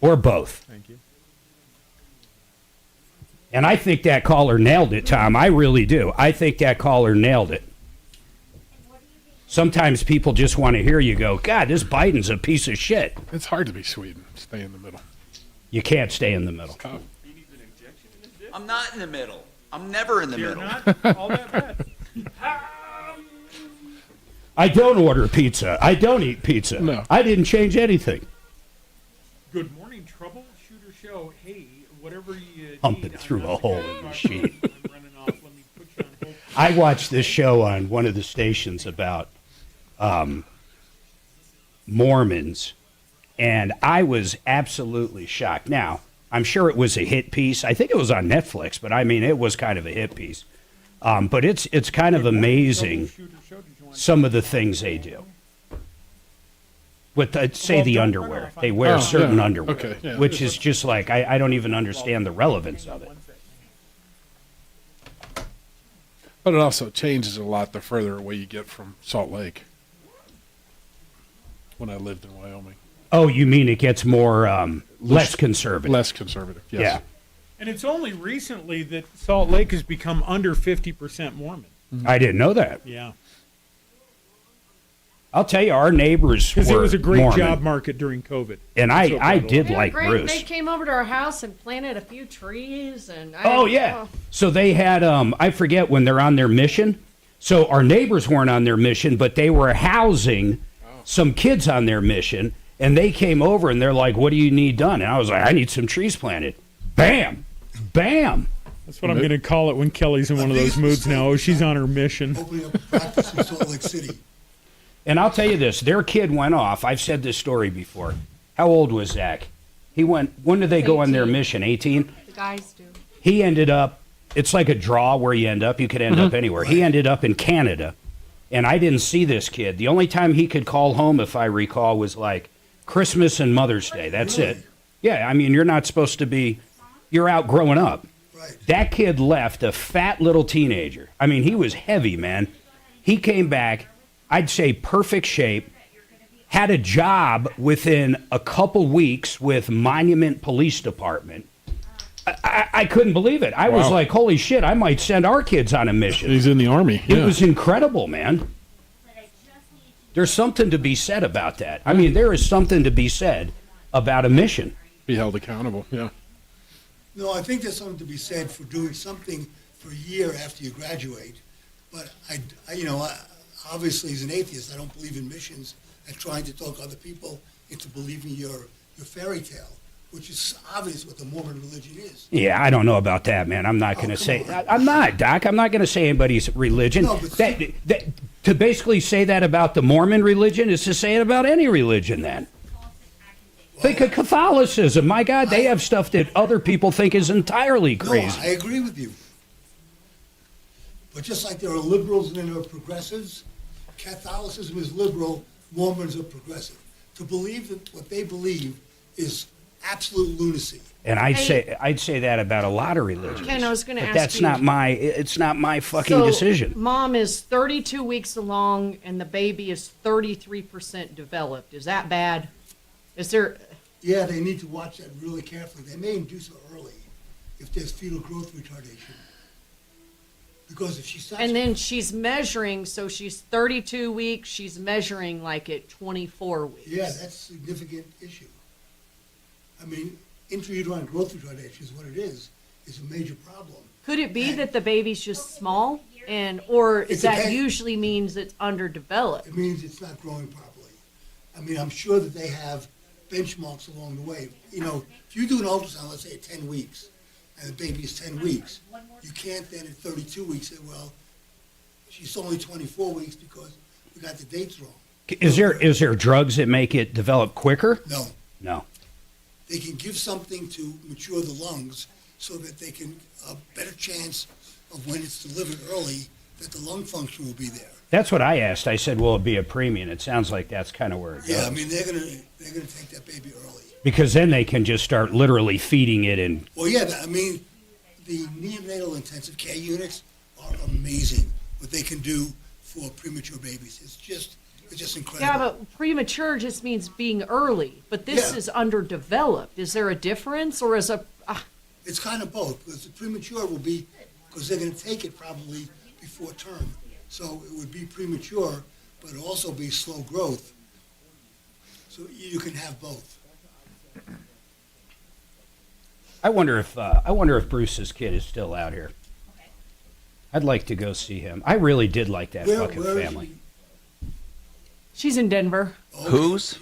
Or both. Thank you. And I think that caller nailed it, Tom. I really do. I think that caller nailed it. Sometimes people just want to hear you go, God, this Biden's a piece of shit. It's hard to be Sweden. Stay in the middle. You can't stay in the middle. I'm not in the middle. I'm never in the middle. Not all that bad. I don't order pizza. I don't eat pizza. No. I didn't change anything. Good morning, Troubleshooter Show. Hey, whatever you Humping through a hole in the machine. I watched this show on one of the stations about Mormons, and I was absolutely shocked. Now, I'm sure it was a hit piece. I think it was on Netflix, but I mean, it was kind of a hit piece. But it's kind of amazing some of the things they do. With, the underwear. They wear certain underwear, which is just like, I don't even understand the relevance of it. But it also changes a lot the further away you get from Salt Lake. When I lived in Wyoming. Oh, you mean it gets more less conservative? Less conservative, yes. Yeah. And it's only recently that Salt Lake has become under 50% Mormon. Mm-hmm. I didn't know that. Yeah. I'll tell you, our neighbors were Because it was a great Mormon. job market during COVID. And I did like great. Bruce. They came over to our house and planted a few trees. And So they had, I forget when they're on their mission. So our neighbors weren't on their mission, but they were housing some kids on their mission. And they came over and they're like, what do you need done? And I was like, I need some trees planted. Bam! Bam! That's what I'm going to call it when Kelly's in one of those moods now. Oh, she's on her mission. Opening up practice in Salt Lake City. And I'll tell you this, their kid went off. I've said this story before. How old was Zach? When did they go on their mission? 18? The guys do. He ended up, it's like a draw where you end up. You could end up anywhere. He ended up in Canada. And I didn't see this kid. The only time he could call home, if I recall, was like Christmas and Mother's Day. That's it. Yeah, I mean, you're not supposed to be, you're out growing up. Right. That kid left, a fat little teenager. I mean, he was heavy, man. He came back, I'd say perfect shape, had a job within a couple weeks with Monument Police Department. I couldn't believe it. I was like, holy shit, I might send our kids on a mission. He's in the Army. It was incredible, man. There's something to be said about that. I mean, there is something to be said about a mission. Be held accountable, yeah. No, I think there's something to be said for doing something for a year after you graduate. But obviously as an atheist, I don't believe in missions and trying to talk other people into believing your fairy tale, which is obvious what the Mormon religion is. Yeah, I don't know about that, man. I'm not going to say. I'm not, Doc. I'm not going to say anybody's religion. No, but to basically say that about the Mormon religion is to say it about any religion. Then think of Catholicism. My God, they have stuff that other people think is entirely crazy. No, I agree with you. But just like there are liberals and then there are progressives, Catholicism is liberal, Mormons are progressive. To believe that what they believe is absolute lunacy. And I'd say that about a lot of religions. Ken, I was going to ask that's you. It's not my fucking decision. Mom is 32 weeks along, and the baby is 33% developed. Is that bad? Is there? Yeah, they need to watch that really carefully. They may induce her early if there's fetal growth retardation. Because if she starts... And then she's measuring, so she's 32 weeks, she's measuring like at 24 weeks. Yeah, that's a significant issue. I mean, intrauterine growth retardation is what it is a major problem. Could it be that the baby's just small? Or is that depends. usually means it's underdeveloped? It means it's not growing properly. I mean, I'm sure that they have benchmarks along the way. You know, if you do an ultrasound, let's say at 10 weeks, and the baby is 10 weeks, you can't then at 32 weeks say, well, she's only 24 weeks because we got the dates wrong. Is there drugs that make it develop quicker? No. No. They can give something to mature the lungs so that they can a better chance of when it's delivered early that the lung function will be there. That's what I asked. I said, will it be a premium? It sounds like that's kind of where it goes. Yeah, I mean, they're gonna take that baby early. Because then they can just start literally feeding it in. Well, yeah, I mean, the neonatal intensive care units are amazing. What they can do for premature babies, it's just incredible. Yeah, but premature just means being early. But this is underdeveloped. Is there a difference, or is a? It's kind of both, because the premature will be, because they're going to take it probably before term, so it would be premature, but it'll also be slow growth. So you can have both. I wonder if Bruce's kid is still out here. I'd like to go see him. I really did like that fucking family. She's in Denver. Who's?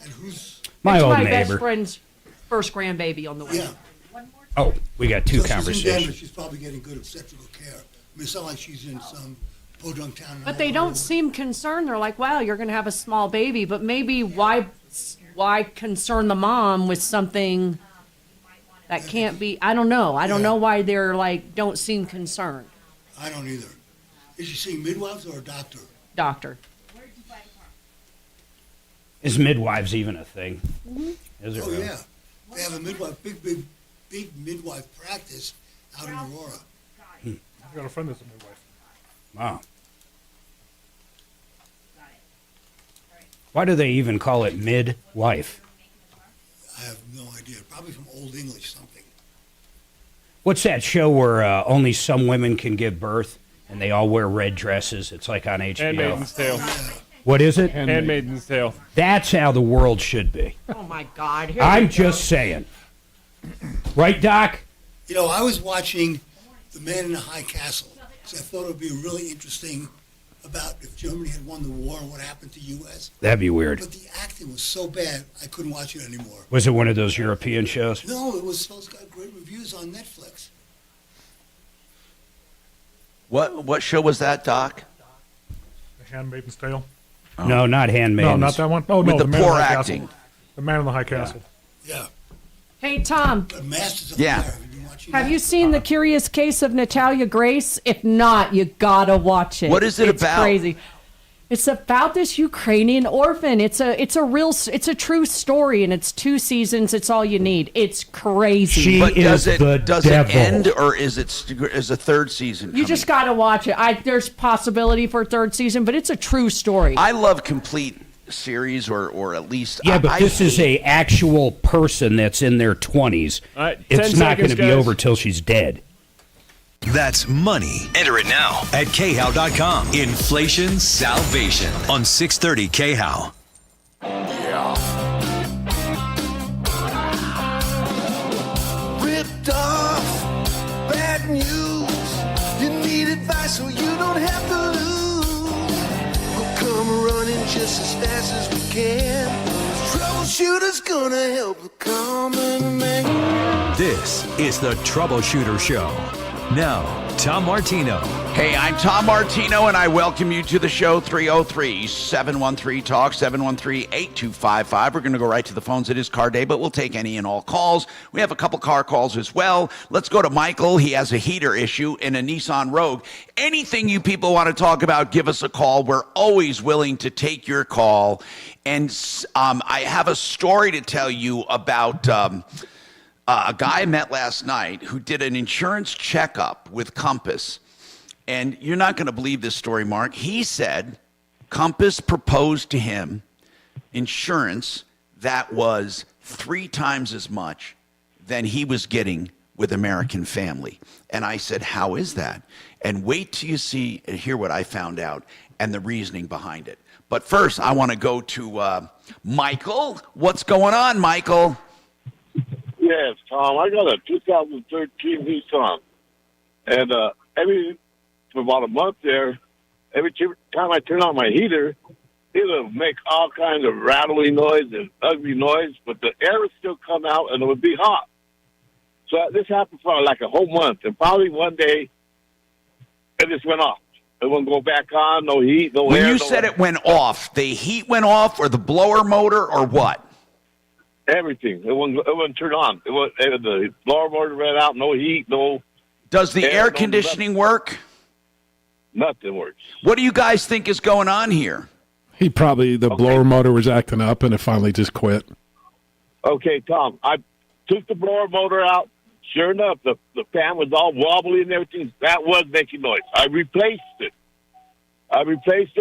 And who's? My old my neighbor. best friend's first grandbaby on the way. Yeah. Oh, we got two So she's in Denver, conversations. she's probably getting good obstetrical care. I mean, it's not like she's in some podunk town. But they don't seem concerned. They're like, wow, you're going to have a small baby. But maybe why concern the mom with something that can't be? I don't know. I don't know why they're like, don't seem concerned. I don't either. Is she seeing midwives or a doctor? Doctor. Is midwives even a thing? Mm-hmm. Is it Oh, really? yeah. They have a midwife, big midwife practice out in Aurora. I've got a friend that's a midwife. Wow. Why do they even call it midwife? I have no idea. Probably from Old English something. What's that show where only some women can give birth and they all wear red dresses? It's like on HBO. Handmaid's Tale. What is it? Handmaid's Tale. That's how the world should be. Oh, my God. I'm just saying. Right, Doc? You know, I was watching The Man in the High Castle because I thought it would be really interesting about if Germany had won the war and what happened to U.S. That'd be weird. But the acting was so bad, I couldn't watch it anymore. Was it one of those European shows? No, it's got great reviews on Netflix. What show was that, Doc? The Handmaid's Tale. Oh. No, not Handmaid's. No, not that one. Oh, no, With the Man in poor High acting. Castle. The Man in the High Castle. Yeah. Hey, Tom. Masters of Yeah. Fire. Have you been watching Have that? you seen The Curious Case of Natalia Grace? If not, you gotta watch it. What is it it's about? Crazy. It's about this Ukrainian orphan. It's a true story, and it's 2 seasons. It's all you need. It's crazy. She But is the does devil. it end, or is a third season? You just gotta watch it. There's possibility for a 3rd season, but it's a true story. I love complete series, or at least. Yeah, but this is a actual person that's in their 20s. All right, It's 10 not going to seconds, be guys. over till she's dead. That's money. Enter it now at khow.com. Inflation Salvation on 630 KHOW. Ripped off. Bad news. You need advice so you don't have to lose. We'll come running just as fast as we can. Troubleshooter's gonna help the common man. This is the Troubleshooter Show. Now, Tom Martino. Hey, I'm Tom Martino, and I welcome you to the show. 303-713-TALK, 713-8255. We're going to go right to the phones. It is car day, but we'll take any and all calls. We have a couple car calls as well. Let's go to Michael. He has a heater issue in a Nissan Rogue. Anything you people want to talk about, give us a call. We're always willing to take your call. And I have a story to tell you about a guy I met last night who did an insurance checkup with Compass. And you're not going to believe this story, Mark. He said Compass proposed to him insurance that was 3 times as much than he was getting with American Family. And I said, how is that? And wait till you see and hear what I found out and the reasoning behind it. But first, I want to go to Michael. What's going on, Michael? Yes, Tom. I got a 2013 Nissan. And for about a month there, every time I turn on my heater, it'll make all kinds of rattling noise and ugly noise, but the air would still come out and it would be hot. So this happened for like a whole month, and probably one day it just went off. It wouldn't go back on, no heat, no air. When you said it went off, the heat went off or the blower motor or what? Everything. It wouldn't turn on. The blower motor ran out, no heat, no... Does the air conditioning work? Nothing works. What do you guys think is going on here? The blower motor was acting up, and it finally just quit. Okay, Tom, I took the blower motor out. Sure enough, the fan was all wobbly and everything. That was making noise. I replaced it.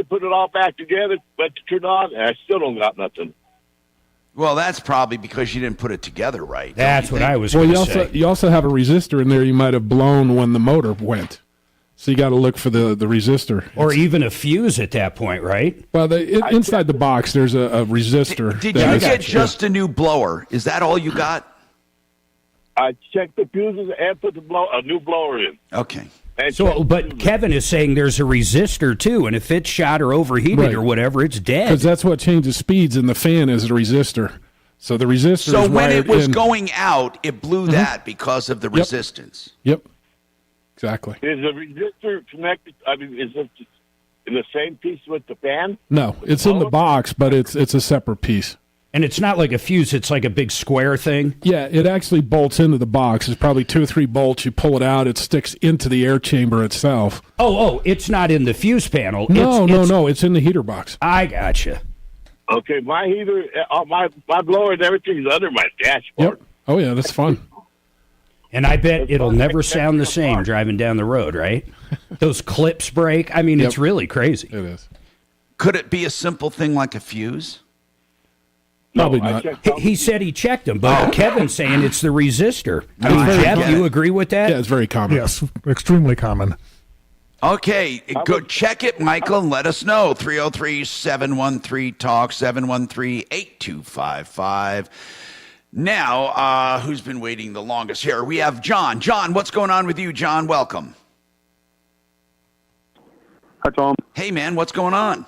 Put it all back together, went to turn on, and I still don't got nothing. Well, that's probably because you didn't put it together right. That's what I was going to say. You also have a resistor in there you might have blown when the motor went. So you got to look for the resistor. Or even a fuse at that point, right? Well, inside the box, there's a resistor. Did you get just a new blower? Is that all you got? I checked the fuses and put a new blower in. Okay. But Kevin is saying there's a resistor, too, and if it's shot or overheated or whatever, it's dead. Because that's what changes speeds in the fan is a resistor. So the resistor So is when it was in. going out, it blew that because of the resistance. Yep. Exactly. Is the resistor connected? Is it in the same piece with the fan? No, it's in the box, but it's a separate piece. And it's not like a fuse, it's like a big square thing? Yeah, it actually bolts into the box. It's probably 2 or 3 bolts. You pull it out, it sticks into the air chamber itself. Oh, it's not in the fuse panel. No, it's in the heater box. I gotcha. Okay, my heater, my blower and everything's under my dashboard. Yep. Oh, yeah, that's fun. And I bet it'll never sound the same driving down the road, right? Those clips break. I mean, it's really crazy. It is. Could it be a simple thing like a fuse? Probably not. He said he checked them, but Kevin's saying it's the resistor. I mean, Jeff, you agree with that? Yeah, it's very common. Yes, extremely common. Okay, go check it, Michael, and let us know. 303-713-TALK, 713-8255. Now, who's been waiting the longest here? We have John. John, what's going on with you, John? Welcome. Hi, Tom. Hey, man, what's going on?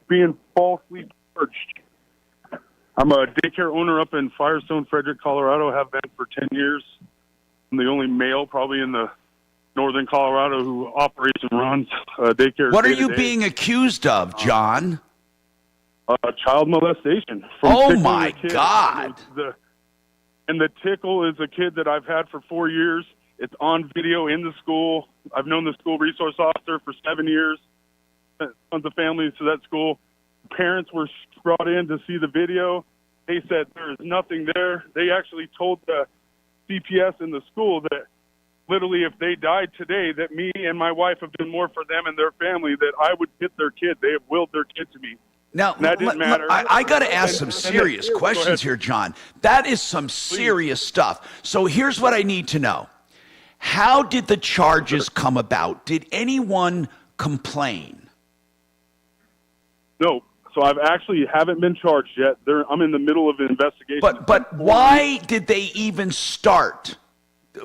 Being falsely charged. I'm a daycare owner up in Firestone, Frederick, Colorado. Have been for 10 years. I'm the only male probably in the northern Colorado who operates and runs daycare. What are you being accused of, John? Child molestation. Oh, my God. And the tickle is a kid that I've had for 4 years. It's on video in the school. I've known the school resource officer for 7 years. Tons of families to that school. Parents were brought in to see the video. They said there is nothing there. They actually told the CPS in the school that literally if they died today, that me and my wife have done more for them and their family, that I would get their kid. They have willed their kid to me. Now, that didn't matter. I got to ask some serious questions here, John. That is some serious stuff. So here's what I need to know. How did the charges come about? Did anyone complain? No. So I've actually haven't been charged yet. I'm in the middle of an investigation. But why did they even start?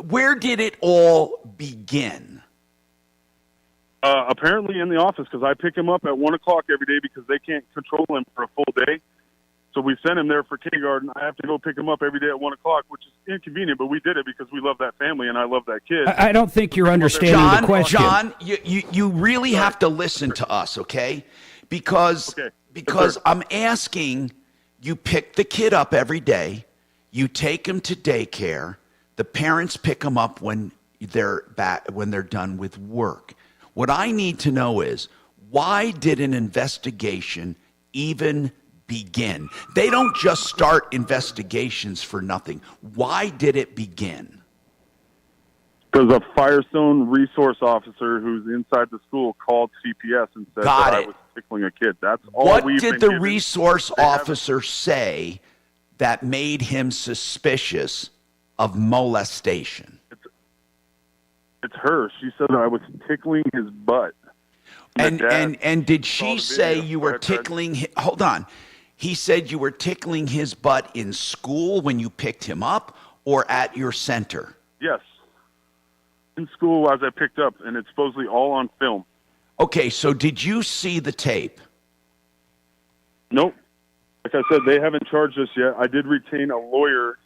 Where did it all begin? Apparently in the office, because I pick him up at 1 o'clock every day because they can't control him for a full day. So we sent him there for kindergarten. I have to go pick him up every day at 1 o'clock, which is inconvenient, but we did it because we love that family and I love that kid. I don't think you're understanding the question. John, you really have to listen to us, okay? Because I'm asking, you pick the kid up every day, you take him to daycare, the parents pick him up when they're done with work. What I need to know is, why did an investigation even begin? They don't just start investigations for nothing. Why did it begin? Because a Firestone resource officer who's inside the school called CPS and said that I was tickling a kid. That's all What we've did been the given. resource officer say that made him suspicious of molestation? It's her. She said that I was tickling his butt. And did she say you were tickling? Hold on. He said you were tickling his butt in school when you picked him up, or at your center? Yes. In school as I picked up, and it's supposedly all on film. Okay, so did you see the tape? Nope. Like I said, they haven't charged us yet. I did retain a lawyer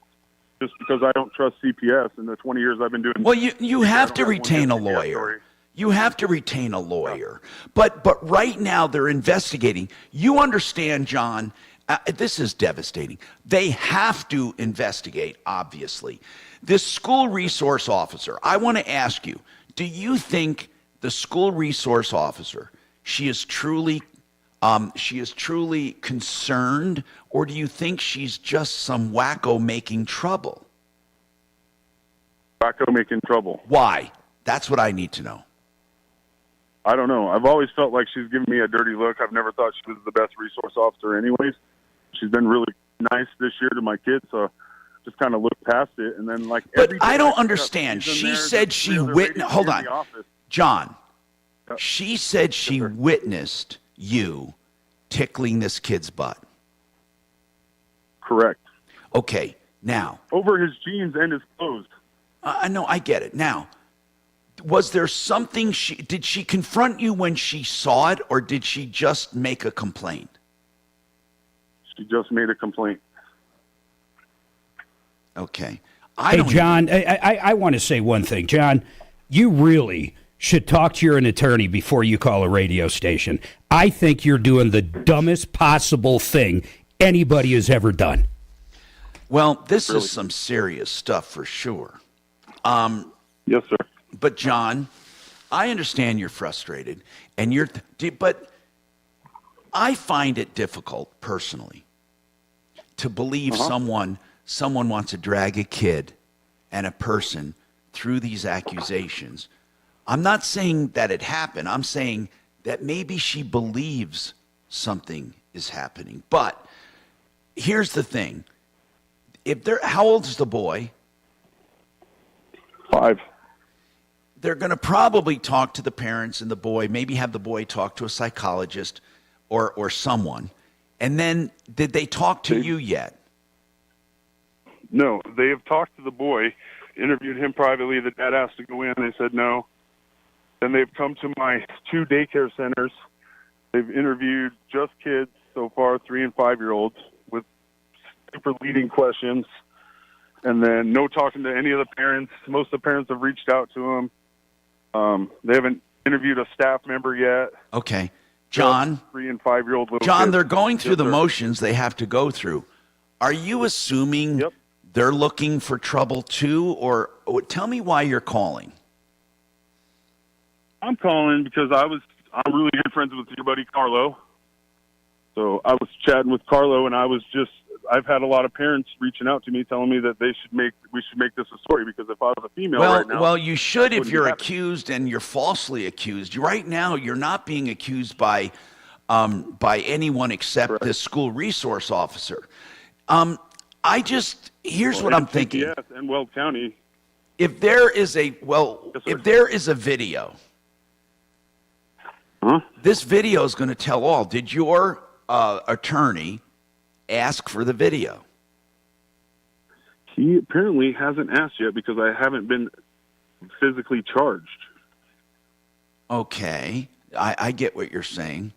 just because I don't trust CPS in the 20 years I've been doing. Well, you have to retain a lawyer. You have to retain a lawyer. But right now they're investigating. You understand, John, this is devastating. They have to investigate, obviously. This school resource officer, I want to ask you, do you think the school resource officer, she is truly concerned, or do you think she's just some wacko making trouble? Wacko making trouble. Why? That's what I need to know. I don't know. I've always felt like she's giving me a dirty look. I've never thought she was the best resource officer anyways. She's been really nice this year to my kids, so just kind of looked past it. And then, but I don't understand. She said she witnessed. Hold on, John. She said she witnessed you tickling this kid's butt. Correct. Okay, now. Over his jeans and his clothes. I know, I get it. Now, was there something did she confront you when she saw it, or did she just make a complaint? She just made a complaint. Okay. Hey, John, I want to say one thing. John, you really should talk to your attorney before you call a radio station. I think you're doing the dumbest possible thing anybody has ever done. Well, this is some serious stuff for sure. Yes, sir. But John, I understand you're frustrated, and but I find it difficult personally to believe someone wants to drag a kid and a person through these accusations. I'm not saying that it happened. I'm saying that maybe she believes something is happening. But here's the thing. How old is the boy? 5. They're going to probably talk to the parents and the boy, maybe have the boy talk to a psychologist or someone. And then, did they talk to you yet? No, they have talked to the boy, interviewed him privately. The dad asked to go in. They said no. Then they've come to my 2 daycare centers. They've interviewed just kids so far, 3 and 5-year-olds, with super leading questions. And then no talking to any of the parents. Most of the parents have reached out to him. They haven't interviewed a staff member yet. Okay. John, 3 and 5-year-old little John, kids. they're going through the motions they have to go through. Are you assuming they're looking for trouble too? Or tell me why you're calling. I'm calling because I'm really good friends with your buddy Carlo. So I was chatting with Carlo, and I've had a lot of parents reaching out to me telling me that we should make this a story, because if I was a female right now. Well, you should if you're accused and you're falsely accused. Right now, you're not being accused by anyone except this school resource officer. Here's what I'm thinking. Yes, and Weld County. If there is a video, this video is going to tell all. Did your attorney ask for the video? He apparently hasn't asked yet because I haven't been physically charged. Okay, I get what you're saying.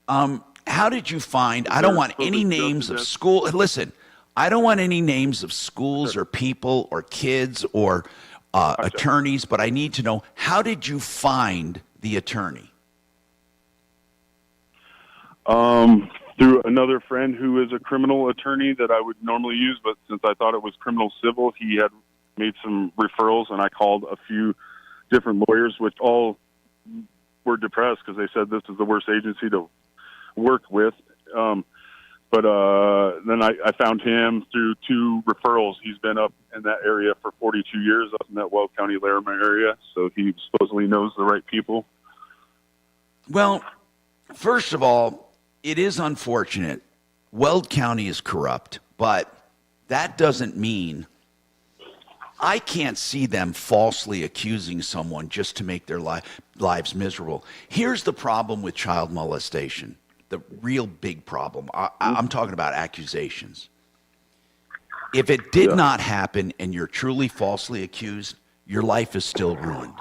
How did you find? I don't want any names of school. Listen, I don't want any names of schools or people or kids or attorneys, but I need to know, how did you find the attorney? Through another friend who is a criminal attorney that I would normally use, but since I thought it was criminal civil, he had made some referrals, and I called a few different lawyers, which all were depressed because they said this is the worst agency to work with. But then I found him through 2 referrals. He's been up in that area for 42 years, up in that Weld County, Larimer area, so he supposedly knows the right people. Well, first of all, it is unfortunate. Weld County is corrupt, but that doesn't mean I can't see them falsely accusing someone just to make their lives miserable. Here's the problem with child molestation, the real big problem. I'm talking about accusations. If it did not happen and you're truly falsely accused, your life is still ruined.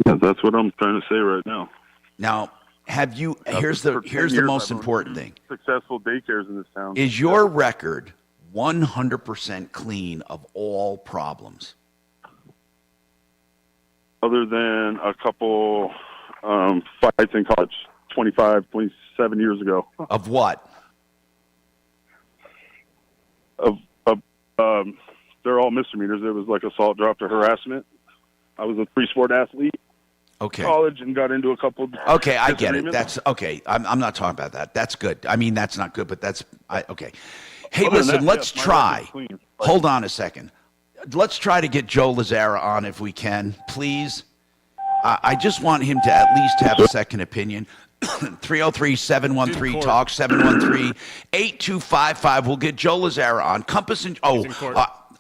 Yeah, that's what I'm trying to say right now. Now, have you? Here's the most important thing. Successful daycares in this town. Is your record 100% clean of all problems? Other than a couple fights in college, 25, 27 years ago. Of what? They're all misdemeanors. It was like assault, drop to harassment. I was a 3-sport athlete. Okay. College and got into a couple. Okay, I get it. That's okay. I'm not talking about that. That's good. I mean, that's not good, but that's okay. Hey, listen, let's try. Hold on a second. Let's try to get Joe Lazzara on if we can, please. I just want him to at least have a second opinion. 303-713-TALK, 713-8255. We'll get Joe Lazzara on. Compass and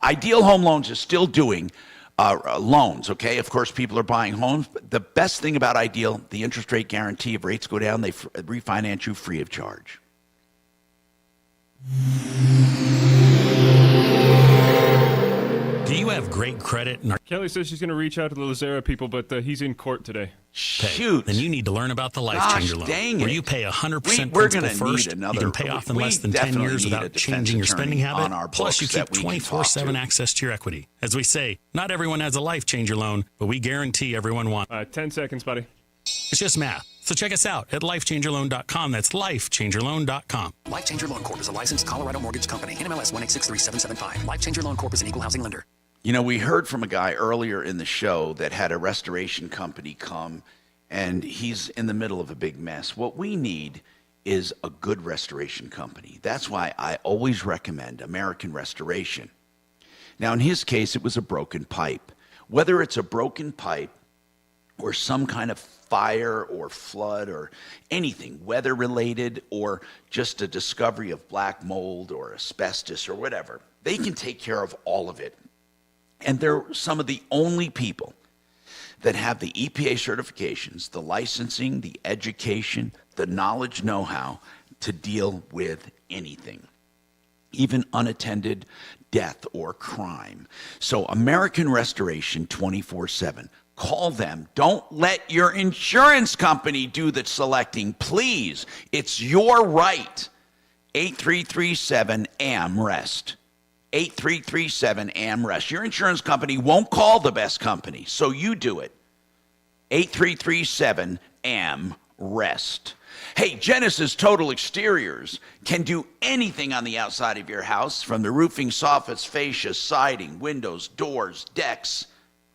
Ideal Home Loans is still doing loans, okay? Of course, people are buying homes. But the best thing about Ideal, the interest rate guarantee. If rates go down, they refinance you free of charge. Do you have great credit? Kelly says she's going to reach out to the Lazzara people, but he's in court today. Shoot. Then you need to learn about the Life Changer loan, where you pay 100% We're principal gonna first. need another- You can pay off in we less than 10 definitely years need a without defense changing your spending attorney habit. on our Plus, you books keep that we can talk 24/7 to. access to your equity. As we say, not everyone has a Life Changer loan, but we guarantee everyone wants. 10 seconds, buddy. It's just math. So check us out at lifechangerloan.com. That's lifechangerloan.com. Life Changer Loan Corp is a licensed Colorado mortgage company. NMLS 1863775. Life Changer Loan Corp is an equal housing lender. You know, we heard from a guy earlier in the show that had a restoration company come, and he's in the middle of a big mess. What we need is a good restoration company. That's why I always recommend American Restoration. Now, in his case, it was a broken pipe. Whether it's a broken pipe or some kind of fire or flood or anything weather-related or just a discovery of black mold or asbestos or whatever, they can take care of all of it. And they're some of the only people that have the EPA certifications, the licensing, the education, the knowledge, know-how to deal with anything, even unattended death or crime. So American Restoration 24/7. Call them. Don't let your insurance company do the selecting, please. It's your right. 8337-AM-REST. 8337-AM-REST. Your insurance company won't call the best company, so you do it. 8337-AM-REST. Hey, Genesis Total Exteriors can do anything on the outside of your house, from the roofing, soffits, fascia, siding, windows, doors, decks,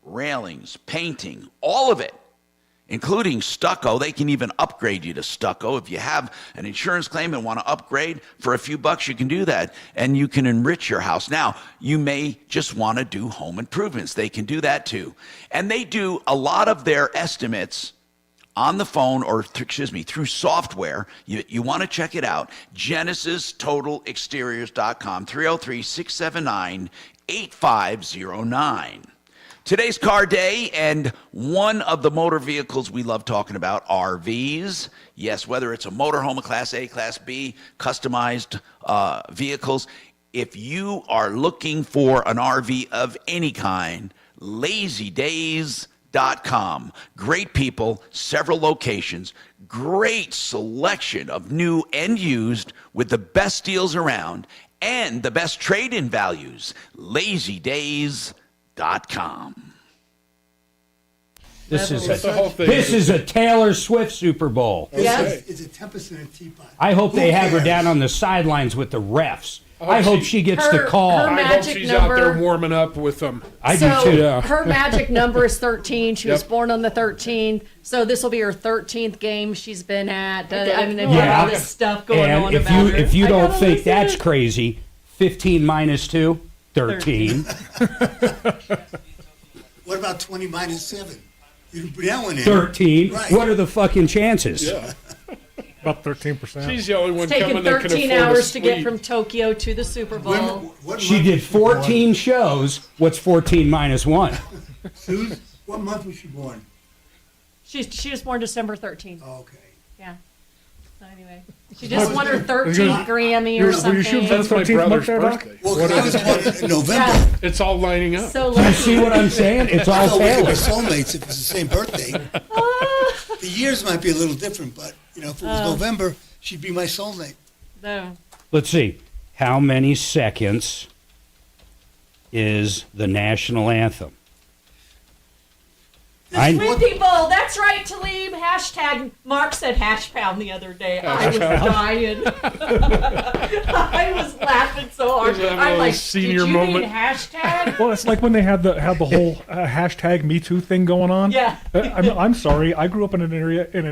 railings, painting, all of it, including stucco. They can even upgrade you to stucco. If you have an insurance claim and want to upgrade for a few bucks, you can do that, and you can enrich your house. Now, you may just want to do home improvements. They can do that too. And they do a lot of their estimates on the phone or, through software. You want to check it out. GenesisTotalExteriors.com, 303-679-8509. Today's car day, and one of the motor vehicles we love talking about, RVs. Yes, whether it's a motorhome, a Class A, Class B, customized vehicles. If you are looking for an RV of any kind, LazyDays.com. Great people, several locations, great selection of new and used with the best deals around and the best trade-in values. LazyDays.com. This is a Taylor Swift Super Bowl. Yes. It's a tempest in a teapot. I hope they have her down on the sidelines with the refs. I hope she gets the call. I hope she's out there warming up with them. I do too. So her magic number is 13. She was born on the 13th. So this will be her 13th game she's been at. I mean, they've got all this stuff going on if about you her. if you don't think that's crazy, 15 minus 2, 13. What about 20 minus 7? You can put that one in. 13. Right. What are the fucking chances? Yeah. About 13%. She's the only one It's taken coming that can 13 afford hours a to get suite. from Tokyo to the Super Bowl. She did 14 shows. What's 14 minus 1? Suze, what month was she born? She was born December 13th. Oh, okay. Yeah. So anyway, she just won her 13th Grammy or something. That's my brother's birthday. Well, I was born in November. Yeah. It's all lining up. So Do you see what I'm saying? It's all I thought we could Taylor. be soulmates if it's the same birthday. The years might be a little different, but if it was November, she'd be my soulmate. No. Let's see. How many seconds is the national anthem? With people, that's right, Talib. Hashtag, Mark said hash pound the other day. I was dying. I was laughing so hard. I'm like, senior did you moment. mean hashtag? Well, it's like when they had the whole hashtag Me Too thing going on. Yeah. I'm sorry. I grew up in an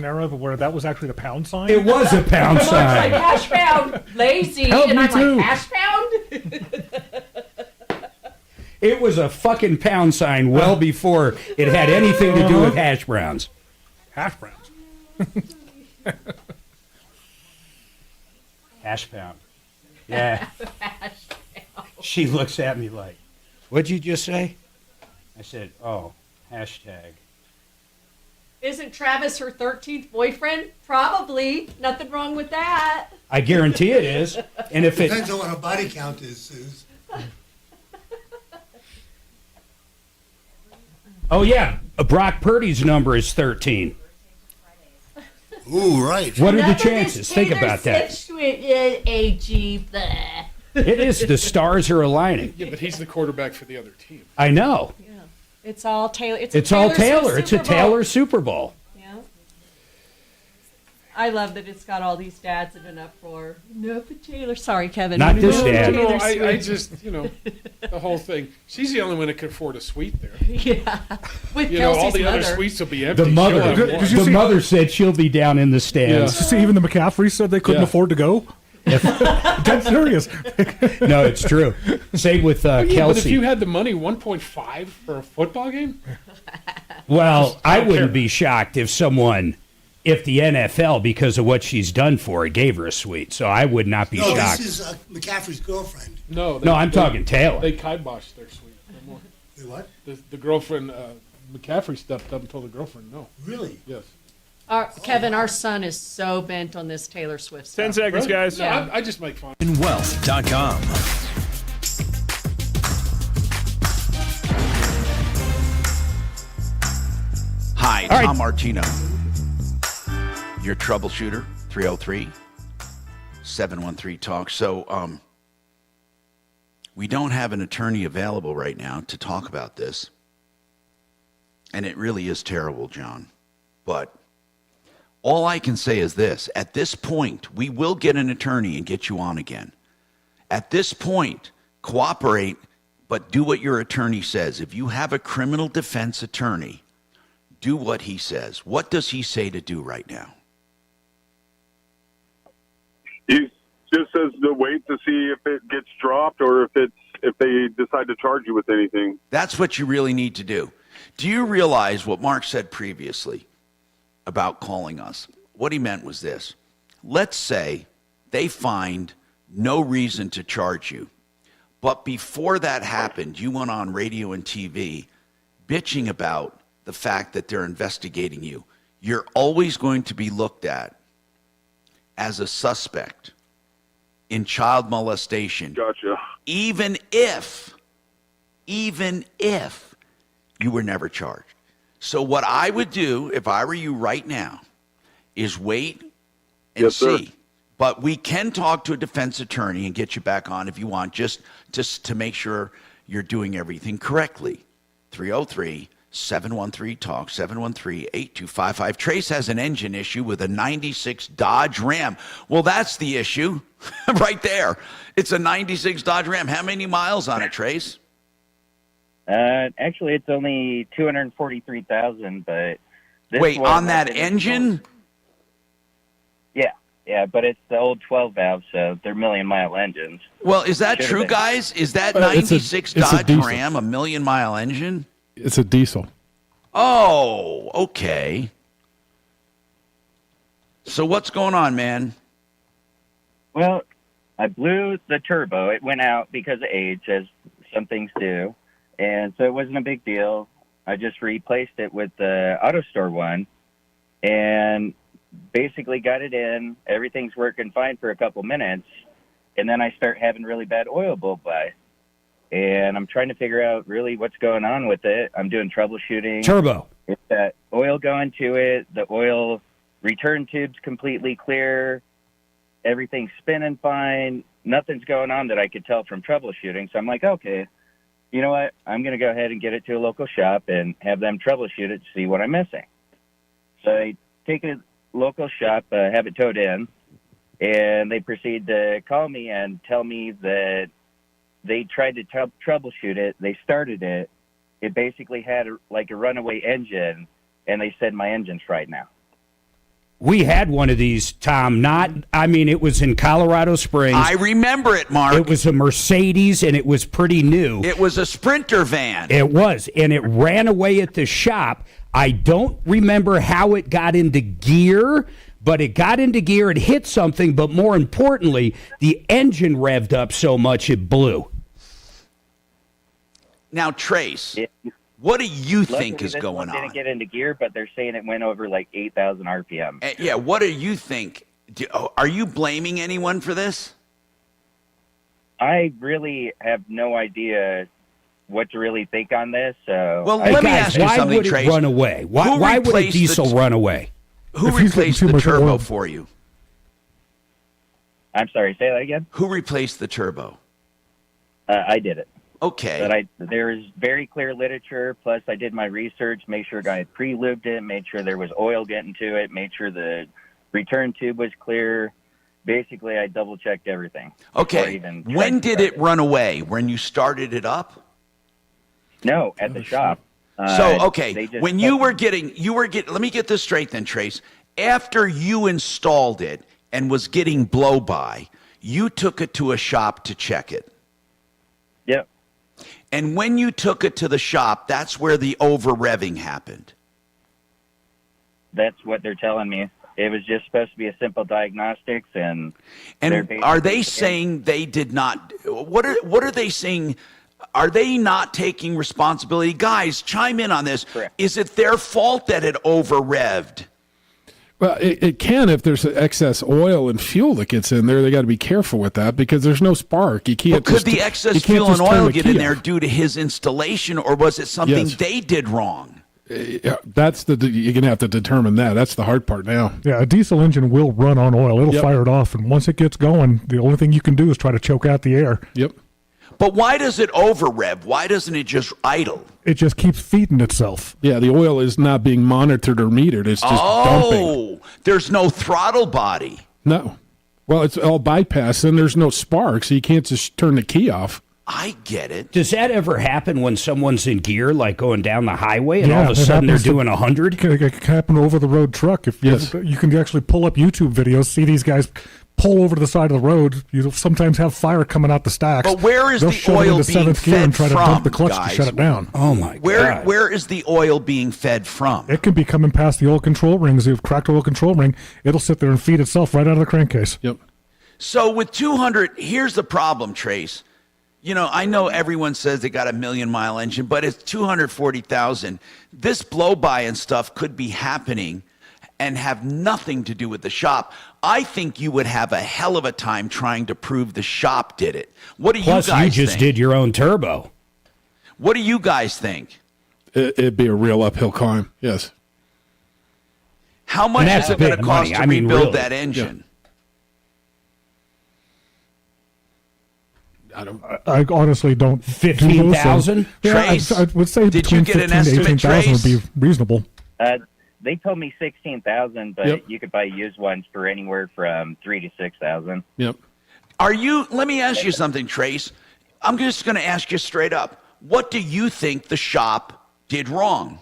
era where that was actually the pound sign. It was a pound Mark's like, sign. hash pound, lazy. Help and me I'm too. like, hash pound? It was a fucking pound sign well before it had anything to do with hash browns. Hash browns. Hash pound. Yeah. She looks at me like, what'd you just say? I said, oh, hashtag. Isn't Travis her 13th boyfriend? Probably. Nothing wrong with that. I guarantee it is. And if it Depends on what her body count is, Suze. Oh, yeah. Brock Purdy's number is 13. Ooh, right. What are the Nothing chances? is Think Taylor about that. Swift with AG, bleh. It is. The stars are aligning. Yeah, but he's the quarterback for the other team. I know. Yeah. It's all Taylor. It's all Taylor. Swift It's a Super Bowl. Taylor Super Bowl. Yeah. I love that it's got all these dads in an uproar. No for Taylor. Sorry, Kevin. Not this No, dad. Taylor No, I Swift. just, the whole thing. She's the only one that can afford a suite there. Yeah. With All Kelsey's the other mother. suites will be empty. The mother. She'll have one. The mother said she'll be down in the stands. Did you see even the McCaffreys said they couldn't Yeah. afford to go? Dead serious. No, it's true. Same with Yeah, but if Kelsey. you had the money, 1.5 for a football game? Well, I don't wouldn't care. be shocked if the NFL, because of what she's done for her, gave her a suite. So I would not be No, shocked. this is McCaffrey's girlfriend. No, No, I'm talking Taylor. They kiboshed their suite. No more. They what? The girlfriend, McCaffrey stepped up and told the girlfriend no. Really? Yes. Kevin, our son is so bent on this Taylor Swift stuff. 10 seconds, guys. No, Yeah. I just make fun. Wealth.com. Hi, All right. Tom Martino, your troubleshooter, 303-713-TALK. So, we don't have an attorney available right now to talk about this. And it really is terrible, John. But all I can say is this. At this point, we will get an attorney and get you on again. At this point, cooperate, but do what your attorney says. If you have a criminal defense attorney, do what he says. What does he say to do right now? He just says to wait to see if it gets dropped or if they decide to charge you with anything. That's what you really need to do. Do you realize what Mark said previously about calling us? What he meant was this. Let's say they find no reason to charge you. But before that happened, you went on radio and TV, bitching about the fact that they're investigating you, you're always going to be looked at as a suspect in child molestation. Gotcha. Even if you were never charged. So what I would do if I were you right now is wait and see. But we can talk to a defense attorney and get you back on if you want, just to make sure you're doing everything correctly. 303-713-TALK, 713-8255. Trace has an engine issue with a 96 Dodge Ram. Well, that's the issue right there. It's a 96 Dodge Ram. How many miles on it, Trace? Actually, it's only 243,000, but... Wait, on that engine? Yeah, but it's the old 12 valve, so they're million-mile engines. Well, is that true, guys? Is that 96 Dodge Ram a million-mile engine? It's a diesel. Oh, okay. So what's going on, man? Well, I blew the turbo. It went out because of age, as some things do, and so it wasn't a big deal. I just replaced it with the auto store one, and basically got it in. Everything's working fine for a couple minutes, and then I start having really bad oil blow by. And I'm trying to figure out really what's going on with it. I'm doing troubleshooting. Turbo. It's that oil going to it. The oil return tube's completely clear. Everything's spinning fine. Nothing's going on that I could tell from troubleshooting. So I'm like, okay, you know what? I'm going to go ahead and get it to a local shop and have them troubleshoot it to see what I'm missing. So I take it to a local shop, have it towed in, and they proceed to call me and tell me that they tried to troubleshoot it. They started it. It basically had a runaway engine, and they said my engine's fried now. We had one of these, Tom. It was in Colorado Springs. I remember it, Mark. It was a Mercedes, and it was pretty new. It was a Sprinter van. It was, and it ran away at the shop. I don't remember how it got into gear, but it got into gear, it hit something, but more importantly, the engine revved up so much it blew. Now, Trace, what do you think is this going one on? didn't get into gear, but they're saying it went over like 8,000 RPM. Yeah, what do you think? Are you blaming anyone for this? I really have no idea what to really think on this. So, well, let me ask you something, why would Trace. it run away? Why would a diesel run away? Who replaced the turbo for you? I'm sorry, say that again? Who replaced the turbo? I did it. Okay. But there's very clear literature, plus I did my research, made sure I had pre-lubed it, made sure there was oil getting to it, made sure the return tube was clear. Basically, I double-checked everything. Okay. When did it run away? When you started it up? No, at the shop. When you were getting, let me get this straight then, Trace. After you installed it and was getting blow-by, you took it to a shop to check it. Yep. And when you took it to the shop, that's where the over-revving happened. That's what they're telling me. It was just supposed to be a simple diagnostics, and are they saying they did not? What are they saying? Are they not taking responsibility? Guys, chime in on this. Correct. Is it their fault that it over-revved? Well, it can if there's excess oil and fuel that gets in there. They got to be careful with that because there's no spark. You can't. But could the excess fuel and oil get in there due to his installation, or was it something they did wrong? That's you're gonna have to determine that. That's the hard part now. Yeah, a diesel engine will run on oil. It'll fire it off, and once it gets going, the only thing you can do is try to choke out the air. Yep. But why does it over-rev? Why doesn't it just idle? It just keeps feeding itself. Yeah, the oil is not being monitored or metered. It's just dumping. There's no throttle body. No. Well, it's all bypassed, and there's no spark, so you can't just turn the key off. I get it. Does that ever happen when someone's in gear, like going down the highway, and all of a sudden they're doing 100? It can happen over the road truck. You can actually pull up YouTube videos, see these guys pull over to the side of the road. You sometimes have fire coming out the stacks. But where is the oil being fed and try from, to dump the clutch guys? to shut it down. Oh my God! Where is the oil being fed from? It can be coming past the oil control rings. You've cracked oil control ring. It'll sit there and feed itself right out of the crankcase. Yep. So with 200, here's the problem, Trace. You know, I know everyone says they got a 1,000,000-mile engine, but it's 240,000. This blow-by and stuff could be happening and have nothing to do with the shop. I think you would have a hell of a time trying to prove the shop did it. What do Plus, you guys you just think? did your own turbo. What do you guys think? It'd be a real uphill climb, yes. How much is it going to cost to rebuild that engine? I honestly don't. 15,000? Yeah, I would say between 15 to 18,000 would be reasonable. They told me 16,000, but you could buy used ones for anywhere from 3,000 to 6,000. Yep. Let me ask you something, Trace. I'm just going to ask you straight up. What do you think the shop did wrong?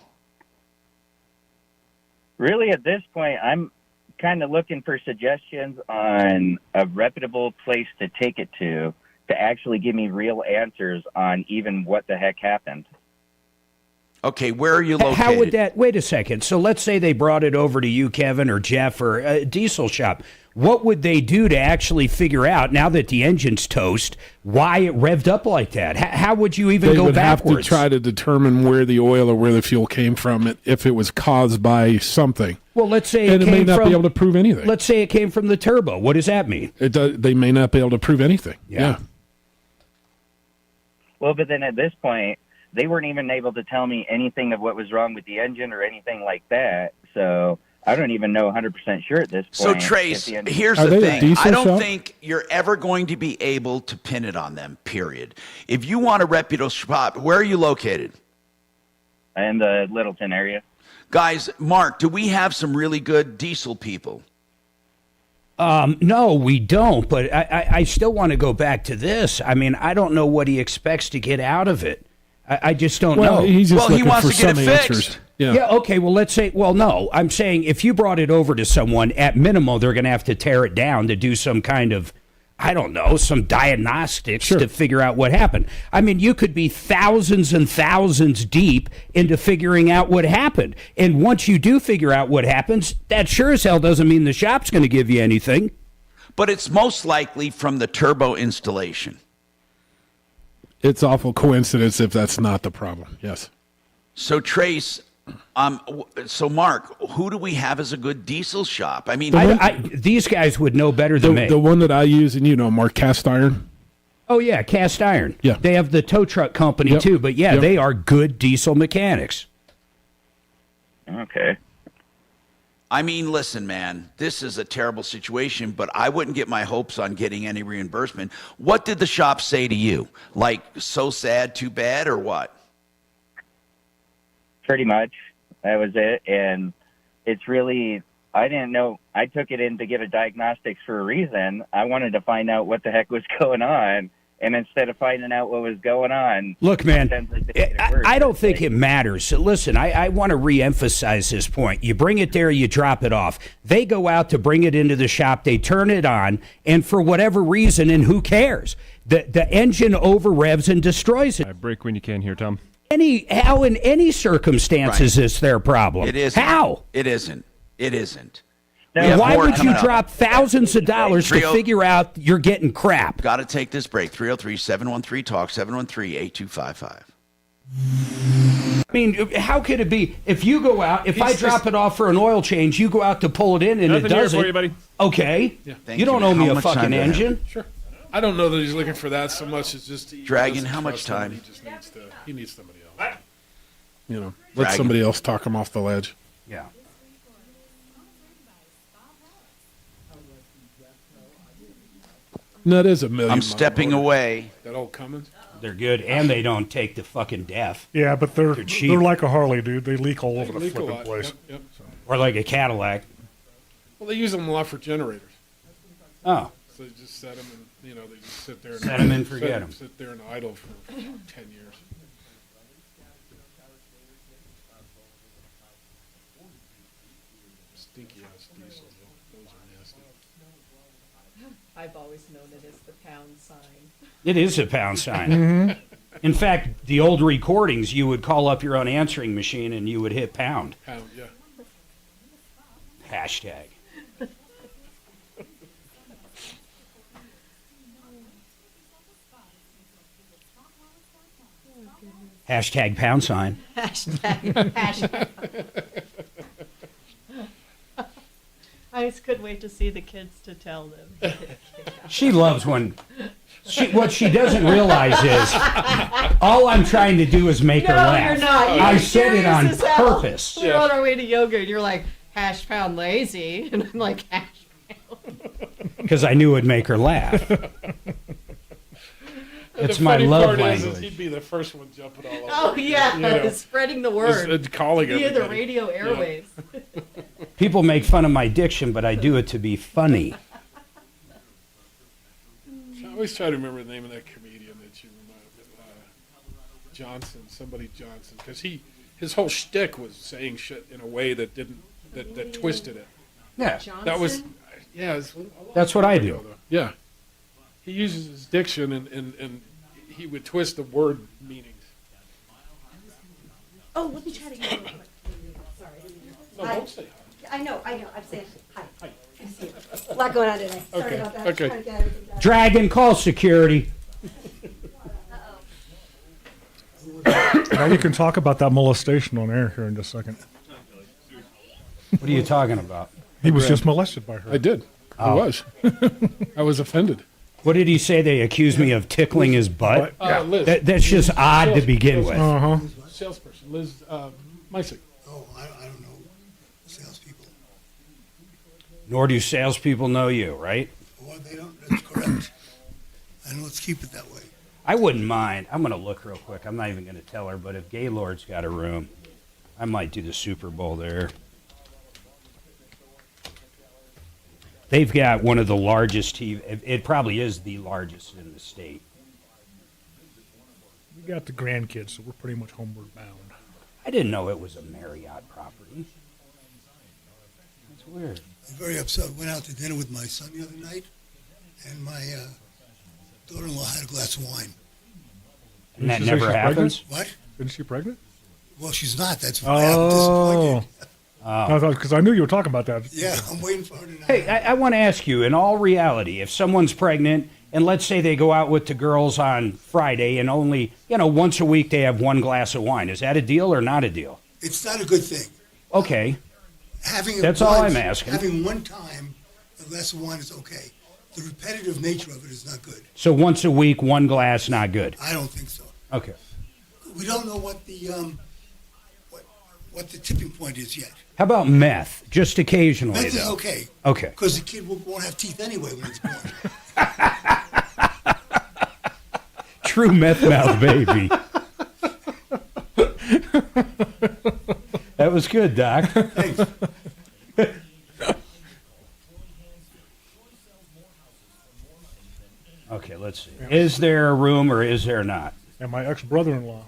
Really, at this point, I'm kind of looking for suggestions on a reputable place to take it to actually give me real answers on even what the heck happened. Okay, where are you located? How would that, wait a second. So let's say they brought it over to you, Kevin, or Jeff, or a diesel shop. What would they do to actually figure out, now that the engine's toast, why it revved up like that? How would you even go backwards? They would have to try to determine where the oil or where the fuel came from, if it was caused by something. Well, let's say it may not be able to prove anything. Let's say it came from the turbo. What does that mean? They may not be able to prove anything. Yeah. Well, but then at this point, they weren't even able to tell me anything of what was wrong with the engine or anything like that. So I don't even know 100% sure at this point. So, Trace, here's the thing. I don't think you're ever going to be able to pin it on them, period. If you want a reputable shop, where are you located? In the Littleton area. Guys, Mark, do we have some really good diesel people? No, we don't, but I still want to go back to this. I mean, I don't know what he expects to get out of it. I just don't know. He's just looking for some answers. Yeah, okay, well, let's say, no, I'm saying if you brought it over to someone, at minimum, they're going to have to tear it down to do some kind of, I don't know, some diagnostics to figure out what happened. I mean, you could be thousands and thousands deep into figuring out what happened. And once you do figure out what happens, that sure as hell doesn't mean the shop's going to give you anything. But it's most likely from the turbo installation. It's awful coincidence if that's not the problem. Yes. So, Trace, so Mark, who do we have as a good diesel shop? I mean, these guys would know better than me. The one that I use, and Mark, Cast Iron. Oh, yeah, Cast Iron. Yeah. They have the tow truck company, too. But, they are good diesel mechanics. Okay. I mean, listen, man, this is a terrible situation, but I wouldn't get my hopes on getting any reimbursement. What did the shop say to you? Like, so sad, too bad, or what? Pretty much. That was it. And it's really, I didn't know. I took it in to get a diagnostics for a reason. I wanted to find out what the heck was going on. And instead of finding out what was going on... Look, man, I don't think it matters. Listen, I want to reemphasize this point. You bring it there, you drop it off. They go out to bring it into the shop, they turn it on, and for whatever reason, and who cares? The engine over-revs and destroys it. Break when you can here, Tom. How in any circumstances is their problem? It isn't. How? It isn't. It isn't. Why would you drop thousands of dollars to figure out you're getting crap? Got to take this break. 303-713-TALK, 713-8255. I mean, how could it be if you go out, if I drop it off for an oil change, you go out to pull it in and it doesn't? For you, buddy. Okay. Yeah. You don't owe me a fucking engine. Sure. I don't know that he's looking for that so much as just Dragon, how much time? He needs somebody else. Let Dragon. somebody else talk him off the ledge. Yeah. No, it is $1 million. I'm stepping away. That old Cummins? They're good, and they don't take the fucking death. Yeah, but they're cheap. They're like a Harley, dude. They leak all over the leak a flipping lot. place. Yep. Or like a Cadillac. Well, they use them a lot for generators. Oh. So they just set them and, they just sit there. Set them and forget them. Sit there and idle for 10 years. Stinky ass diesel. Those are nasty. I've always known it as the pound sign. It is a pound sign. In fact, the old recordings, you would call up your own answering machine and you would hit pound. Pound, yeah. Hashtag. Hashtag pound sign. Hashtag. I just couldn't wait to see the kids to tell them. She loves when. What she doesn't realize is all I'm trying to do is make her laugh. You're not. You're I said it on serious as hell. purpose. We're on our way to yoga, and you're like, hash pound lazy. And I'm like, hash Because I knew it would make her laugh. It's the my funny love part language. is he'd be the first one jumping all over. Oh, yeah. Spreading the word. Just, calling via the everybody. radio airwaves. People make fun of my diction, but I do it to be funny. I always try to remember the name of that comedian that you Johnson, somebody Johnson, because his whole shtick was saying shit in a way that didn't that twisted it. Yeah, that was That's what I do. Yeah, he uses his diction and he would twist the word meanings. Oh, let me try to get real quick. Sorry. No, don't say hi. I know. I'm saying hi. Hi. A lot going on today. Sorry Okay, about that. okay. Trying to get everything done. Dragon, call security. Now you can talk about that molestation on air here in just a second. What are you talking about? He was just molested by her. I did. I was. I was offended. What did he say? They accused me of tickling his butt? Liz. That's just odd to begin with. Uh-huh. Salesperson, Liz Meisick. Oh, I don't know salespeople. Nor do salespeople know you, right? Well, they don't. That's correct. And let's keep it that way. I wouldn't mind. I'm going to look real quick. I'm not even going to tell her, but if Gaylord's got a room, I might do the Super Bowl there. They've got one of the largest TV. It probably is the largest in the state. We got the grandkids, so we're pretty much homeward bound. I didn't know it was a Marriott property. That's weird. I'm very upset. I went out to dinner with my son the other night, and my daughter-in-law had a glass of wine. And that never happens? What? Isn't she pregnant? Well, she's not. That's why I'm disappointed. I thought, because I knew you were talking about that. Yeah, I'm waiting for her to know. Hey, I want to ask you, in all reality, if someone's pregnant, and let's say they go out with the girls on Friday, and only, once a week they have one glass of wine, is that a deal or not a deal? It's not a good thing. Okay. That's all I'm asking. Having one time a glass of wine is okay. The repetitive nature of it is not good. So once a week, one glass, not good? I don't think so. Okay. We don't know what the what the tipping point is yet. How about meth? Just occasionally, Meth is though. okay. Okay. Because the kid won't have teeth anyway when it's born. True meth mouth baby. That was good, Doc. Thanks. Okay, let's see. Is there a room or is there not? And my ex-brother-in-law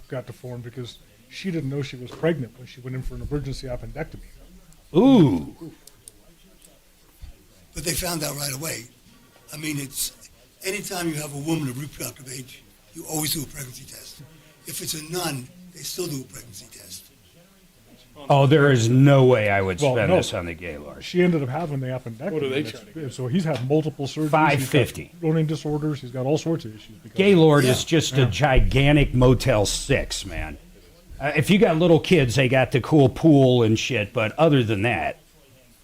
got deformed because she didn't know she was pregnant when she went in for an emergency appendectomy. Ooh. But they found out right away. I mean, it's anytime you have a woman of reproductive age, you always do a pregnancy test. If it's a nun, they still do a pregnancy test. Oh, there is no way I would Well, spend no. this on the Gaylord. She ended up having the appendectomy. What are they That's- trying to So he's had multiple surgeries. $550. He's got learning disorders. He's got all sorts of issues. because- Gaylord is just a gigantic Motel 6, man. If you got little kids, they got the cool pool and shit, but other than that,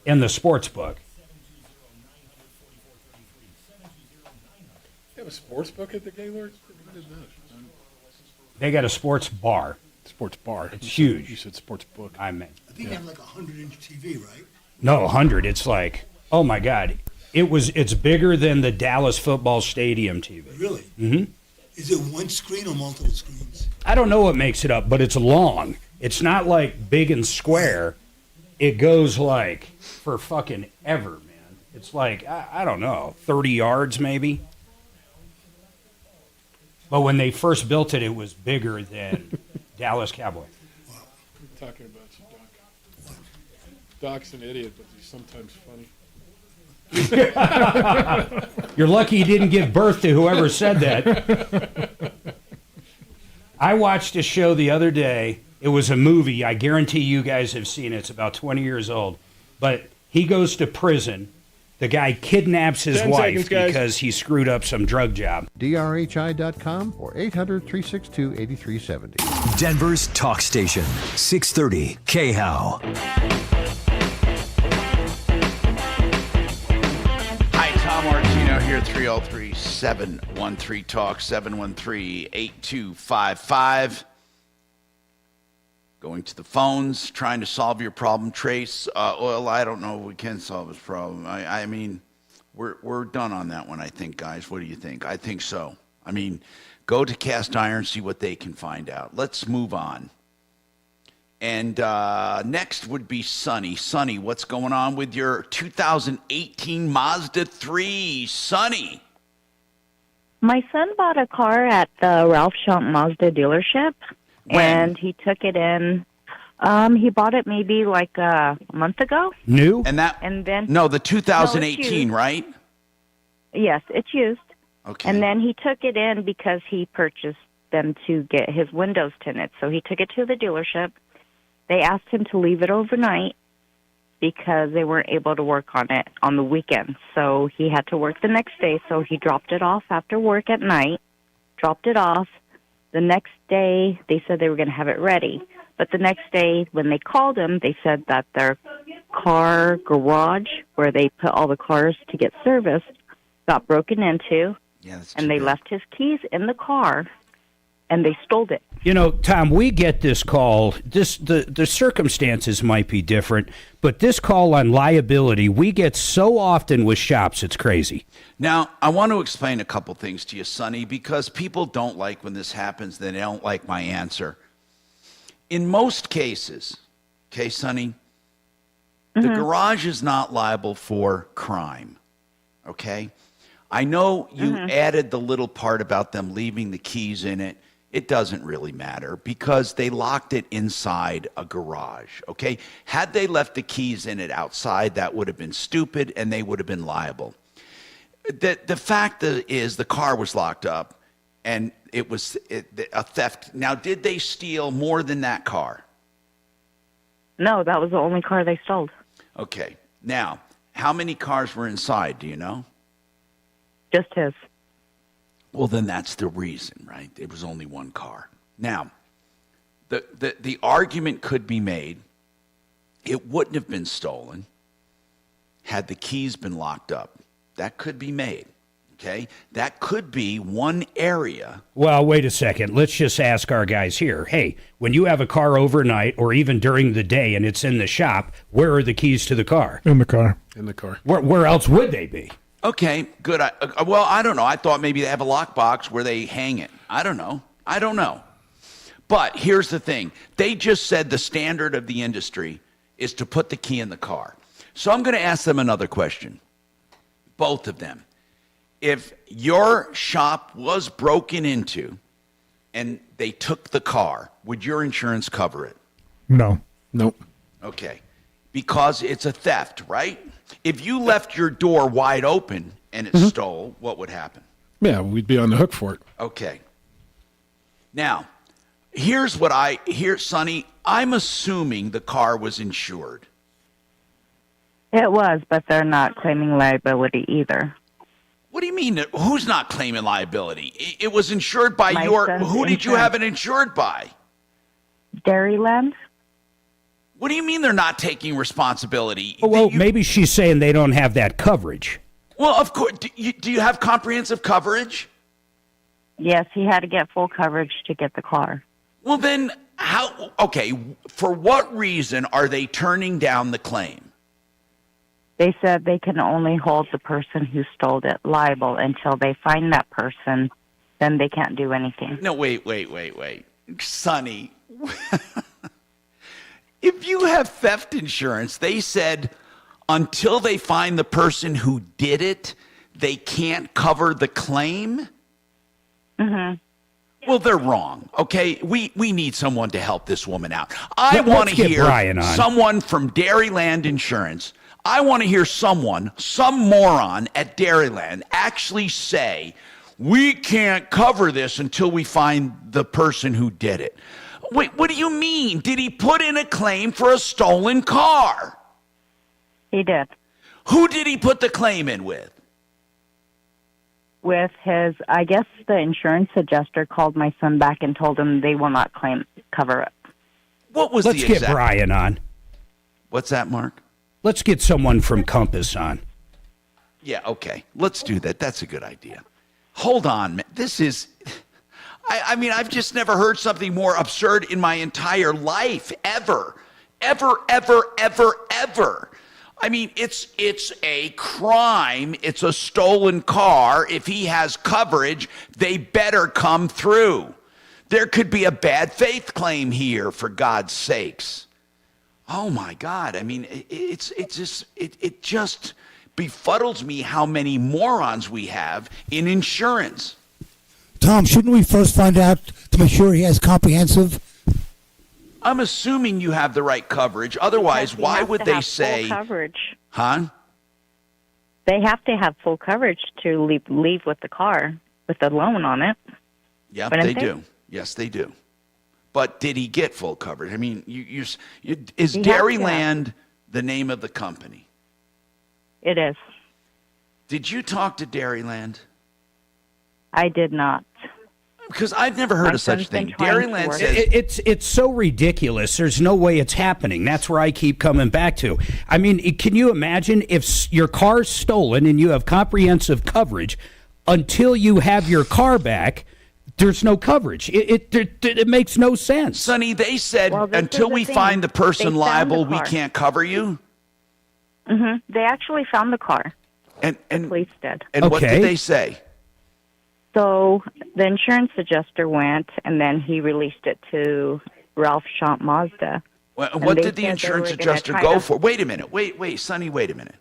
and the sports book. You have a sports book at the Gaylord? What is that? They got a sports bar. Sports bar. It's huge. You said sports book. I mean, I think they have like a 100-inch TV, right? no, 100. It's like, oh my God. It's bigger than the Dallas football stadium TV. Really? Mm-hmm. Is it one screen or multiple screens? I don't know what makes it up, but it's long. It's not like big and square. It goes like for fucking ever, man. It's like, I don't know, 30 yards maybe. But when they first built it, it was bigger than Dallas Cowboy. I'm talking about you, Doc. Doc's an idiot, but he's sometimes funny. You're lucky you didn't give birth to whoever said that. I watched a show the other day. It was a movie. I guarantee you guys have seen it. It's about 20 years old. But he goes to prison, The guy kidnaps his 10 wife seconds, guys. because he screwed up some drug job. DRHI.com or 800-362-8370. Denver's talk station, 630 KHOW. Hi, Tom Martino here, 303-713-TALK, 713-8255. Going to the phones, trying to solve your problem. Trace, well, I don't know if we can solve his problem. I mean, we're done on that one, I think, guys. What do you think? I think so. I mean, go to Cast Iron, see what they can find out. Let's move on. And next would be Sonny. Sonny, what's going on with your 2018 Mazda 3? Sonny. My son bought a car at the Ralph Schump Mazda dealership, and he took it in. He bought it maybe like a month ago. New? And then No, the 2018, right? Yes, it's used. Okay. And then he took it in because he purchased them to get his windows tinted. So he took it to the dealership. They asked him to leave it overnight because they weren't able to work on it on the weekend. So he had to work the next day. So he dropped it off after work at night, dropped it off. The next day, they said they were going to have it ready. But the next day, when they called him, they said that their car garage, where they put all the cars to get serviced, got broken into, and they left his keys in the car, and they stole it. You know, Tom, we get this call. The circumstances might be different, but this call on liability we get so often with shops, it's crazy. Now, I want to explain a couple things to you, Sonny, because people don't like when this happens. They don't like my answer. In most cases, okay, Sonny, the garage is not liable for crime, okay? I know you added the little part about them leaving the keys in it. It doesn't really matter because they locked it inside a garage, okay? Had they left the keys in it outside, that would have been stupid and they would have been liable. The fact is the car was locked up and it was a theft. Now, did they steal more than that car? No, that was the only car they stole. Okay. Now, how many cars were inside, do you know? Just his. Well, then that's the reason, right? It was only one car. Now, the argument could be made, it wouldn't have been stolen had the keys been locked up. That could be made, okay? That could be one area. Well, wait a second. Let's just ask our guys here. Hey, when you have a car overnight or even during the day and it's in the shop, where are the keys to the car? In the car. In the car. Where else would they be? Okay, good. Well, I don't know. I thought maybe they have a lockbox where they hang it. I don't know. But here's the thing. They just said the standard of the industry is to put the key in the car. So I'm going to ask them another question. Both of them. If your shop was broken into and they took the car, would your insurance cover it? No. Nope. Okay. Because it's a theft, right? If you left your door wide open and it stole, what would happen? Yeah, we'd be on the hook for it. Okay. Now, here's Sonny, I'm assuming the car was insured. It was, but they're not claiming liability either. What do you mean? Who's not claiming liability? It was insured by who did you have it insured by? Dairyland. What do you mean they're not taking responsibility? Well, maybe she's saying they don't have that coverage. Well, of course. Do you have comprehensive coverage? Yes, he had to get full coverage to get the car. Well, then how? Okay, for what reason are they turning down the claim? They said they can only hold the person who stole it liable until they find that person. Then they can't do anything. No, wait. Sonny, if you have theft insurance, they said until they find the person who did it, they can't cover the claim? Well, they're wrong, okay? We need someone to help this woman out. I want to hear someone from Dairyland Insurance. I want to hear some moron at Dairyland actually say, we can't cover this until we find the person who did it. Wait, what do you mean? Did he put in a claim for a stolen car? He did. Who did he put the claim in with? With his, I guess the insurance adjuster called my son back and told him they will not cover it. What was Let's the get exact... Brian on. What's that, Mark? Let's get someone from Compass on. Yeah, okay. Let's do that. That's a good idea. Hold on. This is... I mean, I've just never heard something more absurd in my entire life, ever. Ever. I mean, it's a crime. It's a stolen car. If he has coverage, they better come through. There could be a bad faith claim here, for God's sakes. Oh my God! I mean, it just befuddles me how many morons we have in insurance. Tom, shouldn't we first find out to make sure he has comprehensive? I'm assuming you have the right coverage. Otherwise, why would they say full coverage? Huh? They have to have full coverage to leave with the car with the loan on it. Yep, they do. Yes, they do. But did he get full coverage? I mean, is Dairyland the name of the company? It is. Did you talk to Dairyland? I did not. Because I've never heard of such a thing. Dairyland says... It's so ridiculous. There's no way it's happening. That's where I keep coming back to. I mean, can you imagine if your car's stolen and you have comprehensive coverage, until you have your car back, there's no coverage. It makes no sense. Sonny, they said until we find the person liable, we can't cover you? Mm-hmm. They actually found the car. And the police did. And what did they say? So the insurance adjuster went, and then he released it to Ralph Schomp Mazda. What did the insurance adjuster go for? Wait a minute. Wait, Sonny, wait a minute.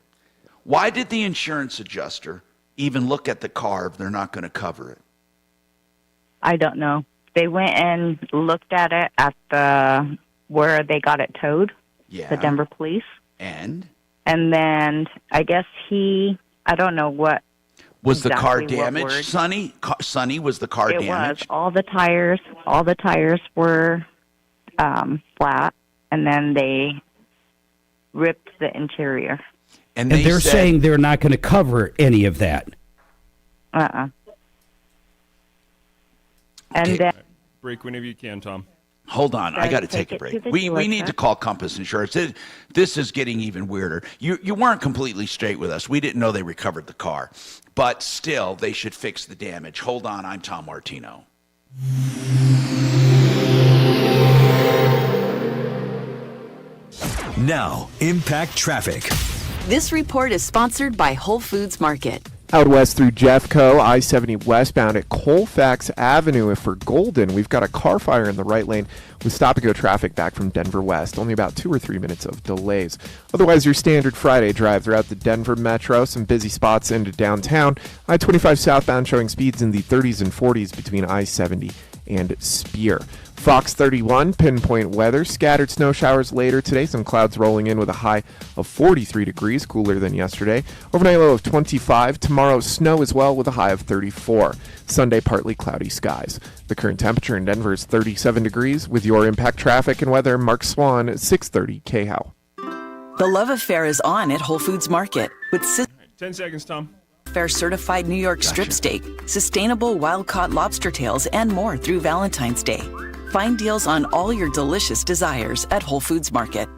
Why did the insurance adjuster even look at the car if they're not going to cover it? I don't know. They went and looked at it at where they got it towed, the Denver police. And then I guess I don't know what. Was the car damaged, Sonny? Sonny, was the car damaged? It was. All the tires were flat, and then they ripped the interior. And they're saying they're not going to cover any of that. And then break whenever you can, Tom. Hold on, I got to take a break. We need to call Compass Insurance. This is getting even weirder. You weren't completely straight with us. We didn't know they recovered the car, but still, they should fix the damage. Hold on, I'm Tom Martino. Now, Impact Traffic. This report is sponsored by Whole Foods Market. Out west through Jeffco, I-70 westbound at Colfax Avenue. If for Golden, we've got a car fire in the right lane with stop-and-go traffic back from Denver West. Only about 2 or 3 minutes of delays. Otherwise, your standard Friday drive throughout the Denver metro. Some busy spots into downtown. I-25 southbound showing speeds in the 30s and 40s between I-70 and Spear. Fox 31, pinpoint weather. Scattered snow showers later today. Some clouds rolling in with a high of 43 degrees, cooler than yesterday. Overnight low of 25. Tomorrow, snow as well with a high of 34. Sunday, partly cloudy skies. The current temperature in Denver is 37 degrees. With your Impact Traffic and weather, Mark Swan at 630 KHOW. The love affair is on at Whole Foods Market with 10 seconds, Tom. Fair certified New York strip steak, sustainable wild-caught lobster tails, and more through Valentine's Day. Find deals on all your delicious desires at Whole Foods Market.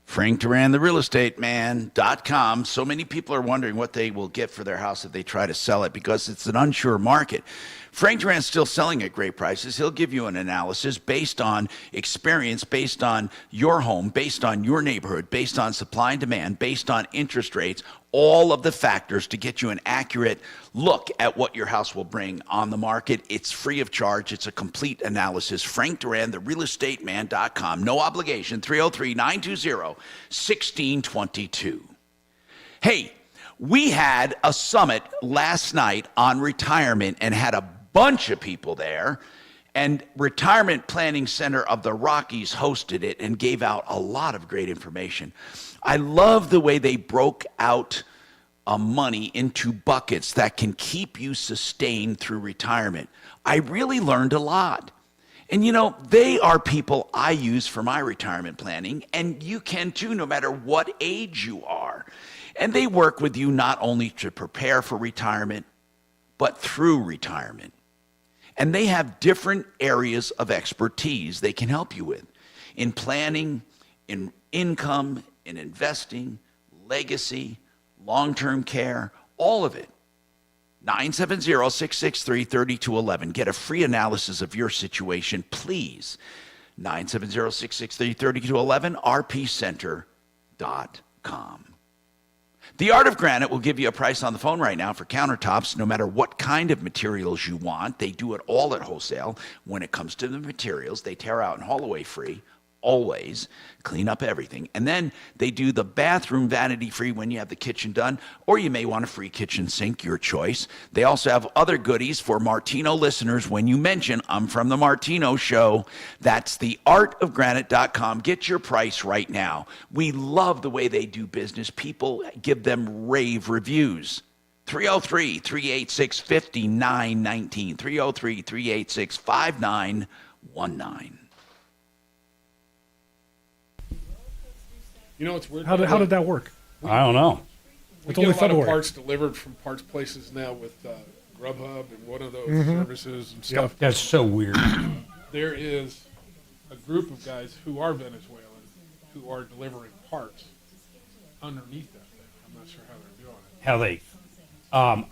Frank Duran, therealestateman.com. So many people are wondering what they will get for their house if they try to sell it because it's an unsure market. Frank Duran's still selling at great prices. He'll give you an analysis based on experience, based on your home, based on your neighborhood, based on supply and demand, based on interest rates, all of the factors to get you an accurate look at what your house will bring on the market. It's free of charge. It's a complete analysis. Frank Duran, therealestateman.com. No obligation. 303-920-1622. Hey, we had a summit last night on retirement and had a bunch of people there, and Retirement Planning Center of the Rockies hosted it and gave out a lot of great information. I love the way they broke out money into buckets that can keep you sustained through retirement. I really learned a lot. And you know, they are people I use for my retirement planning, and you can too, no matter what age you are. And they work with you not only to prepare for retirement, but through retirement. And they have different areas of expertise they can help you with in planning, in income, in investing, legacy, long-term care, all of it. 970-663-3211. Get a free analysis of your situation, please. 970-663-3211, rpcenter.com. The Art of Granite will give you a price on the phone right now for countertops, no matter what kind of materials you want. They do it all at wholesale. When it comes to the materials, they tear out and haul away free. Always clean up everything. And then they do the bathroom vanity free when you have the kitchen done, or you may want a free kitchen sink, your choice. They also have other goodies for Martino listeners when you mention I'm from the Martino Show. That's theartofgranite.com. Get your price right now. We love the way they do business. People give them rave reviews. 303-386-5919. 303-386-5919. You know what's weird? How did that work? I don't know. We It's get only a lot February. of parts delivered from parts places now with Grubhub and one of those Mhm. services and stuff. That's so weird. There is a group of guys who are Venezuelan who are delivering parts underneath that thing. I'm not sure how they're doing it. How they,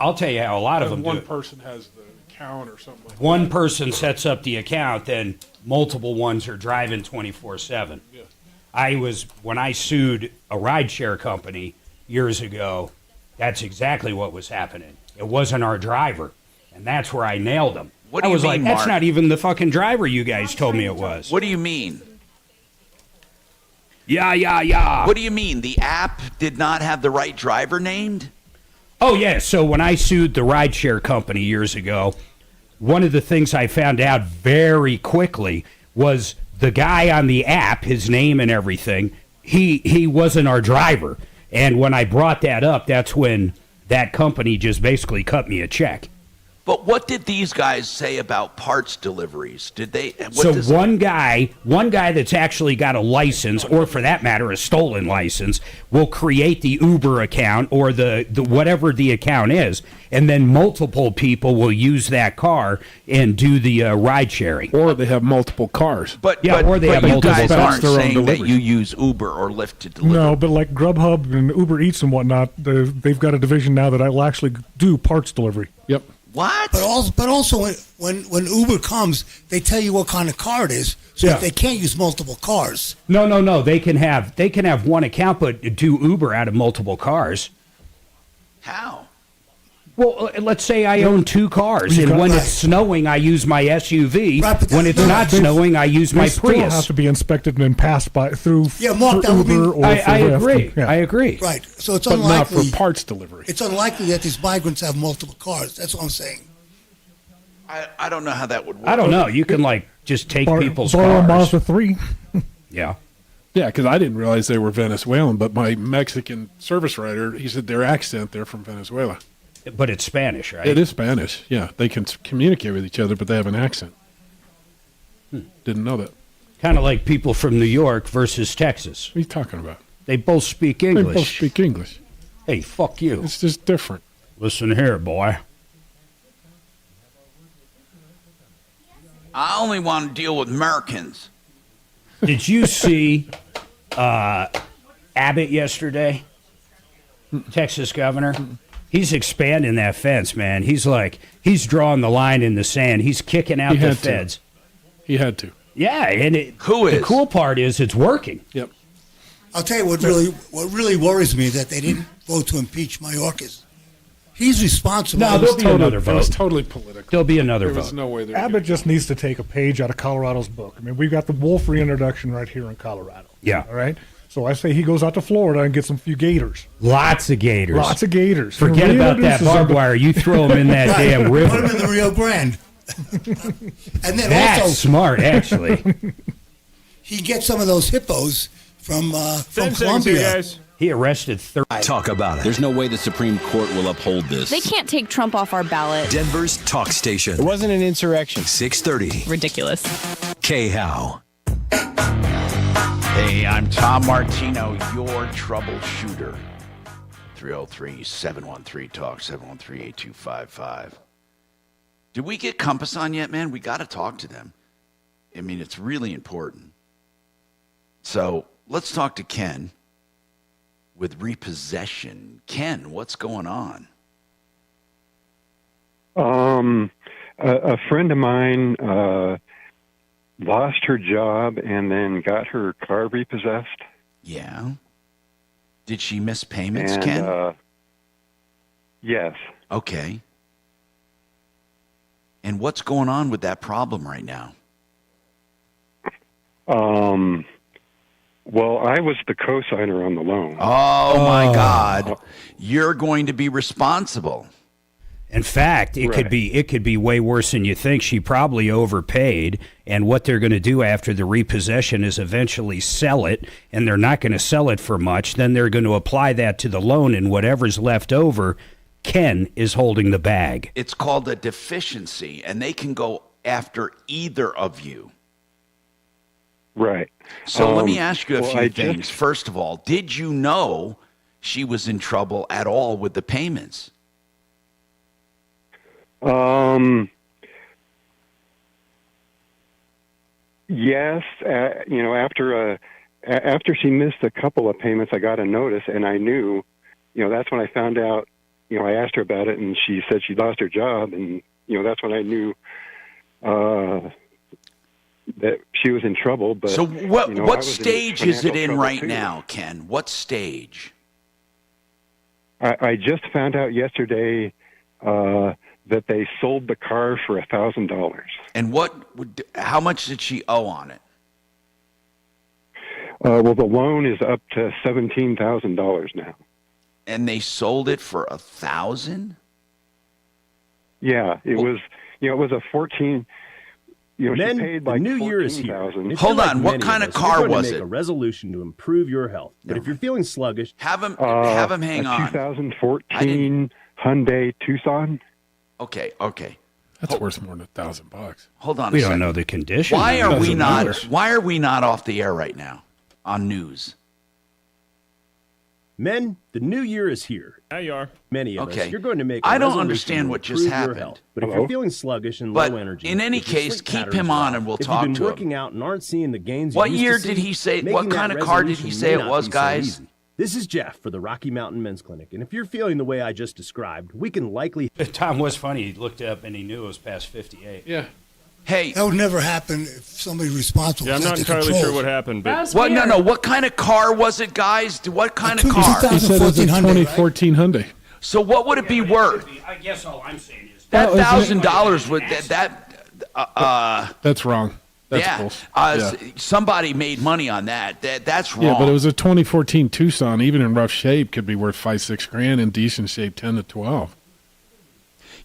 I'll tell you how a lot of them do One it. person has the account or something like One that. person sets up the account, then multiple ones are driving 24/7. Yeah. When I sued a rideshare company years ago, that's exactly what was happening. It wasn't our driver, and that's where I nailed him. What do I you was like, mean, that's Mark? not even the fucking driver you guys told me it was. What do you mean? Yeah. What do you mean? The app did not have the right driver named? Oh, yeah. So when I sued the rideshare company years ago, one of the things I found out very quickly was the guy on the app, his name and everything, he wasn't our driver. And when I brought that up, that's when that company just basically cut me a check. But what did these guys say about parts deliveries? Did they? One guy that's actually got a license, or for that matter, a stolen license, will create the Uber account or the whatever the account is, and then multiple people will use that car and do the ride sharing. Or they have multiple cars. Or they have you multiple guys aren't their own saying that delivery. you use Uber or Lyft to deliver. No, but like Grubhub and Uber Eats and whatnot, they've got a division now that will actually do parts delivery. Yep. What? But also when Uber comes, they tell you what kind of car it is, so Yeah. that they can't use multiple cars. No. They can have one account, but do Uber out of multiple cars. How? Well, let's say I own two cars, and when it's snowing, I use my SUV. When it's not snowing, I use my They still Prius. have to be inspected and passed through Mark, for that would be- Uber or I for Lyft. agree. Yeah. I agree. Right. So it's But not unlikely. for parts delivery. It's unlikely that these migrants have multiple cars. That's what I'm saying. I don't know how that would work. I don't know. You can just take people's borrow a cars. Mazda 3. Yeah. Yeah, because I didn't realize they were Venezuelan, but my Mexican service writer, he said their accent, they're from Venezuela. But it's Spanish, right? It is Spanish, yeah. They can communicate with each other, but they have an accent. Didn't know that. Kind of like people from New York versus Texas. What are you talking about? They both speak English. They both speak English. Hey, fuck you. It's just different. Listen here, boy. I only want to deal with Americans. Did you see Abbott yesterday? Texas governor? He's expanding that fence, man. He's drawing the line in the sand. He's kicking out the feds. He had to. Yeah, and the cool part is it's working. Yep. I'll tell you what really worries me is that they didn't vote to impeach Mayorkas. He's responsible. No, there'll be another vote. It was totally political. There'll be another There vote. was no way they're Abbott just needs to take a page out of Colorado's book. I mean, we've got the wolf reintroduction right here in Colorado. Yeah. All right? So I say he goes out to Florida and gets some few gators. Lots of gators. Lots of gators. Forget about that barbed wire. You throw them in that Right. damn Put river. him in the Rio Grande. And then That's also smart, actually. he gets some of those hippos from Seconds here, Colombia. guys. He arrested 30. Talk about it. There's no way the Supreme Court will uphold this. They can't take Trump off our ballot. Denver's talk station. It wasn't an insurrection. 630. Ridiculous. K-How. Hey, I'm Tom Martino, your troubleshooter. 303-713-TALK, 713-8255. Did we get Compass on yet, man? We got to talk to them. I mean, it's really important. So let's talk to Ken with repossession. Ken, what's going on? A friend of mine lost her job and then got her car repossessed. Yeah. Did she miss payments, And, Ken? Yes. Okay. And what's going on with that problem right now? Well, I was the co-signer on the loan. Oh, my God. You're going to be responsible. In fact, it could be way worse than you think. She probably overpaid, and what they're going to do after the repossession is eventually sell it, and they're not going to sell it for much. Then they're going to apply that to the loan, and whatever's left over, Ken is holding the bag. It's called a deficiency, and they can go after either of you. Right. So let me ask you a few things. First of all, did you know she was in trouble at all with the payments? Yes. After she missed a couple of payments, I got a notice, and I knew, that's when I found out. I asked her about it, and she said she lost her job, and that's when I knew that she was in trouble. But so what stage is it in right too. now, Ken? What stage? I just found out yesterday that they sold the car for $1,000. And how much did she owe on it? Well, the loan is up to $17,000 now. And they sold it for $1,000? Yeah, it was. It was a 14. She paid like the new year is here. Hold on, what kind of car was make it? A resolution to improve your health, but if you're feeling sluggish, have him hang on. 2014 Hyundai Tucson. Okay. That's worth more than $1,000. Hold on. We don't know the condition. Why are we not off the air right now on news? Men, the new year is here. Yeah, you are. Many of Okay. us, you're going to make. A I don't resolution understand to what just improve your happened. health. But if you're feeling sluggish and low energy, in any if your case, sleep keep patterns him are on off, and we'll if talk you've to been him. working out and aren't seeing the gains. What you used year to did see, he say? making What that kind of car did he resolution say may it not was, be so guys? easy. This is Jeff for the Rocky Mountain Men's Clinic, and if you're feeling the way I just described, we can likely. Tom was funny. He looked up and he knew it was past 58. Yeah. Hey, that would never happen if somebody responsible. Yeah, I'm not entirely sure what happened. But No. What kind of car was it, guys? What kind of car? He said it was a 2014 Hyundai. So what would it be worth? I guess all I'm saying is That $1,000 would that. That's wrong. That's yeah. bullshit. Somebody made money on that. That's wrong. Yeah, but it was a 2014 Tucson. Even in rough shape, could be worth $5-6 grand. In decent shape, 10 to 12.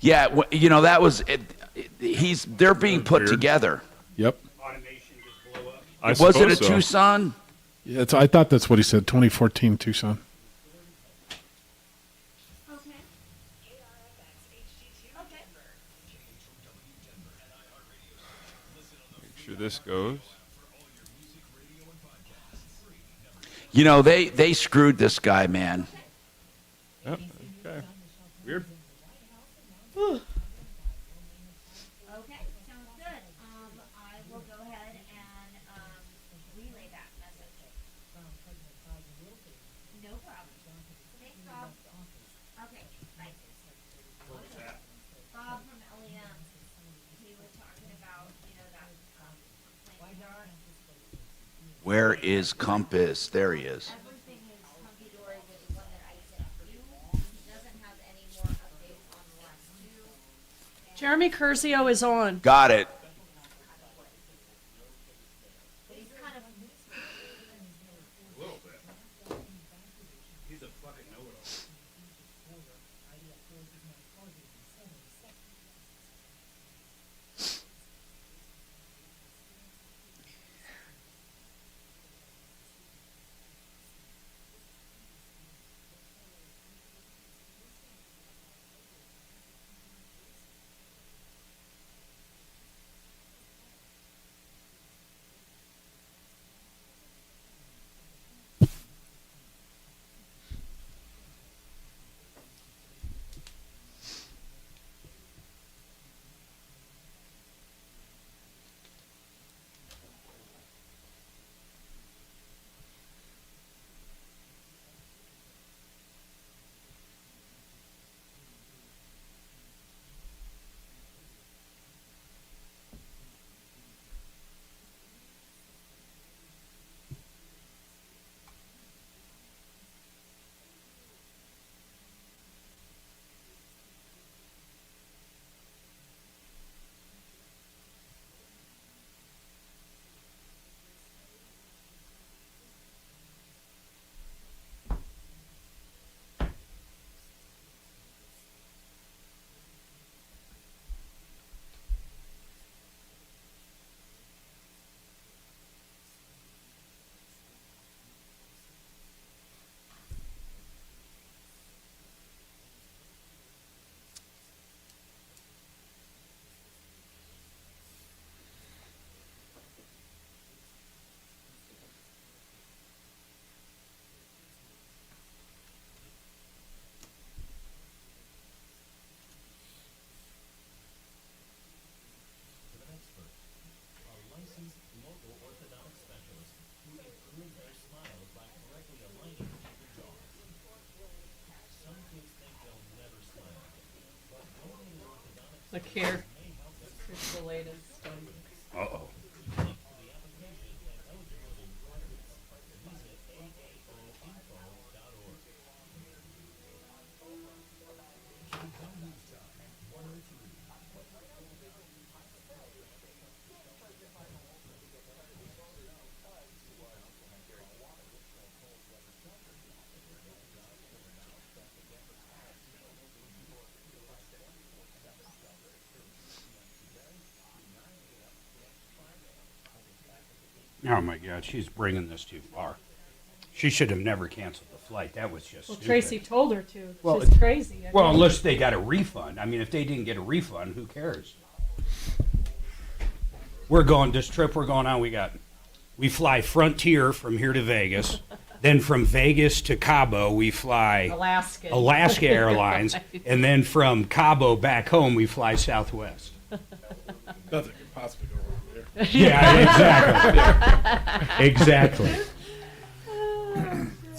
Yeah, that was. They're being put together. Yep. Was it a Tucson? Yeah, I thought that's what he said. 2014 Tucson. make sure this goes. They screwed this guy, man. Yep. Okay. Weird. Where is Compass? There he is. Jeremy Curzio is on. Got it. Look here. Here's the latest. Uh-oh. Oh my God, she's bringing this too far. She should have never canceled the flight. That was just Well, stupid. Tracy told her to. Well, It's crazy. I Well, mean. unless they got a refund. I mean, if they didn't get a refund, who cares? We're going, this trip we're going on, we fly Frontier from here to Vegas. Then from Vegas to Cabo, we fly Alaska Airlines. Right. And then from Cabo back home, we fly Southwest. Nothing could possibly go wrong there. Yeah, exactly. Exactly.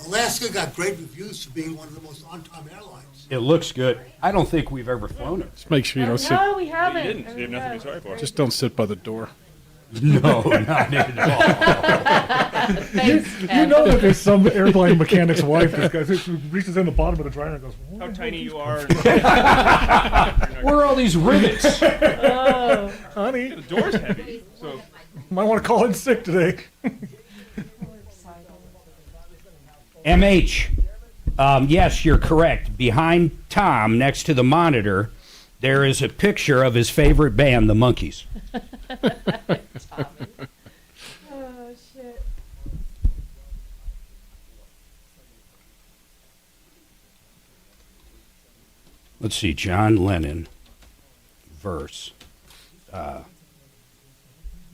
Alaska got great reviews for being one of the most on-time airlines. It looks good. I don't think we've ever flown it. Just make sure you don't sit. No, we haven't. You didn't. You have nothing to be sorry for. Just don't sit by the door. No, not at all. You know that there's some airplane mechanic's wife who reaches in the bottom of the dryer and goes, How tiny you are. Where are all these rivets? honey, The door's heavy, so might want to call in sick today. MH. Yes, you're correct. Behind Tom, next to the monitor, there is a picture of his favorite band, the Monkees. Oh, shit. Let's see, John Lennon verse.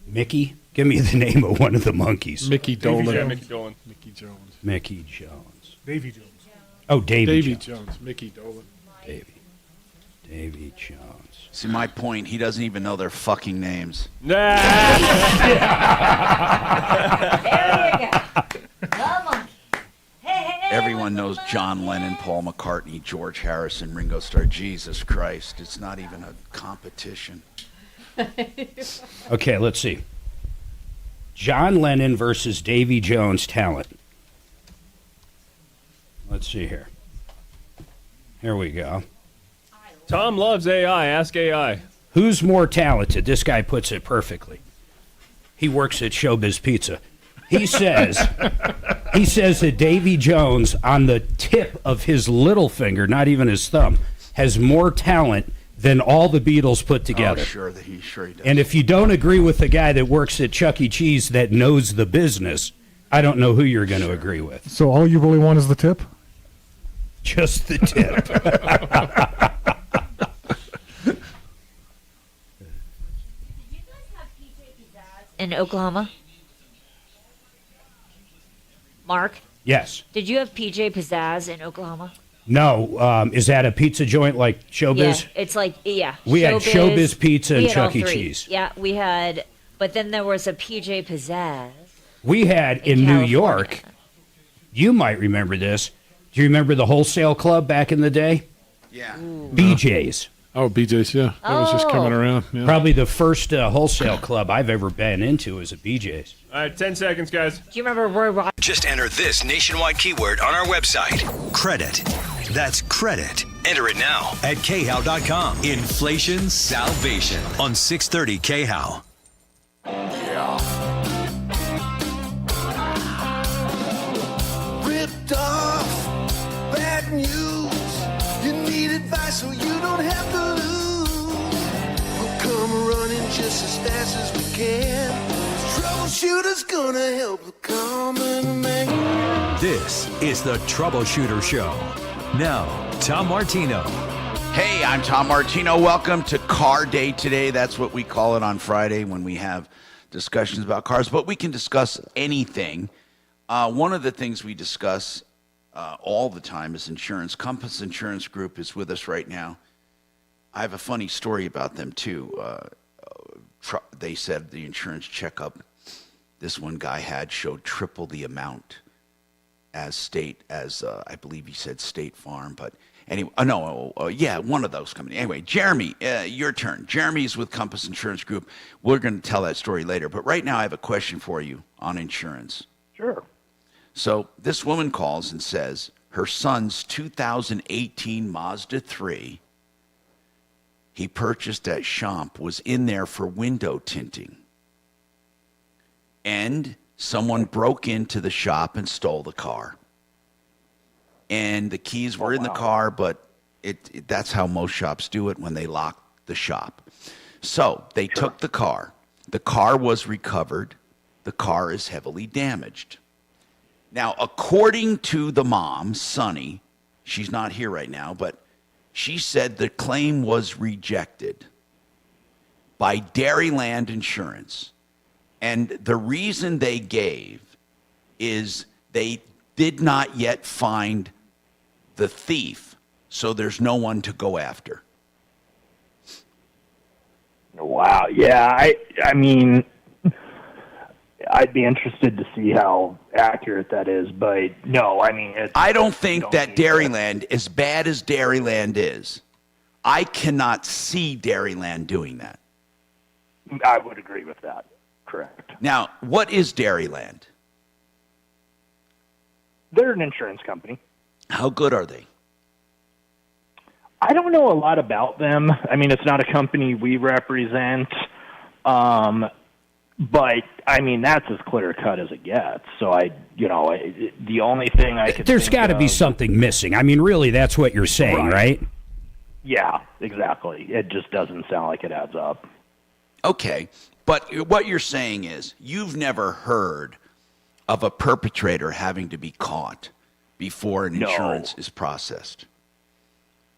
Mickey? Give me the name of one of the Monkees. Mickey Dolan. yeah, Mickey Dolan. Mickey Jones. Mickey Jones. Davy Jones. Oh, Davy Jones. Jones. Mickey Dolan. Davy Jones. See, my point, he doesn't even know their fucking names. There you go. The monkey. Hey, Everyone knows John Lennon, Paul McCartney, George Harrison, Ringo Starr. Jesus Christ, it's not even a competition. Okay, let's see. John Lennon versus Davy Jones talent. Let's see here. Here we go. Tom loves AI. Ask AI. Who's more talented? This guy puts it perfectly. He works at Showbiz Pizza. He says that Davy Jones, on the tip of his little finger, not even his thumb, has more talent than all the Beatles put together. Oh, sure he does. And if you don't agree with the guy that works at Chuck E. Cheese that knows the business, I don't know who you're going to agree with. So all you really want is the tip? Just the tip. In Oklahoma? Mark? Yes. Did you have PJ Pizzazz in Oklahoma? No. Is that a pizza joint like Showbiz? Yeah, it's like, yeah. We had Showbiz Pizza and We had all Chuck E. three. Cheese. Yeah, we had, but then there was a PJ Pizzazz. We had in New California. York, you might remember this. Do you remember the wholesale club back in the day? Yeah. BJ's. Oh, BJ's, yeah. That was just coming around. Yeah. Probably the first wholesale club I've ever been into is a BJ's. All right, 10 seconds, guys. Do you remember Roy Rogers? Just enter this nationwide keyword on our website. Credit. That's credit. Enter it now at khow.com. Inflation salvation on 630 KHOW. Ripped off, bad news. You need advice so you don't have to lose. We'll come running just as fast as we can. Troubleshooter's gonna help the common man. This is the Troubleshooter Show. Now, Tom Martino. Hey, I'm Tom Martino. Welcome to Car Day today. That's what we call it on Friday when we have discussions about cars, but we can discuss anything. One of the things we discuss all the time is insurance. Compass Insurance Group is with us right now. I have a funny story about them, too. They said the insurance checkup this one guy had showed triple the amount as I believe he said State Farm, but anyway, one of those companies. Anyway, Jeremy, your turn. Jeremy's with Compass Insurance Group. We're going to tell that story later, but right now I have a question for you on insurance. Sure. So this woman calls and says her son's 2018 Mazda 3 he purchased at Champ was in there for window tinting. And someone broke into the shop and stole the car. And the keys were in the car, but that's how most shops do it when they lock the shop. So they took the car. The car was recovered. The car is heavily damaged. Now, according to the mom, Sunny, she's not here right now, but she said the claim was rejected by Dairyland Insurance. And the reason they gave is they did not yet find the thief, so there's no one to go after. Wow. Yeah, I mean, I'd be interested to see how accurate that is, but no, I mean, I don't think that Dairyland, as bad as Dairyland is, I cannot see Dairyland doing that. I would agree with that. Correct. Now, what is Dairyland? They're an insurance company. How good are they? I don't know a lot about them. I mean, it's not a company we represent. But I mean, that's as clear cut as it gets. So the only thing I could there's got to be something missing. I mean, really, that's what you're saying, right? Yeah, exactly. It just doesn't sound like it adds up. Okay, but what you're saying is you've never heard of a perpetrator having to be caught before an insurance is processed.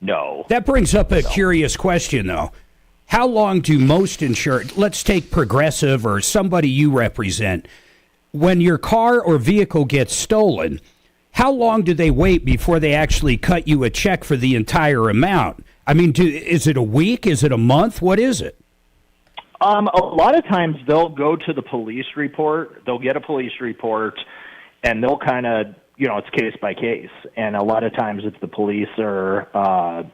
No. That brings up a curious question, though. How long do most insurance, let's take Progressive or somebody you represent, when your car or vehicle gets stolen, how long do they wait before they actually cut you a check for the entire amount? I mean, is it a week? Is it a month? What is it? A lot of times they'll go to the police report. They'll get a police report, and they'll kind of, it's case by case. And a lot of times if the police are,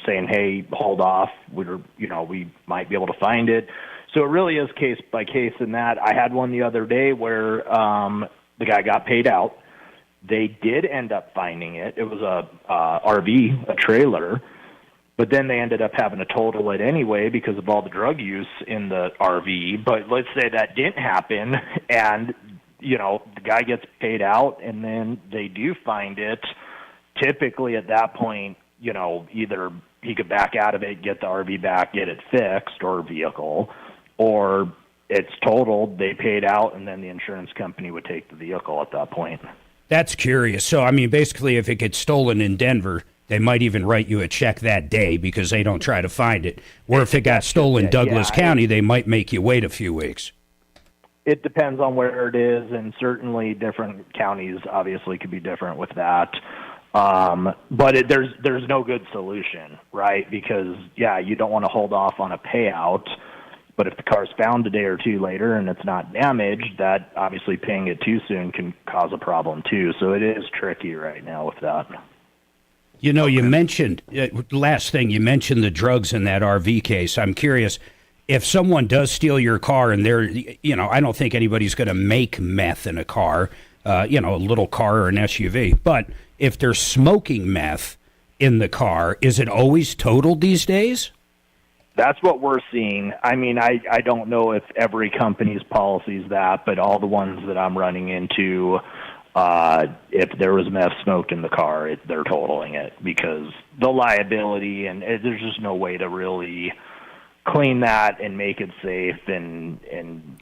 saying, hey, hold off, we might be able to find it. So it really is case by case in that. I had one the other day where the guy got paid out. They did end up finding it. It was a RV, a trailer, but then they ended up having to total it anyway because of all the drug use in the RV. But let's say that didn't happen, and, the guy gets paid out, and then they do find it. Typically at that point, either he could back out of it, get the RV back, get it fixed, or vehicle, or it's totaled, they paid out, and then the insurance company would take the vehicle at that point. That's curious. So, I mean, basically, if it gets stolen in Denver, they might even write you a check that day because they don't try to find it. Or if it got stolen in Douglas County, they might make you wait a few weeks. It depends on where it is, and certainly different counties obviously could be different with that. But there's no good solution, right? Because, you don't want to hold off on a payout. But if the car's found a day or two later and it's not damaged, that obviously paying it too soon can cause a problem too. So it is tricky right now with that. You mentioned, last thing, you mentioned the drugs in that RV case. I'm curious, if someone does steal your car and they're, I don't think anybody's going to make meth in a car, a little car or an SUV. But if they're smoking meth in the car, is it always totaled these days? That's what we're seeing. I mean, I don't know if every company's policy is that, but all the ones that I'm running into, if there was meth smoked in the car, they're totaling it because the liability, and there's just no way to really clean that and make it safe. And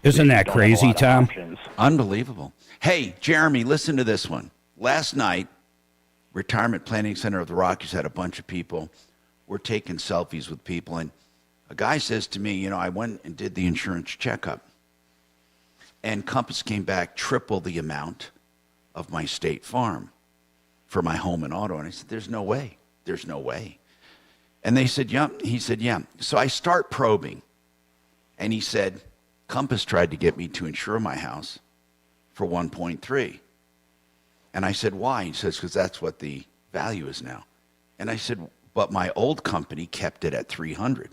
isn't that crazy, Tom? Unbelievable. Hey, Jeremy, listen to this one. Last night, Retirement Planning Center of the Rockies had a bunch of people. We're taking selfies with people, and a guy says to me, I went and did the insurance checkup, and Compass came back triple the amount of my State Farm for my home and auto. And I said, there's no way. There's no way. And they said, yeah. He said, yeah. So I start probing, and he said, Compass tried to get me to insure my house for 1.3. And I said, why? He says, because that's what the value is now. And I said, but my old company kept it at 300.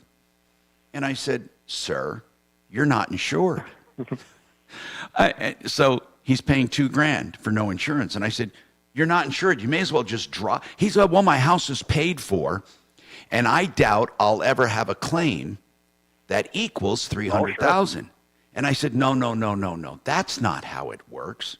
And I said, sir, you're not insured. So he's paying $2,000 for no insurance. And I said, you're not insured. You may as well just drop. He said, well, my house is paid for, and I doubt I'll ever have a claim that equals $300,000. And I said, no. That's not how it works.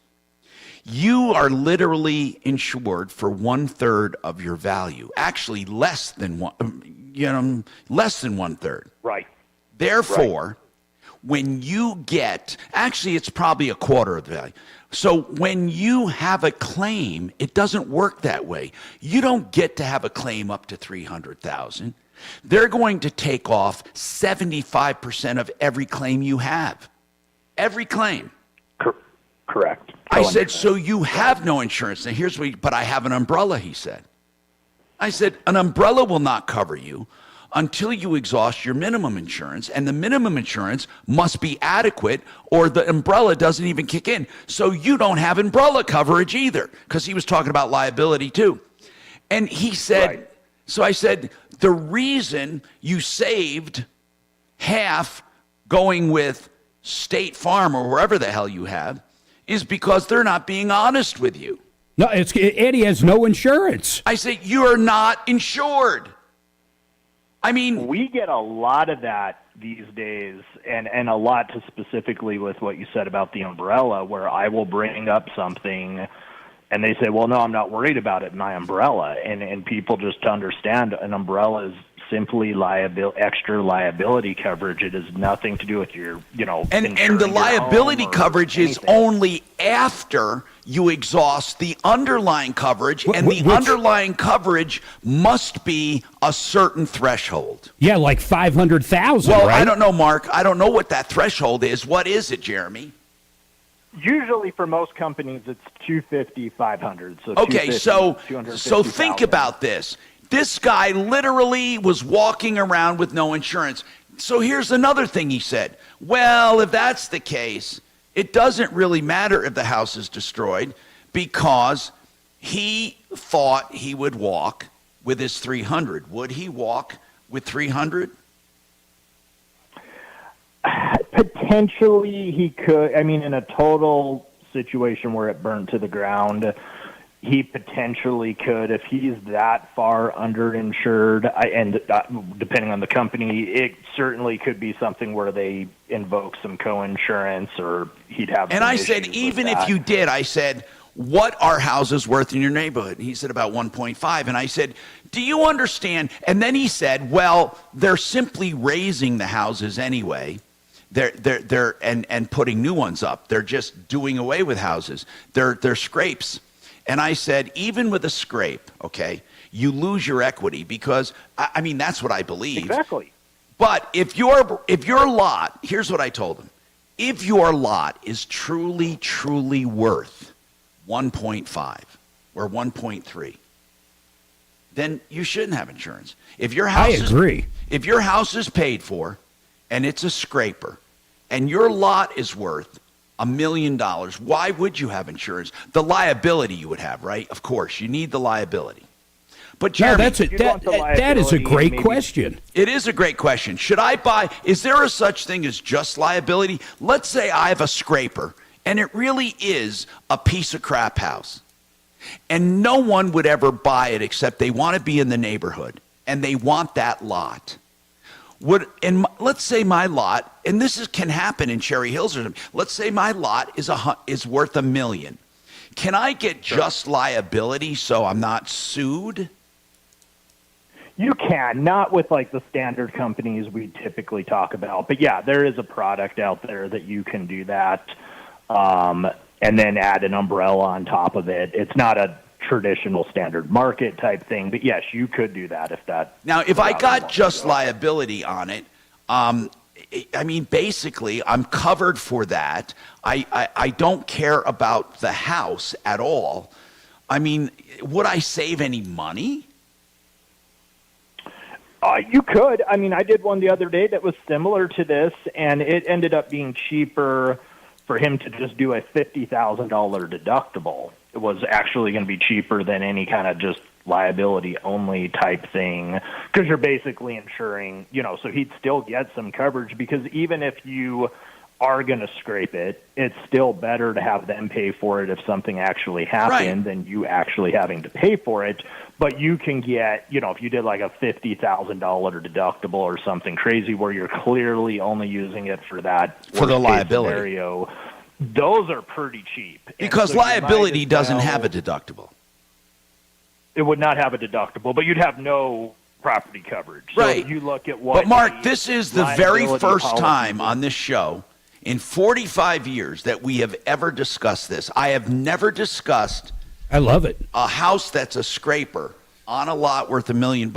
You are literally insured for 1/3 of your value. Actually, less than 1/3. Right. Therefore, when you get, actually, it's probably 1/4 of the value. So when you have a claim, it doesn't work that way. You don't get to have a claim up to $300,000. They're going to take off 75% of every claim you have. Every claim. Correct. I said, so you have no insurance. Now here's what, but I have an umbrella, he said. I said, an umbrella will not cover you until you exhaust your minimum insurance, and the minimum insurance must be adequate or the umbrella doesn't even kick in. So you don't have umbrella coverage either, because he was talking about liability too. And he said, so I said, the reason you saved half going with State Farm or wherever the hell you have is because they're not being honest with you. No, Eddie has no insurance. I say, you're not insured. I mean, we get a lot of that these days, and a lot to specifically with what you said about the umbrella, where I will bring up something and they say, well, no, I'm not worried about it, my umbrella. And people just understand an umbrella is simply extra liability coverage. It has nothing to do with your, and the liability coverage is only after you exhaust the underlying coverage, and the underlying coverage must be a certain threshold. Yeah, like 500,000. Well, right? I don't know, Mark. I don't know what that threshold is. What is it, Jeremy? Usually for most companies, it's 250, 500. So okay, so think about this. This guy literally was walking around with no insurance. So here's another thing he said. Well, if that's the case, it doesn't really matter if the house is destroyed, because he thought he would walk with his 300. Would he walk with 300? Potentially he could. I mean, in a total situation where it burned to the ground, he potentially could. If he's that far underinsured, and depending on the company, it certainly could be something where they invoke some co-insurance, or he'd have. And I said, even if you did, I said, what are houses worth in your neighborhood? And he said about 1.5. And I said, do you understand? And then he said, well, they're simply raising the houses anyway. They're and putting new ones up. They're just doing away with houses. They're scrapes. And I said, even with a scrape, okay, you lose your equity, because I mean, that's what I believe. Exactly. But if your lot, here's what I told him. If your lot is truly worth 1.5 or 1.3, then you shouldn't have insurance. If your house if your house is paid for and it's a scraper and your lot is worth $1 million, why would you have insurance? The liability you would have, right? Of course, you need the liability. But Jeremy, that is a great question. It is a great question. Should I buy? Is there a such thing as just liability? Let's say I have a scraper, and it really is a piece of crap house, and no one would ever buy it except they want to be in the neighborhood and they want that lot. Let's say my lot, and this can happen in Cherry Hills, or something. Let's say my lot is worth $1 million. Can I get just liability so I'm not sued? You can, not with like the standard companies we typically talk about, but yeah, there is a product out there that you can do that, and then add an umbrella on top of it. It's not a traditional standard market type thing, but yes, you could do that if that. Now, if I got just liability on it, I mean, basically, I'm covered for that. I don't care about the house at all. I mean, would I save any money? You could. I mean, I did one the other day that was similar to this, and it ended up being cheaper for him to just do a $50,000 deductible. was actually going to be cheaper than any kind of just liability only type thing, because you're basically insuring, so he'd still get some coverage, because even if you are going to scrape it, it's still better to have them pay for it if something actually happened than you actually having to pay for it. But you can get, if you did like a $50,000 deductible or something crazy where you're clearly only using it for that For the worst case liability. scenario, those are pretty cheap. And Because so you might liability as doesn't well- have a deductible. It would not have a deductible, but you'd have no property coverage. So Right. if you look at what But Mark, this is the very liability first policy time on this show in 45 years that we have ever discussed this. I have never discussed I love it. a house that's a scraper on a lot worth $1 million.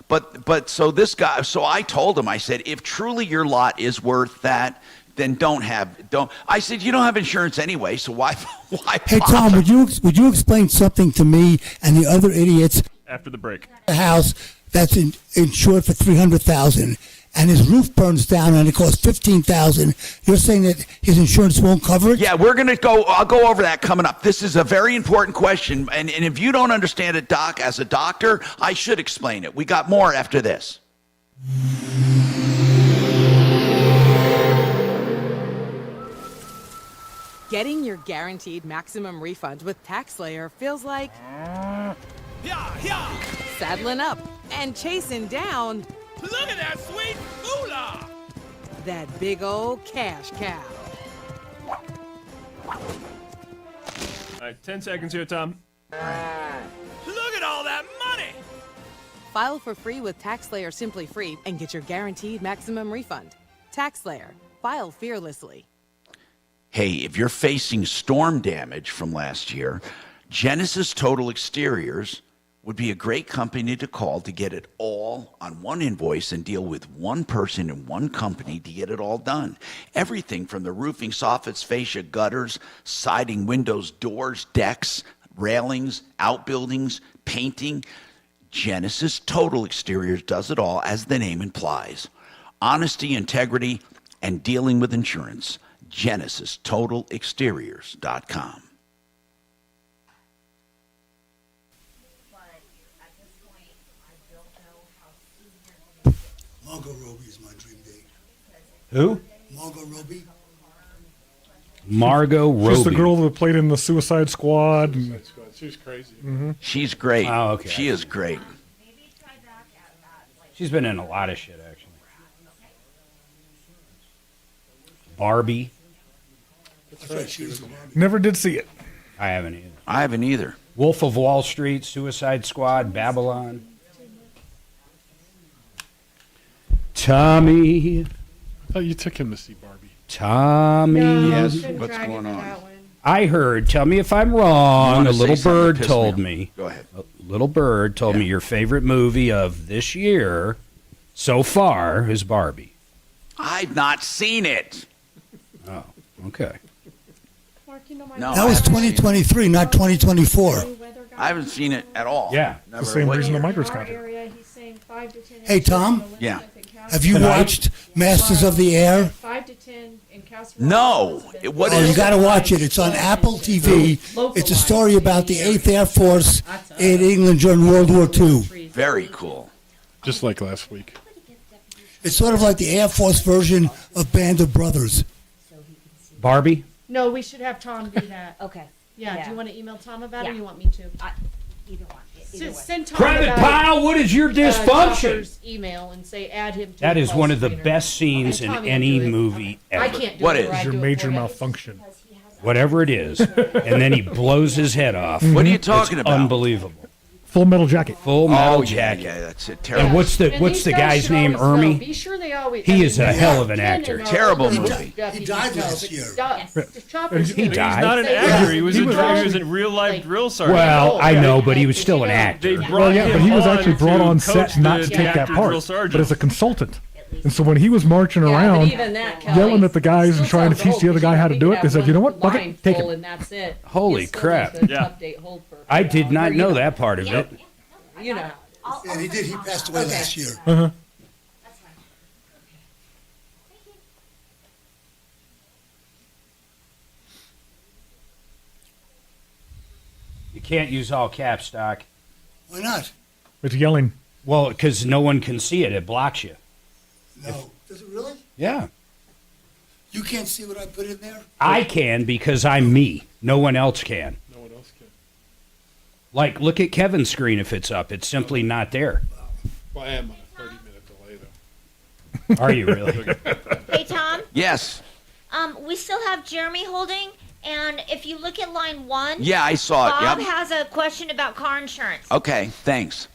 But so this guy, so I told him, I said, if truly your lot is worth that, then don't. I said, you don't have insurance anyway, so why Hey, Tom, would you explain something to me and the other idiots? After the break. A house that's insured for $300,000 and his roof burns down and it costs $15,000. You're saying that his insurance won't cover it? Yeah, I'll go over that coming up. This is a very important question, and if you don't understand it, Doc, as a doctor, I should explain it. We got more after this. Getting your guaranteed maximum refund with TaxSlayer feels like saddling up and chasing down. Look at that sweet moolah! That big old cash cow. All right, 10 seconds here, Tom. Look at all that money! File for free with TaxSlayer Simply Free and get your guaranteed maximum refund. TaxSlayer. File fearlessly. Hey, if you're facing storm damage from last year, Genesis Total Exteriors would be a great company to call to get it all on one invoice and deal with one person and one company to get it all done. Everything from the roofing, soffits, fascia, gutters, siding, windows, doors, decks, railings, outbuildings, painting. Genesis Total Exteriors does it all, as the name implies. Honesty, integrity, and dealing with insurance. GenesisTotalExteriors.com. Margot Robbie is my dream date. Who? Margot Robbie. Margot Robbie. She's the girl that played in the Suicide Squad. She's crazy. Mm-hmm. She's great. Oh, okay. She is great. She's been in a lot of shit, actually. Barbie. That's right, she was the Barbie. Never did see it. I haven't either. I haven't either. Wolf of Wall Street, Suicide Squad, Babylon. Tommy. I thought you took him to see Barbie. Tommy. No, Yes, couldn't what's drag going him to on? that one. I heard, tell me if I'm You wrong, wanna a say little something bird that pissed told me me. Go ahead. A little bird told me your favorite movie of this year so far is Barbie. I've not seen it. Oh, okay. Mark, you know my No, That was 2023, not 2024. I haven't seen it at all. Yeah. Never. The same What reason the year? Micros our concert. area, he's saying 5 to 10. Hey, Tom? Yeah. Have you watched Masters of the Air? 5 to 10 in Castle No. What Oh, is you got to watch it. It's on Apple TV. It's a story about the 8th Air Force in England during World War II. Very cool. Just like last week. It's sort of like the Air Force version of Band of Brothers. Barbie? No, we should have Tom do that. Okay. Yeah, Yeah. do you want to email Tom about it Yeah. or you want me to? Either one. Either way. Send Tom Private about, Pile, what is your dysfunction? Chopper's email and say add him to That the is call one of the screener. best scenes And in Tommy will any do it. movie ever. I can't do What it. is? or I Your do it major for him. malfunction. Whatever it is. And then he blows his head off. What are you It's talking about? unbelievable. Full Metal Jacket. Full Metal Oh, yeah, Jacket. yeah, that's it. And Terrible. what's the And what's these the guys guy's should name? always know. Ermy? Be sure they always. He is a Ken hell of an and actor. our Terrible other movie. deputies He died know, last but year. Chopper's He gonna died? He's not an say, actor. He was He a was real life drill sergeant. Well, I know, but he was still an actor. They brought Well, yeah, but he was him actually on brought to on coach set not to the take that actor drill part, sergeant. but as a consultant. And so when he was marching Yeah, but around, even that, Kelly, yelling at the guys still and trying to sounds teach the old other guy how to because do you it, have they said, you know what, one fuck line it, take full it. And that's it. Holy It's still crap. just a Yeah. update hold for, I did not or, know you that part of it. You know. Yeah, he did. He passed away last year. Uh-huh. Can't use all caps, Doc. Why not? It's yelling. Well, because no one can see it. It blocks you. No. Does it really? Yeah. You can't see what I put in there? I can because I'm me. No one else can. No one else can. Like, look at Kevin's screen if it's up. It's simply not there. Well, I am on a 30-minute delay, though. Are you really? Hey, Tom. Yes. We still have Jeremy holding, and if you look at line 1, Yeah, I saw it. Bob Yep. has a question about car insurance. Okay, thanks.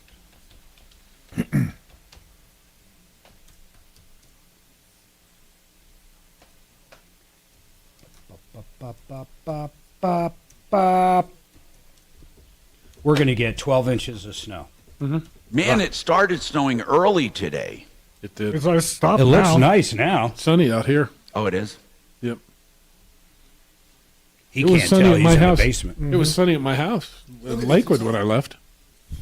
We're going to get 12 inches of snow. Man, it started snowing early today. It did. It's stopped It looks now. nice now. It's sunny out here. Oh, it is? Yep. He It was can't sunny tell at he's my in house. the basement. It was sunny at my house in Lakewood when I left.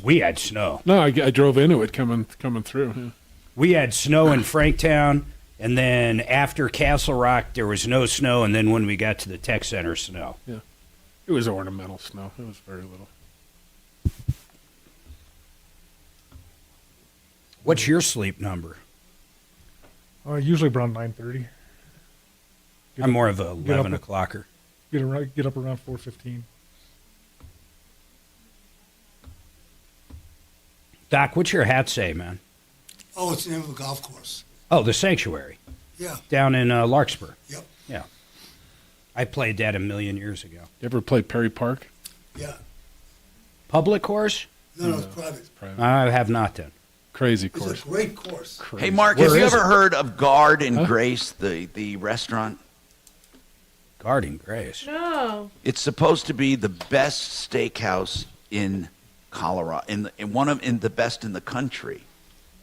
We had snow. No, I drove into it coming through. Yeah. We had snow in Franktown, and then after Castle Rock, there was no snow, and then when we got to the tech center, snow. Yeah. It was ornamental snow. It was very little. What's your sleep number? Usually around 9:30. I'm more of a 11 o'clocker. Get up around 4:15. Doc, what's your hat say, man? Oh, it's the name of a golf course. Oh, the Sanctuary. Yeah. Down in Larkspur. Yep. Yeah. I played that a million years ago. You ever play Perry Park? Yeah. Public course? No, it's private. I have not then. Crazy It's course. a great course. Hey, Mark, Where have you is ever it? heard of Guard and Grace, the restaurant? Garden Grace. No. It's supposed to be the best steakhouse in Colorado, in the best in the country.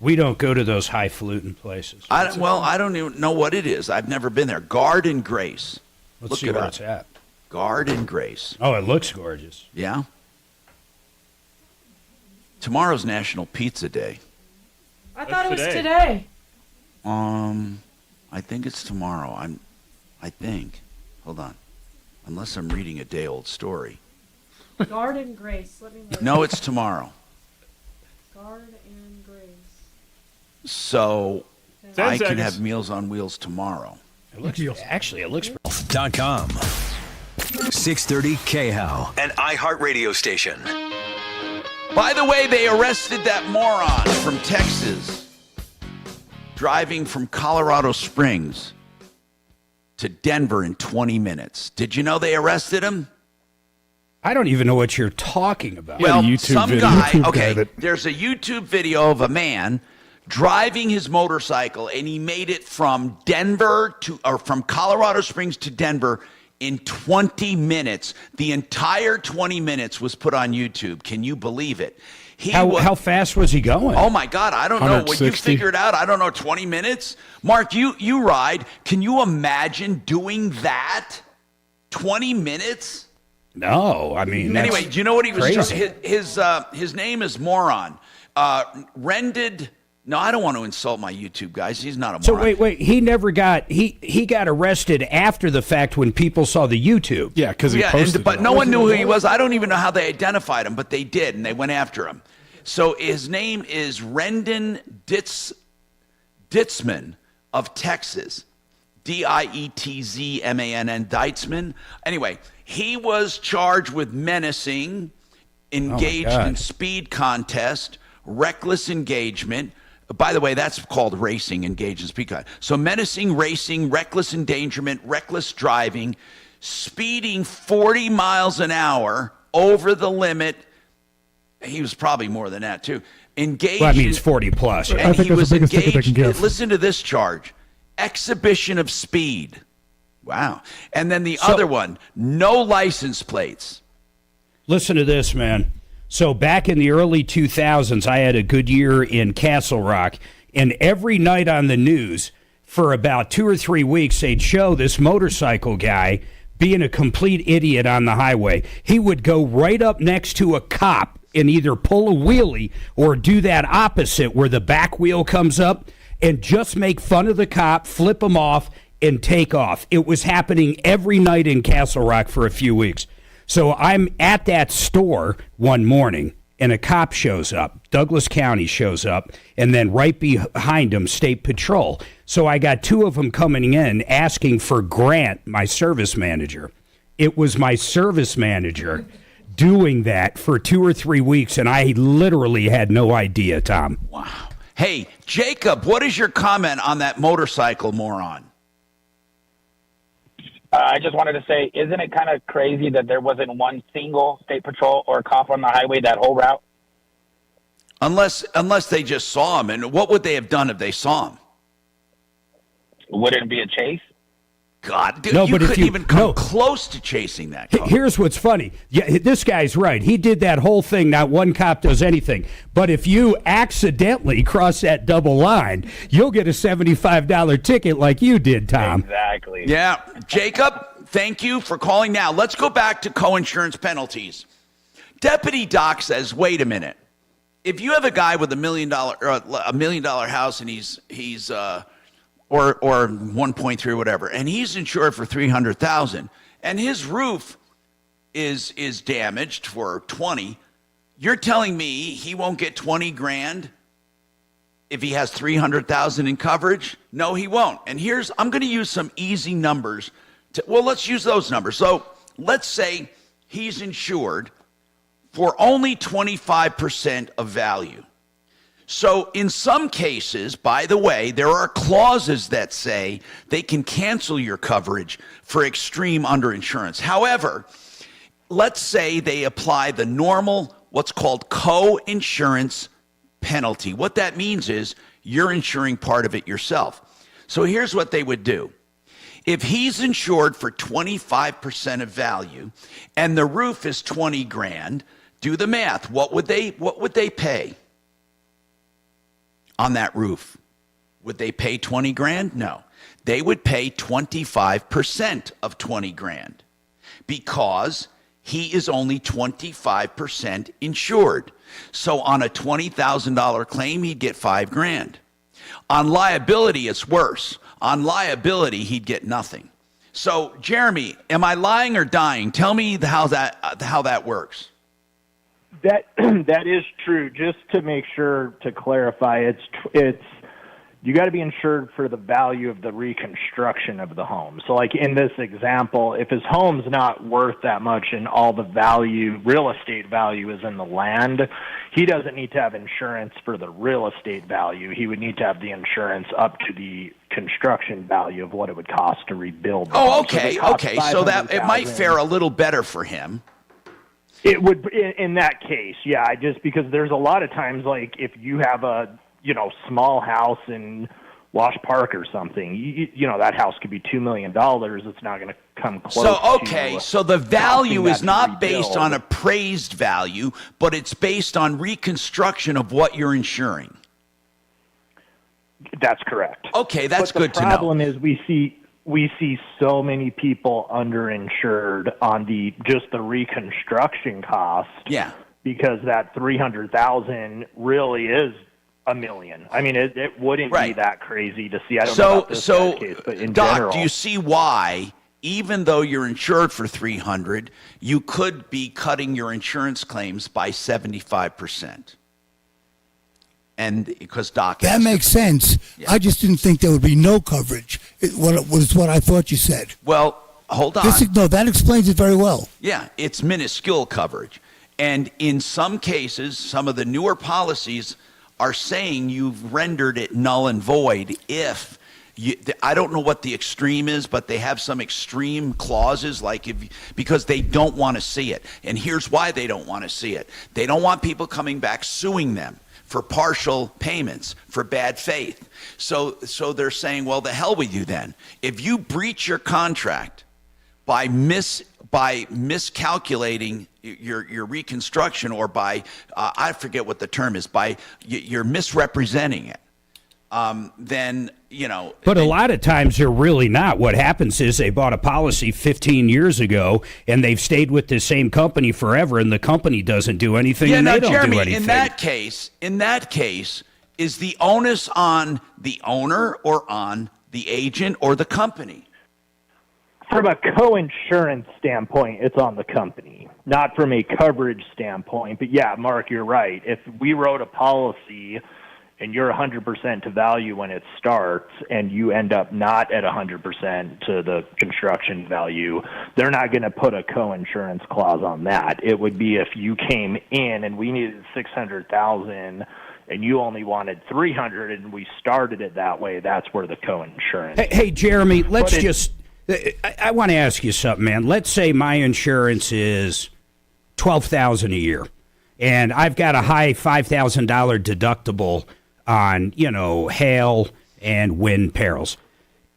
We don't go to those highfalutin places. I don't even know what it is. I've never been there. Guard and Grace. Let's Look see it where up. it's at. Guard and Grace. Oh, it looks gorgeous. Yeah. Tomorrow's National Pizza Day. I thought it was today. I think it's tomorrow. I think. Hold on. Unless I'm reading a day-old story. Garden Grace. Let me look. No, it's tomorrow. Garden and Grace. So 10 I can seconds. have Meals on Wheels tomorrow. It looks actually it looks .com. 630 KHOW, an iHeartRadio station. By the way, they arrested that moron from Texas driving from Colorado Springs to Denver in 20 minutes. Did you know they arrested him? I don't even know what you're talking about. Well, some guy, there's a YouTube video of a man driving his motorcycle, and he made it from from Colorado Springs to Denver in 20 minutes. The entire 20 minutes was put on YouTube. Can you believe it? How fast was he going? Oh my God, I don't know. When you 160. figure it out, I don't know, 20 minutes? Mark, you ride. Can you imagine doing that? 20 minutes? No, I mean. Anyway, do you know what he was? crazy. His name is Moron. Rended. No, I don't want to insult my YouTube guys. He's not a So moron. wait, he never got he got arrested after the fact when people saw the YouTube. Yeah, because he posted but it. no one knew who he was. I don't even know how they identified him, but they did, and they went after him. So his name is Rendon Ditzman of Texas. Dietzmann, Deitzman. Anyway, he was charged with menacing, engaged in speed contest, reckless engagement. By the way, that's called racing, engaged in speed contest. So menacing, racing, reckless endangerment, reckless driving, speeding 40 miles an hour over the limit. He was probably more than that, too. Engaged. Well, that means 40 plus. I think that's the biggest ticket they can give. Listen to this charge. Exhibition of speed. Wow. And then the other one, no license plates. Listen to this, man. So back in the early 2000s, I had a good year in Castle Rock, and every night on the news for about 2 or 3 weeks, they'd show this motorcycle guy being a complete idiot on the highway. He would go right up next to a cop and either pull a wheelie or do that opposite where the back wheel comes up and just make fun of the cop, flip him off, and take off. It was happening every night in Castle Rock for a few weeks. So I'm at that store one morning, and a cop shows up. Douglas County shows up, and then right behind him, State Patrol. So I got two of them coming in asking for Grant, my service manager. It was my service manager doing that for 2 or 3 weeks, and I literally had no idea, Tom. Wow. Hey, Jacob, what is your comment on that motorcycle moron? I just wanted to say, isn't it kind of crazy that there wasn't one single state patrol or cop on the highway that whole route? Unless they just saw him, and what would they have done if they saw him? Wouldn't it be a chase? God, dude, no, you but couldn't if you even come close to chasing that car. Here's what's funny. Yeah, this guy's right. He did that whole thing. Not one cop does anything. But if you accidentally cross that double line, you'll get a $75 ticket like you did, Tom. Exactly. Yeah. Jacob, thank you for calling now. Let's go back to co-insurance penalties. Deputy Doc says, wait a minute. If you have a guy with $1 million house and he's or 1.3 or whatever, and he's insured for $300,000, and his roof is damaged for 20, you're telling me he won't get 20 grand if he has 300,000 in coverage? No, he won't. And I'm going to use some easy numbers. Let's use those numbers. So let's say he's insured for only 25% of value. So in some cases, by the way, there are clauses that say they can cancel your coverage for extreme underinsurance. However, let's say they apply the normal, what's called co-insurance penalty. What that means is you're insuring part of it yourself. So here's what they would do. If he's insured for 25% of value and the roof is 20 grand, do the math. What would they pay on that roof? Would they pay 20 grand? No. They would pay 25% of 20 grand because he is only 25% insured. So on a $20,000 claim, he'd get 5 grand. On liability, it's worse. On liability, he'd get nothing. So, Jeremy, am I lying or dying? Tell me how that works. That is true. Just to make sure to clarify, it's you got to be insured for the value of the reconstruction of the home. So, like in this example, if his home's not worth that much and all the real estate value is in the land, he doesn't need to have insurance for the real estate value. He would need to have the insurance up to the construction value of what it would cost to rebuild the home. Okay. So that it might fare a little better for him. It would, in that case, yeah. Just because there's a lot of times, like if you have a small house in Wash Park or something, you know that house could be $2 million. It's not going to come close. So the value is not based on appraised value, but it's based on reconstruction of what you're insuring. That's correct. Okay, that's good to know. The problem is we see so many people underinsured on the reconstruction cost. Yeah. Because that $300,000 really is $1 million. I mean, it wouldn't be that crazy to see. I don't know about this case, but in Doc, general, do you see why, even though you're insured for $300,000, you could be cutting your insurance claims by 75%? And because Doc, that makes sense. Yeah. I just didn't think there would be no coverage. What I thought you said. Well, hold on. That explains it very well. Yeah, it's minuscule coverage, and in some cases, some of the newer policies are saying you've rendered it null and void if. I don't know what the extreme is, but they have some extreme clauses, because they don't want to see it. And here's why they don't want to see it. They don't want people coming back suing them for partial payments, for bad faith. So they're saying, well, the hell with you then. If you breach your contract by miscalculating your reconstruction, or by, I forget what the term is, you're misrepresenting it, then, But a lot of times they're really not. What happens is they bought a policy 15 years ago, and they've stayed with the same company forever, and the company doesn't do anything, and they don't Jeremy, do anything. in that case, is the onus on the owner or on the agent or the company? From a co-insurance standpoint, it's on the company, not from a coverage standpoint. But yeah, Mark, you're right. If we wrote a policy and you're 100% to value when it starts and you end up not at 100% to the construction value, they're not going to put a co-insurance clause on that. It would be if you came in and we needed $600,000 and you only wanted $300,000 and we started it that way, that's where the co-insurance. Hey Jeremy, I want to ask you something, man. Let's say my insurance is $12,000 a year, and I've got a high $5,000 deductible on, hail and wind perils.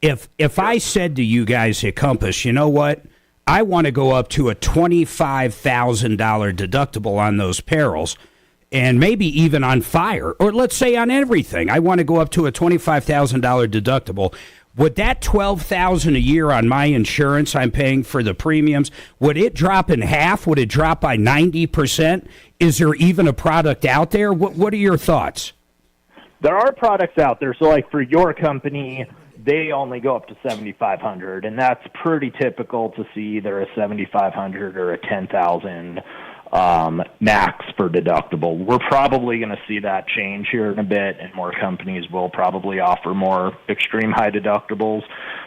If I said to you guys at Compass, you know what, I want to go up to a $25,000 deductible on those perils, and maybe even on fire, or let's say on everything, I want to go up to a $25,000 deductible. Would that $12,000 a year on my insurance I'm paying for the premiums, would it drop in half? Would it drop by 90%? Is there even a product out there? What are your thoughts? There are products out there. So like for your company, they only go up to $7,500, and that's pretty typical to see either a $7,500 or a $10,000 max for deductible. We're probably going to see that change here in a bit, and more companies will probably offer more extreme high deductibles.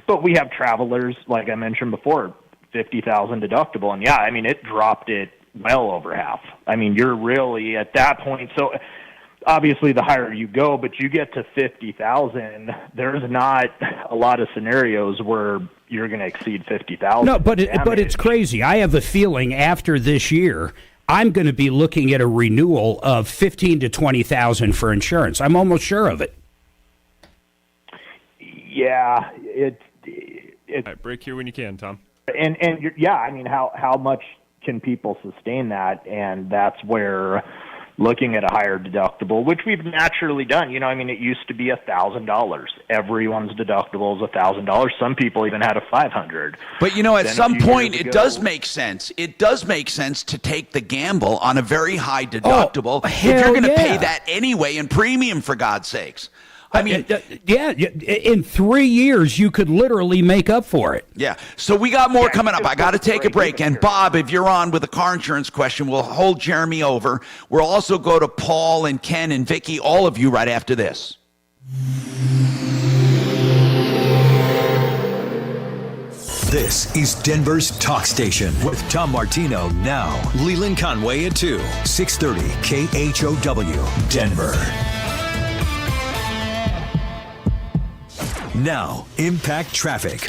But we have travelers, like I mentioned before, $50,000 deductible, and yeah, I mean, it dropped it well over half. I mean, you're really at that point. So obviously the higher you go, but you get to $50,000, there's not a lot of scenarios where you're going to exceed $50,000. No, but it's crazy. I have a feeling after this year, I'm going to be looking at a renewal of $15,000 to $20,000 for insurance. I'm almost sure of it. Yeah, it's All right, break here when you can, Tom. And yeah, I mean, how much can people sustain that? And that's where looking at a higher deductible, which we've naturally done. I mean, it used to be $1,000. Everyone's deductible is $1,000. Some people even had a $500. But at some point, it does make sense. It does make sense to take the gamble on a very high deductible if you're going to pay that anyway in premium, for God's sakes. I mean, in 3 years, you could literally make up for it. Yeah. So we got more coming up. I got to take a break. And Bob, if you're on with a car insurance question, we'll hold Jeremy over. We'll also go to Paul and Ken and Vicky, all of you, right after this. This is Denver's Talk Station with Tom Martino now. Leland Conway at 2, 630 KHOW, Denver. Now, Impact Traffic.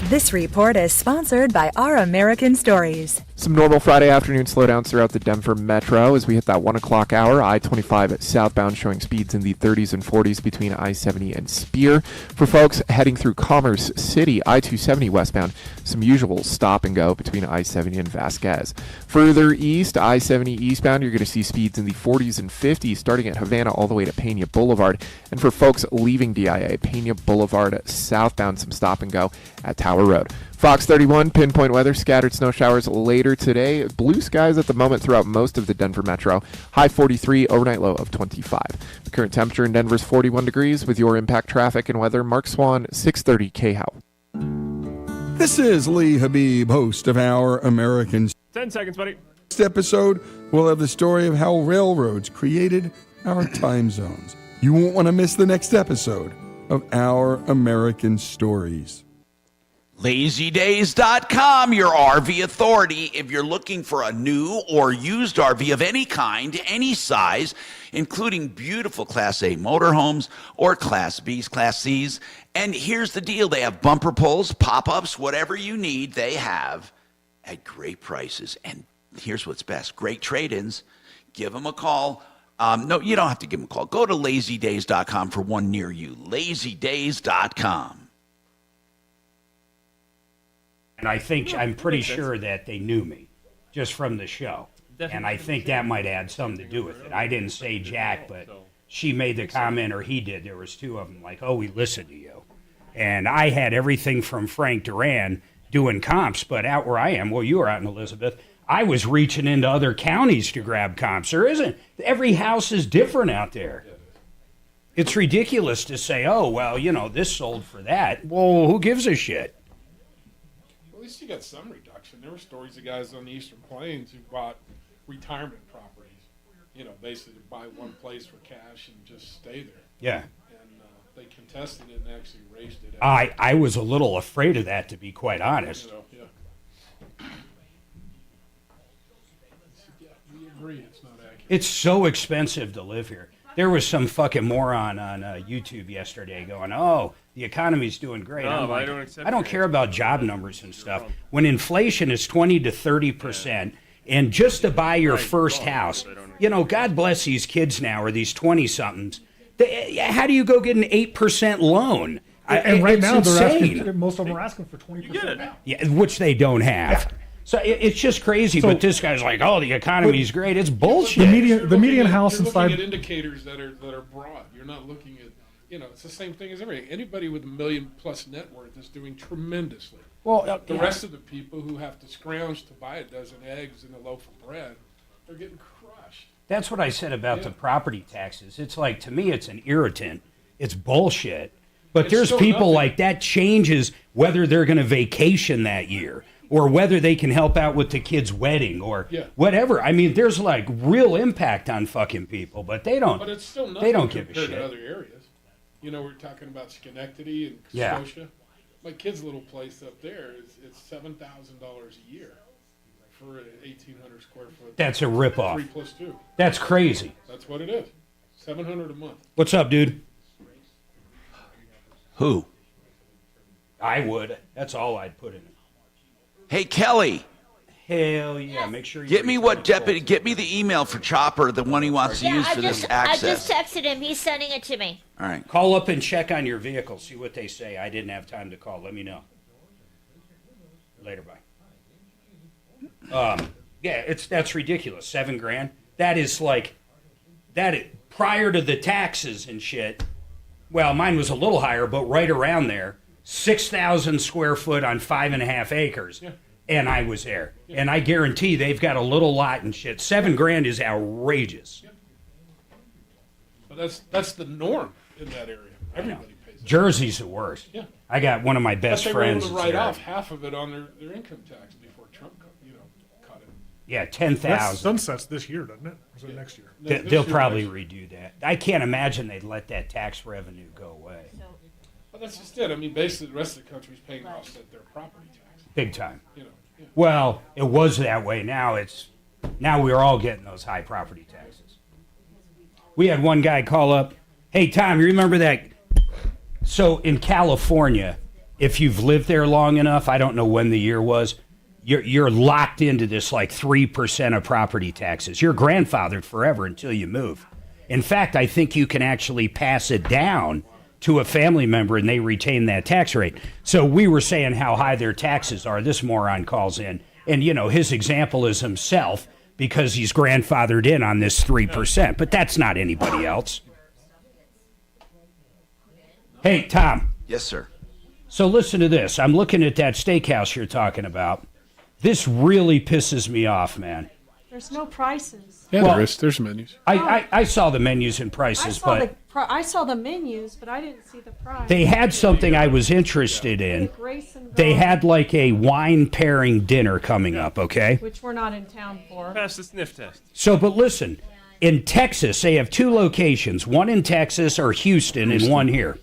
This report is sponsored by Our American Stories. Some normal Friday afternoon slowdowns throughout the Denver metro as we hit that 1 o'clock hour. I-25 southbound showing speeds in the 30s and 40s between I-70 and Spear. For folks heading through Commerce City, I-270 westbound, some usual stop and go between I-70 and Vasquez. Further east, I-70 eastbound, you're going to see speeds in the 40s and 50s starting at Havana all the way to Pena Boulevard. And for folks leaving DIA, Pena Boulevard southbound, some stop and go at Tower Road. Fox 31, pinpoint weather, scattered snow showers later today. Blue skies at the moment throughout most of the Denver metro. High 43, overnight low of 25. The current temperature in Denver is 41 degrees. With your Impact Traffic and weather, Mark Swan, 630 KHOW. This is Lee Habib, host of Our American. 10 seconds, buddy. Next episode, we'll have the story of how railroads created our time zones. You won't want to miss the next episode of Our American Stories. LazyDays.com, your RV authority. If you're looking for a new or used RV of any kind, any size, including beautiful Class A motorhomes or Class Bs, Class Cs. And here's the deal. They have bumper pulls, pop-ups, whatever you need, they have at great prices. And here's what's best. Great trade-ins. Give them a call. No, you don't have to give them a call. Go to LazyDays.com for one near you. LazyDays.com. And I'm pretty sure that they knew me just from the show. And I think that might add something to do with it. I didn't say Jack, but she made the comment, or he did. There was two of them, like, oh, we listened to you. And I had everything from Frank Duran doing comps, but out where I am, well, you were out in Elizabeth, I was reaching into other counties to grab comps. There isn't. Every house is different out there. It's ridiculous to say, oh, well, this sold for that. Well, who gives a shit? least you got some reduction. There were stories of guys on the Eastern Plains who bought retirement properties, basically to buy one place for cash and just stay there. Yeah. And they contested it and actually raised it. I was a little afraid of that, to be quite honest. Yeah. We agree it's not accurate. It's so expensive to live here. There was some fucking moron on YouTube yesterday going, "Oh, the economy's doing great." No, I'm like, I don't care about job numbers and stuff. When inflation is 20 to 30%, and just to buy your first house, God bless these kids now, or these 20-somethings. How do you go get an 8% loan? And right now, insane. most of them are asking for 20% now. Yeah, which they don't have. Yeah. So it's just crazy. But this guy's like, "Oh, the economy's great." It's bullshit. The median house you're inside. looking at indicators that are broad. You're not looking at, it's the same thing as everything. Anybody with $1 million plus net worth is doing tremendously. Well, the rest of the people who have to scrounge to buy a dozen eggs and a loaf of bread, they're getting crushed. That's what I said about the property taxes. It's like, to me, it's an irritant. It's bullshit. But It's there's still people nothing. like that changes whether they're going to vacation that year or whether they can help out with the kid's wedding or whatever. I mean, there's like real impact on fucking people, but they don't. But it's still nothing they don't give a compared shit. to other areas. We're talking about Schenectady and Yeah. Scotia. My kid's little place up there it's $7,000 a year for an 1,800 square foot. That's a ripoff. 3+2. That's crazy. That's what it is. $700 a month. What's up, dude? Who? I would. That's all I'd put in it. Hey, Kelly. Hell yeah! Make sure you Get me Get me the email for Chopper, the one he wants to use for this I access. just texted him. He's sending it to me. All right. Call up and check on your vehicle. See what they say. I didn't have time to call. Let me know. Later, bye. Yeah, that's ridiculous. $7,000. That is like prior to the taxes and shit. Well, mine was a little higher, but right around there. 6,000 square foot on 5.5 acres. Yeah. And I was there. Yeah. And I guarantee they've got a little lot and shit. $7,000 is outrageous. Yeah. But that's the norm in that area. Everybody pays it. Jersey's the worst. Yeah. I got one of my best But friends. they were able to write off half of it on their income tax before Trump cut it. Yeah, 10,000. That sunsets this year, doesn't it? Or is it next year? They'll probably redo that. I can't imagine they'd let that tax revenue go away. Well, that's just it. I mean, basically, the rest of the country's paying to offset their property tax. Big time. Yeah. Well, it was that way. Now we're all getting those high property taxes. We had one guy call up, "Hey, Tom, you remember that?" So in California, if you've lived there long enough, I don't know when the year was, you're locked into this like 3% of property taxes. You're grandfathered forever until you move. In fact, I think you can actually pass it down to a family member and they retain that tax rate. So we were saying how high their taxes are. This moron calls in, and his example is himself because he's grandfathered in on this 3%, but that's not anybody else. Hey, Tom. Yes, sir. So listen to this. I'm looking at that steakhouse you're talking about. This really pisses me off, man. There's no prices. Yeah, Well, there is. There's menus. I saw the menus and prices, but I saw the menus, but I didn't see the price. they had something I was interested in. They had like a wine pairing dinner coming up, okay? Which we're not in town for. Pass the sniff test. So, but listen, in Texas, they have two locations, one in Texas or Houston and one here.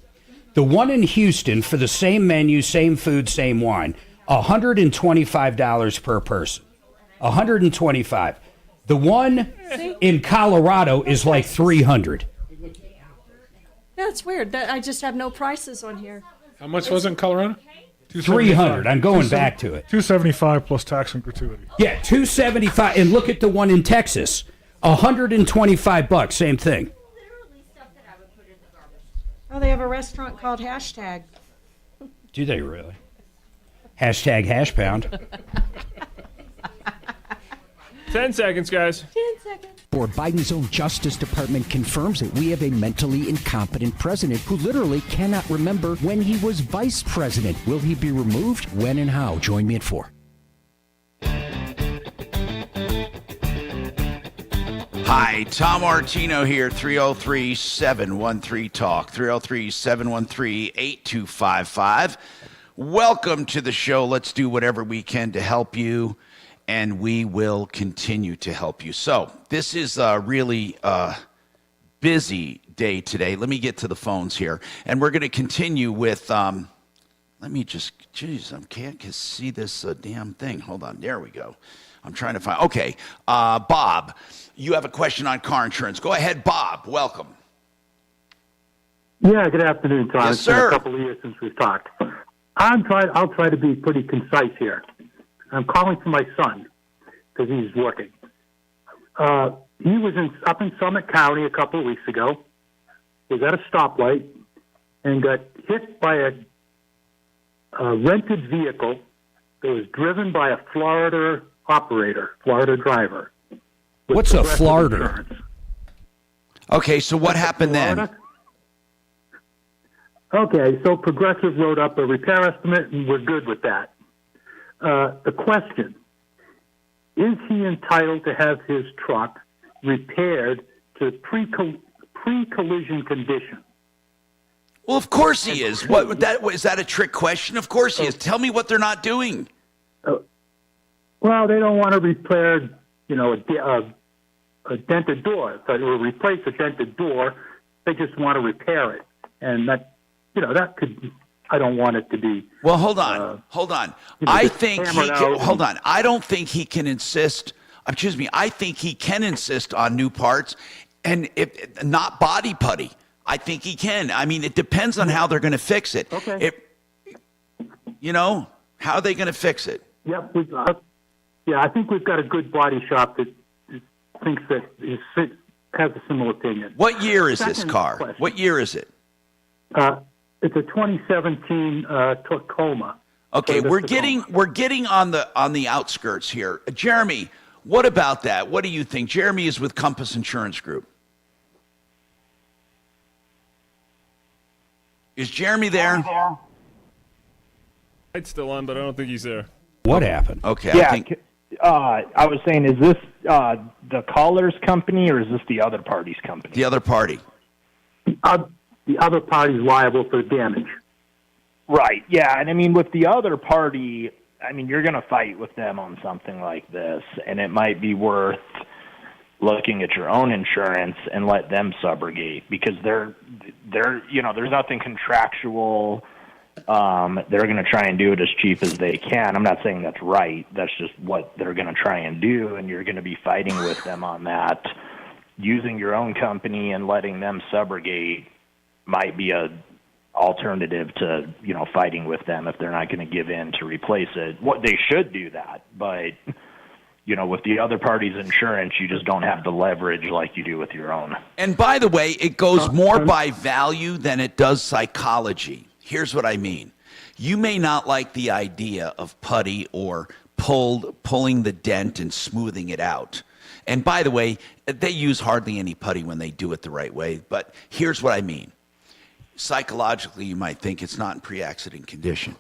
The one in Houston, for the same menu, same food, same wine, $125 per person. $125. The one in Colorado is like $300. That's weird. I just have no prices on here. How much was it in Colorado? $300. I'm going back to it. $275 plus tax and gratuity. Yeah, $275. And look at the one in Texas, $125. Same thing. Oh, they have a restaurant called Hashtag. Do they really? Hashtag hash pound. 10 seconds, guys. 10 seconds. Or Biden's own Justice Department confirms that we have a mentally incompetent president who literally cannot remember when he was vice president. Will he be removed? When and how? Join me at 4. Hi, Tom Martino here, 303-713-TALK, 303-713-8255. welcome to the show. Let's do whatever we can to help you, and we will continue to help you. So this is a really busy day today. Let me get to the phones here, and we're going to continue with let me just, geez, I can't see this damn thing. Hold on, there we go. I'm trying to find, okay. Bob, you have a question on car insurance. Go ahead, Bob, welcome. Yeah, good afternoon, Tom. Yes, It's been sir. a couple of years since we've talked. I'll try to be pretty concise here. I'm calling for my son because he's working. He was up in Summit County a couple of weeks ago. Was at a stoplight and got hit by a rented vehicle that was driven by a Florida driver. with What's a Progressive Florida? Insurance. Okay, so what happened then? Okay, so Progressive wrote up a repair estimate, and we're good with that. The question, is he entitled to have his truck repaired to pre-collision condition? Well, of course he is. Is that a trick question? Of course he is. Tell me what they're not doing. Well, they don't want to repair, a dented door. Or replace a dented door. They just want to repair it. And that, that could, I don't want it to be. Well, hold on. I think hold on. I don't think he can insist. I think he can insist on new parts and not body putty. I think he can. I mean, it depends on how they're going to fix it. Okay. How are they going to fix it? Yep. I think we've got a good body shop that thinks that has a similar opinion. What year is this Second car? question. What year is it? It's a 2017 Tacoma. Okay, Toyota we're getting on the outskirts here. Jeremy, what about that? What do you think? Jeremy is with Compass Insurance Group. Is Jeremy there? It's still on, but I don't think he's there. What happened? Okay, Yeah, I was saying, is this the caller's company or is this the other party's company? The other party. The other party's liable for damage. Right, yeah, and I mean, with the other party, you're going to fight with them on something like this, and it might be worth looking at your own insurance and let them subrogate, because they're there's nothing contractual. They're going to try and do it as cheap as they can. I'm not saying that's right. That's just what they're going to try and do, and you're going to be fighting with them on that. Using your own company and letting them subrogate might be a alternative to fighting with them if they're not going to give in to replace it. What they should do that, but with the other party's insurance, you just don't have the leverage like you do with your own. And by the way, it goes more by value than it does psychology. Here's what I mean. You may not like the idea of putty or pulling the dent and smoothing it out. And by the way, they use hardly any putty when they do it the right way. But here's what I mean. Psychologically, you might think it's not in pre-accident condition.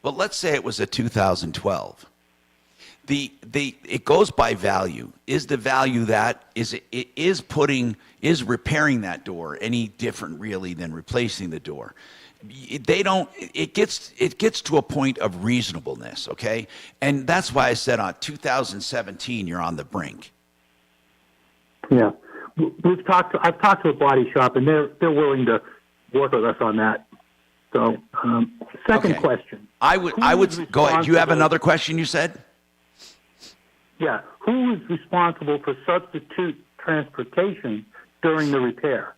But let's say it was a 2012. It goes by value. Is the value is repairing that door any different really than replacing the door? It gets to a point of reasonableness, okay? And that's why I said on 2017 you're on the brink. Yeah, I've talked to a body shop, and they're willing to work with us on that. So, second question. I would go ahead. You have another question you said? Yeah, who is responsible for substitute transportation during the repair?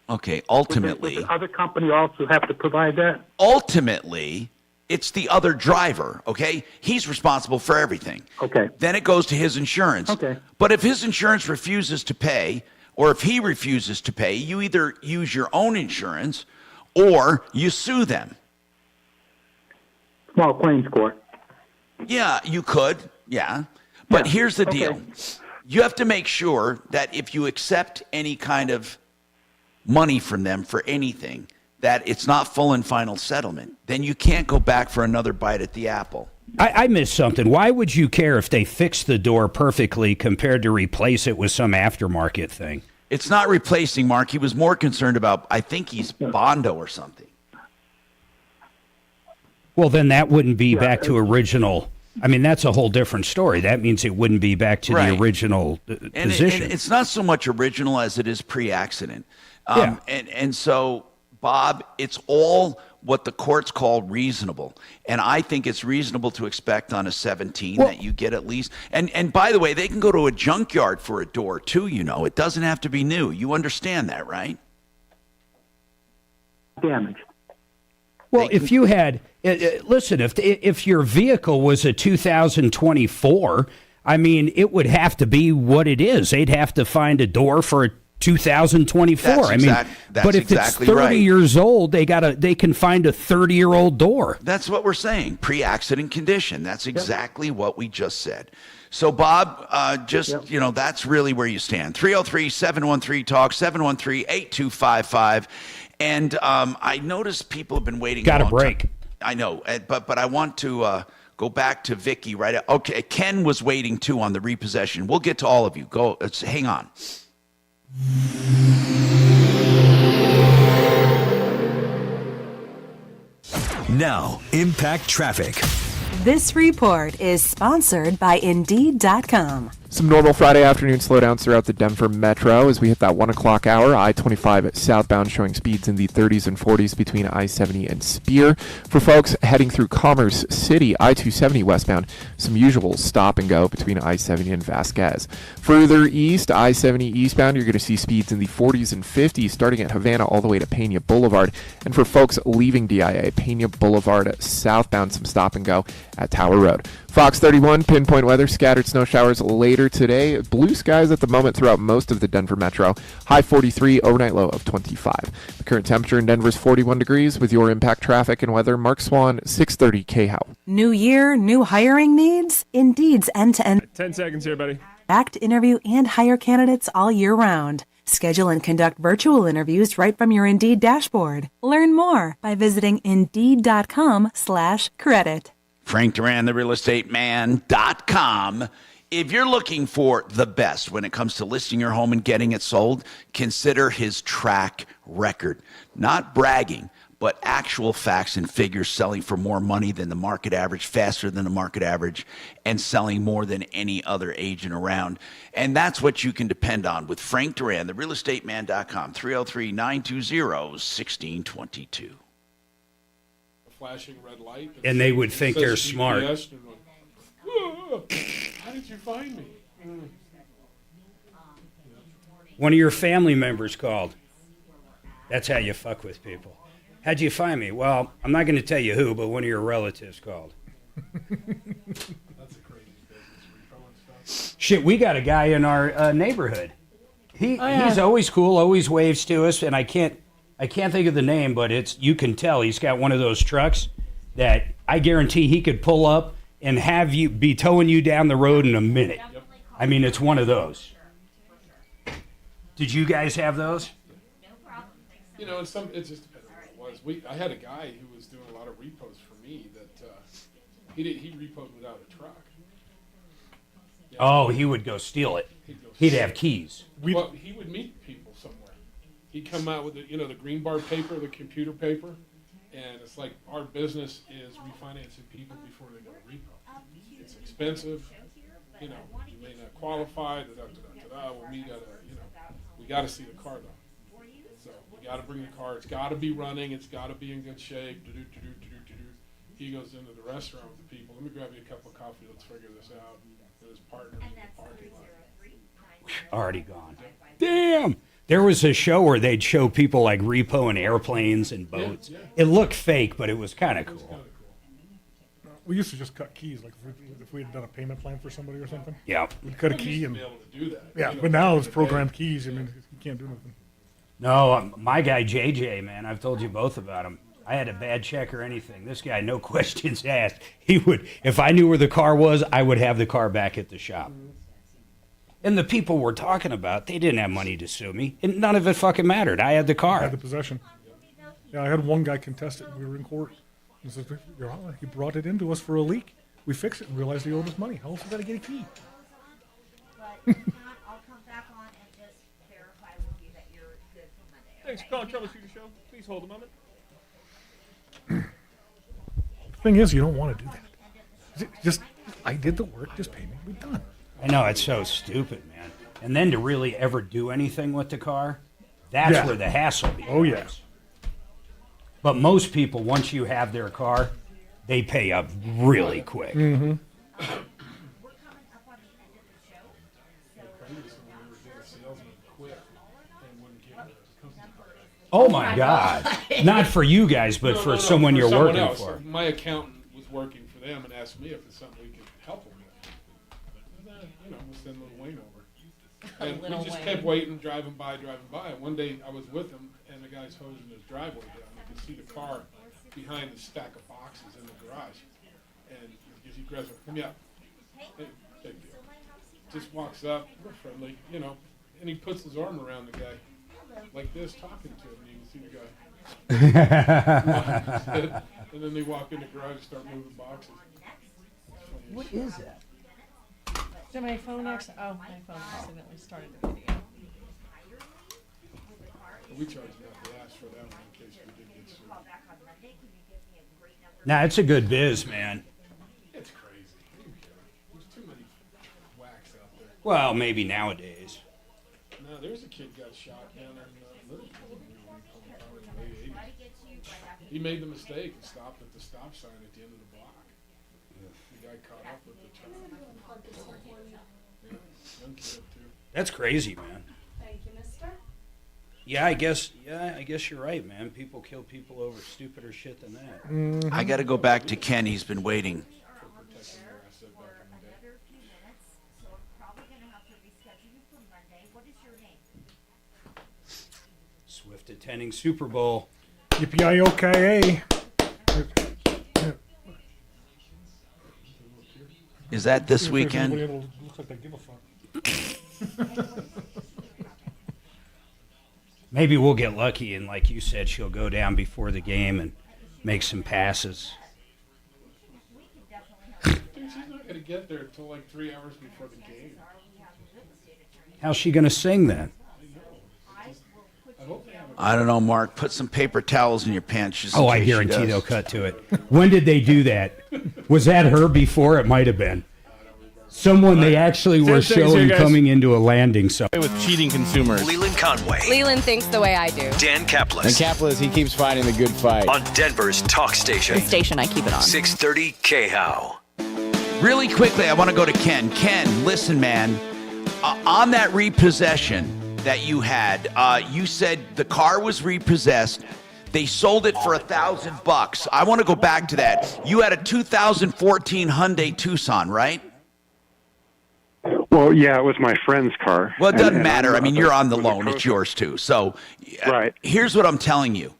Okay, ultimately. Would the other company also have to provide that? Ultimately, it's the other driver, okay? He's responsible for everything. Okay. Then it goes to his insurance. Okay. But if his insurance refuses to pay, or if he refuses to pay, you either use your own insurance or you sue them. Small claims court. Yeah, you could, yeah. But here's the deal. You have to make sure that if you accept any kind of money from them for anything, that it's not full and final settlement. Then you can't go back for another bite at the apple. I missed something. Why would you care if they fix the door perfectly compared to replace it with some aftermarket thing? It's not replacing, Mark. He was more concerned about, I think he's Bondo or something. Well, then that wouldn't be back to original. I mean, that's a whole different story. That means it wouldn't be back to the original position. And it's not so much original as it is pre-accident. Yeah. And so, Bob, it's all what the courts call reasonable. And I think it's reasonable to expect on a 17 that you get at least. And by the way, they can go to a junkyard for a door too, you know. It doesn't have to be new. You understand that, right? Damage. Well, if you had, listen, if your vehicle was a 2024, I mean, it would have to be what it is. They'd have to find a door for a 2024. That's but if exactly it's 30 right. years old, they can find a 30-year-old door. That's what we're saying. Pre-accident condition. That's exactly what we just said. So, Bob, that's really where you stand. 303-713-TALK, 713-8255. And I noticed people have been waiting. Got a break. Time. I know, but I want to go back to Vicky. Right? Okay, Ken was waiting too on the repossession. We'll get to all of you. Go. Hang on. Now, Impact Traffic. This report is sponsored by Indeed.com. Some normal Friday afternoon slowdowns throughout the Denver Metro as we hit that 1 o'clock hour. I-25 southbound showing speeds in the 30s and 40s between I-70 and Spear. For folks heading through Commerce City, I-270 westbound, some usual stop and go between I-70 and Vasquez. Further east, I-70 eastbound, you're going to see speeds in the 40s and 50s starting at Havana all the way to Pena Boulevard. And for folks leaving DIA, Pena Boulevard southbound, some stop and go at Tower Road. Fox 31, pinpoint weather, scattered snow showers later today. Blue skies at the moment throughout most of the Denver Metro. High 43, overnight low of 25. The current temperature in Denver is 41 degrees. With your Impact Traffic and weather, Mark Swan, 630 KHOW. New year, new hiring needs? Indeed's end-to-end 10 seconds here, buddy. backed interview and hire candidates all year round. Schedule and conduct virtual interviews right from your Indeed dashboard. Learn more by visiting Indeed.com/credit. Frank Duran, therealestateman.com. If you're looking for the best when it comes to listing your home and getting it sold, consider his track record. Not bragging, but actual facts and figures, selling for more money than the market average, faster than the market average, and selling more than any other agent around. And that's what you can depend on with Frank Duran, therealestateman.com, 303-920-1622. Flashing red light. And they would think they're smart. How did you find me? One of your family members called. That's how you fuck with people. How'd you find me? Well, I'm not going to tell you who, but one of your relatives called. That's a crazy business. Shit, we got a guy in our neighborhood. He's always cool, always waves to us, and I can't think of the name, but you can tell he's got one of those trucks that I guarantee he could pull up and have you be towing you down the road in a minute. I mean, it's one of those. Did you guys have those? You know, it just depends on what it was. I had a guy who was doing a lot of repos for me that he repoed without a truck. Yeah. Oh, he would go steal it. He'd have keys. Well, he would meet people somewhere. He'd come out with the green bar paper, the computer paper, and it's like our business is refinancing people before they go to repo. It's expensive. You may not qualify. Well, we gotta see the car though. So we gotta bring the car. It's gotta be running. It's gotta be in good shape. He goes into the restaurant with the people. Let me grab you a cup of coffee. Let's figure this out. With his partner in the parking lot. Already gone. Damn. There was a show where they'd show people like repoing airplanes and boats. Yeah. It looked fake, but it was kind of cool. We used to just cut keys, like if we had done a payment plan for somebody or something. Yeah. We'd cut a key and be able to do that. Yeah, but now it's programmed keys. I mean, you can't do nothing. No, my guy JJ, man, I've told you both about him. I had a bad check or anything. This guy, no questions asked. He would, if I knew where the car was, I would have the car back at the shop. And the people we're talking about, they didn't have money to sue me. And none of it fucking mattered. I had the car. I had the possession. Yeah, I had one guy contest it. We were in court. He says, Your Honor, he brought it into us for a leak. We fixed it and realized he owed us money. How else we got to get a key? I'll come back on and just verify with you that you're good for Monday. Thanks for calling Troubleshooter Show. Please hold a moment. Thing is, you don't want to do that. Just, I did the work, just pay me, we're done. I know, it's so stupid, man. And then to really ever do anything with the car, that's where the hassle begins. Oh, yeah. But most people, once you have their car, they pay up really quick. Mm-hmm. Oh, my God. Not for you guys, but for someone you're working else. for. My accountant was working for them and asked me if it's something we could help them with. We'll send little Wayne over. And we just kept waiting, driving by. And one day I was with him, and the guy's hosing his driveway down. You can see the car behind the stack of boxes in the garage. And he grabs it, come here. Hey, big deal. Just walks up, real friendly, and he puts his arm around the guy like this, talking to him. You can see the guy. And then they walk in the garage and start moving boxes. What is that? Did my phone accidentally? Oh, my phone accidentally started the video. We charge enough to ask for that one in case we did get sued. Nah, it's a good biz, man. It's crazy. There's too many whacks out there. Well, maybe nowadays. No, there's a kid got shot down in Liverpool probably in the late 80s. He made the mistake and stopped at the stop sign at the end of the block. The guy caught up with the truck. Yeah, young kid too. That's crazy, man. Thank you, mister. Yeah, I guess you're right, man. People kill people over stupider shit than that. I got to go back to Ken. He's been waiting. Swift attending Super Bowl. Yippee-yi-okay. Is that this weekend? Looks like they give a fuck. Maybe we'll get lucky, and like you said, she'll go down before the game and make some passes. She's not going to get there until like 3 hours before the game. How's she going to sing then? I don't know, Mark. Put some paper towels in your pants. Just Oh, I guarantee they'll cut to it. When did they do that? Was that her before? It might have been. Someone they actually were showing coming into a landing zone. With cheating consumers. Leland Conway. Leland thinks the way I do. Dan Kaplan. And Kaplan, he keeps fighting the good fight. On Denver's talk station. The station I keep it on. 630 KHOW. Really quickly, I want to go to Ken. Ken, listen, man. On that repossession that you had, you said the car was repossessed. They sold it for $1,000. I want to go back to that. You had a 2014 Hyundai Tucson, right? Well, yeah, it was my friend's car. Well, it doesn't matter. I mean, you're on the loan. It's yours, too. So right. Here's what I'm telling you.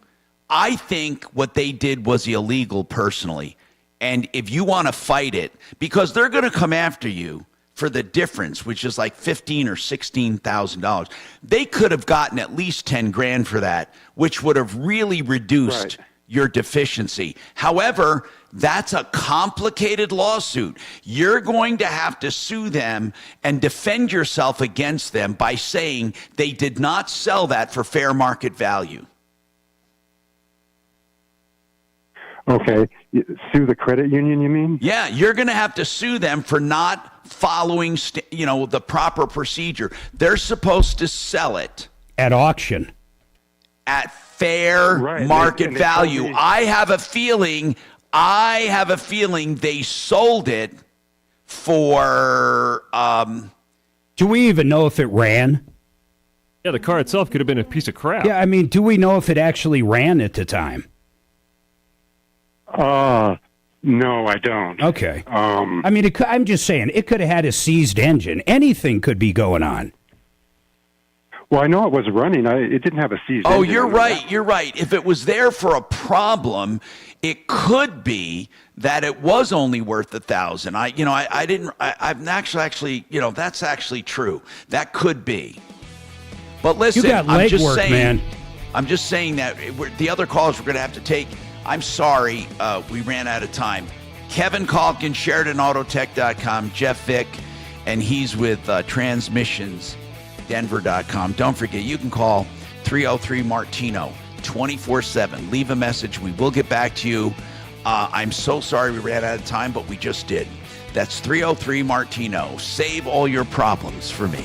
I think what they did was illegal personally. And if you want to fight it, because they're going to come after you for the difference, which is like $15,000 or $16,000, they could have gotten at least $10,000 for that, which would have really reduced your deficiency. However, that's a complicated lawsuit. You're going to have to sue them and defend yourself against them by saying they did not sell that for fair market value. Okay. Sue the credit union, you mean? Yeah, you're going to have to sue them for not following, the proper procedure. They're supposed to sell it at auction at fair market value. I have a feeling they sold it for Do we even know if it ran? Yeah, the car itself could have been a piece of crap. Yeah, I mean, do we know if it actually ran at the time? No, I don't. Okay. I mean, I'm just saying, it could have had a seized engine. Anything could be going on. Well, I know it was running. It didn't have a seized engine. Oh, you're right. You're right. If it was there for a problem, it could be that it was only worth $1,000. I'm actually, that's actually true. That could be. But listen, you got I'm just legwork, saying, man. I'm just saying that the other calls we're going to have to take. I'm sorry, we ran out of time. Kevin Calkin, SheridanAutotech.com, Jeff Vick, and he's with TransmissionsDenver.com. Don't forget, you can call 303-MARTINO 24/7. Leave a message. We will get back to you. I'm so sorry we ran out of time, but we just did. That's 303 Martino. Save all your problems for me.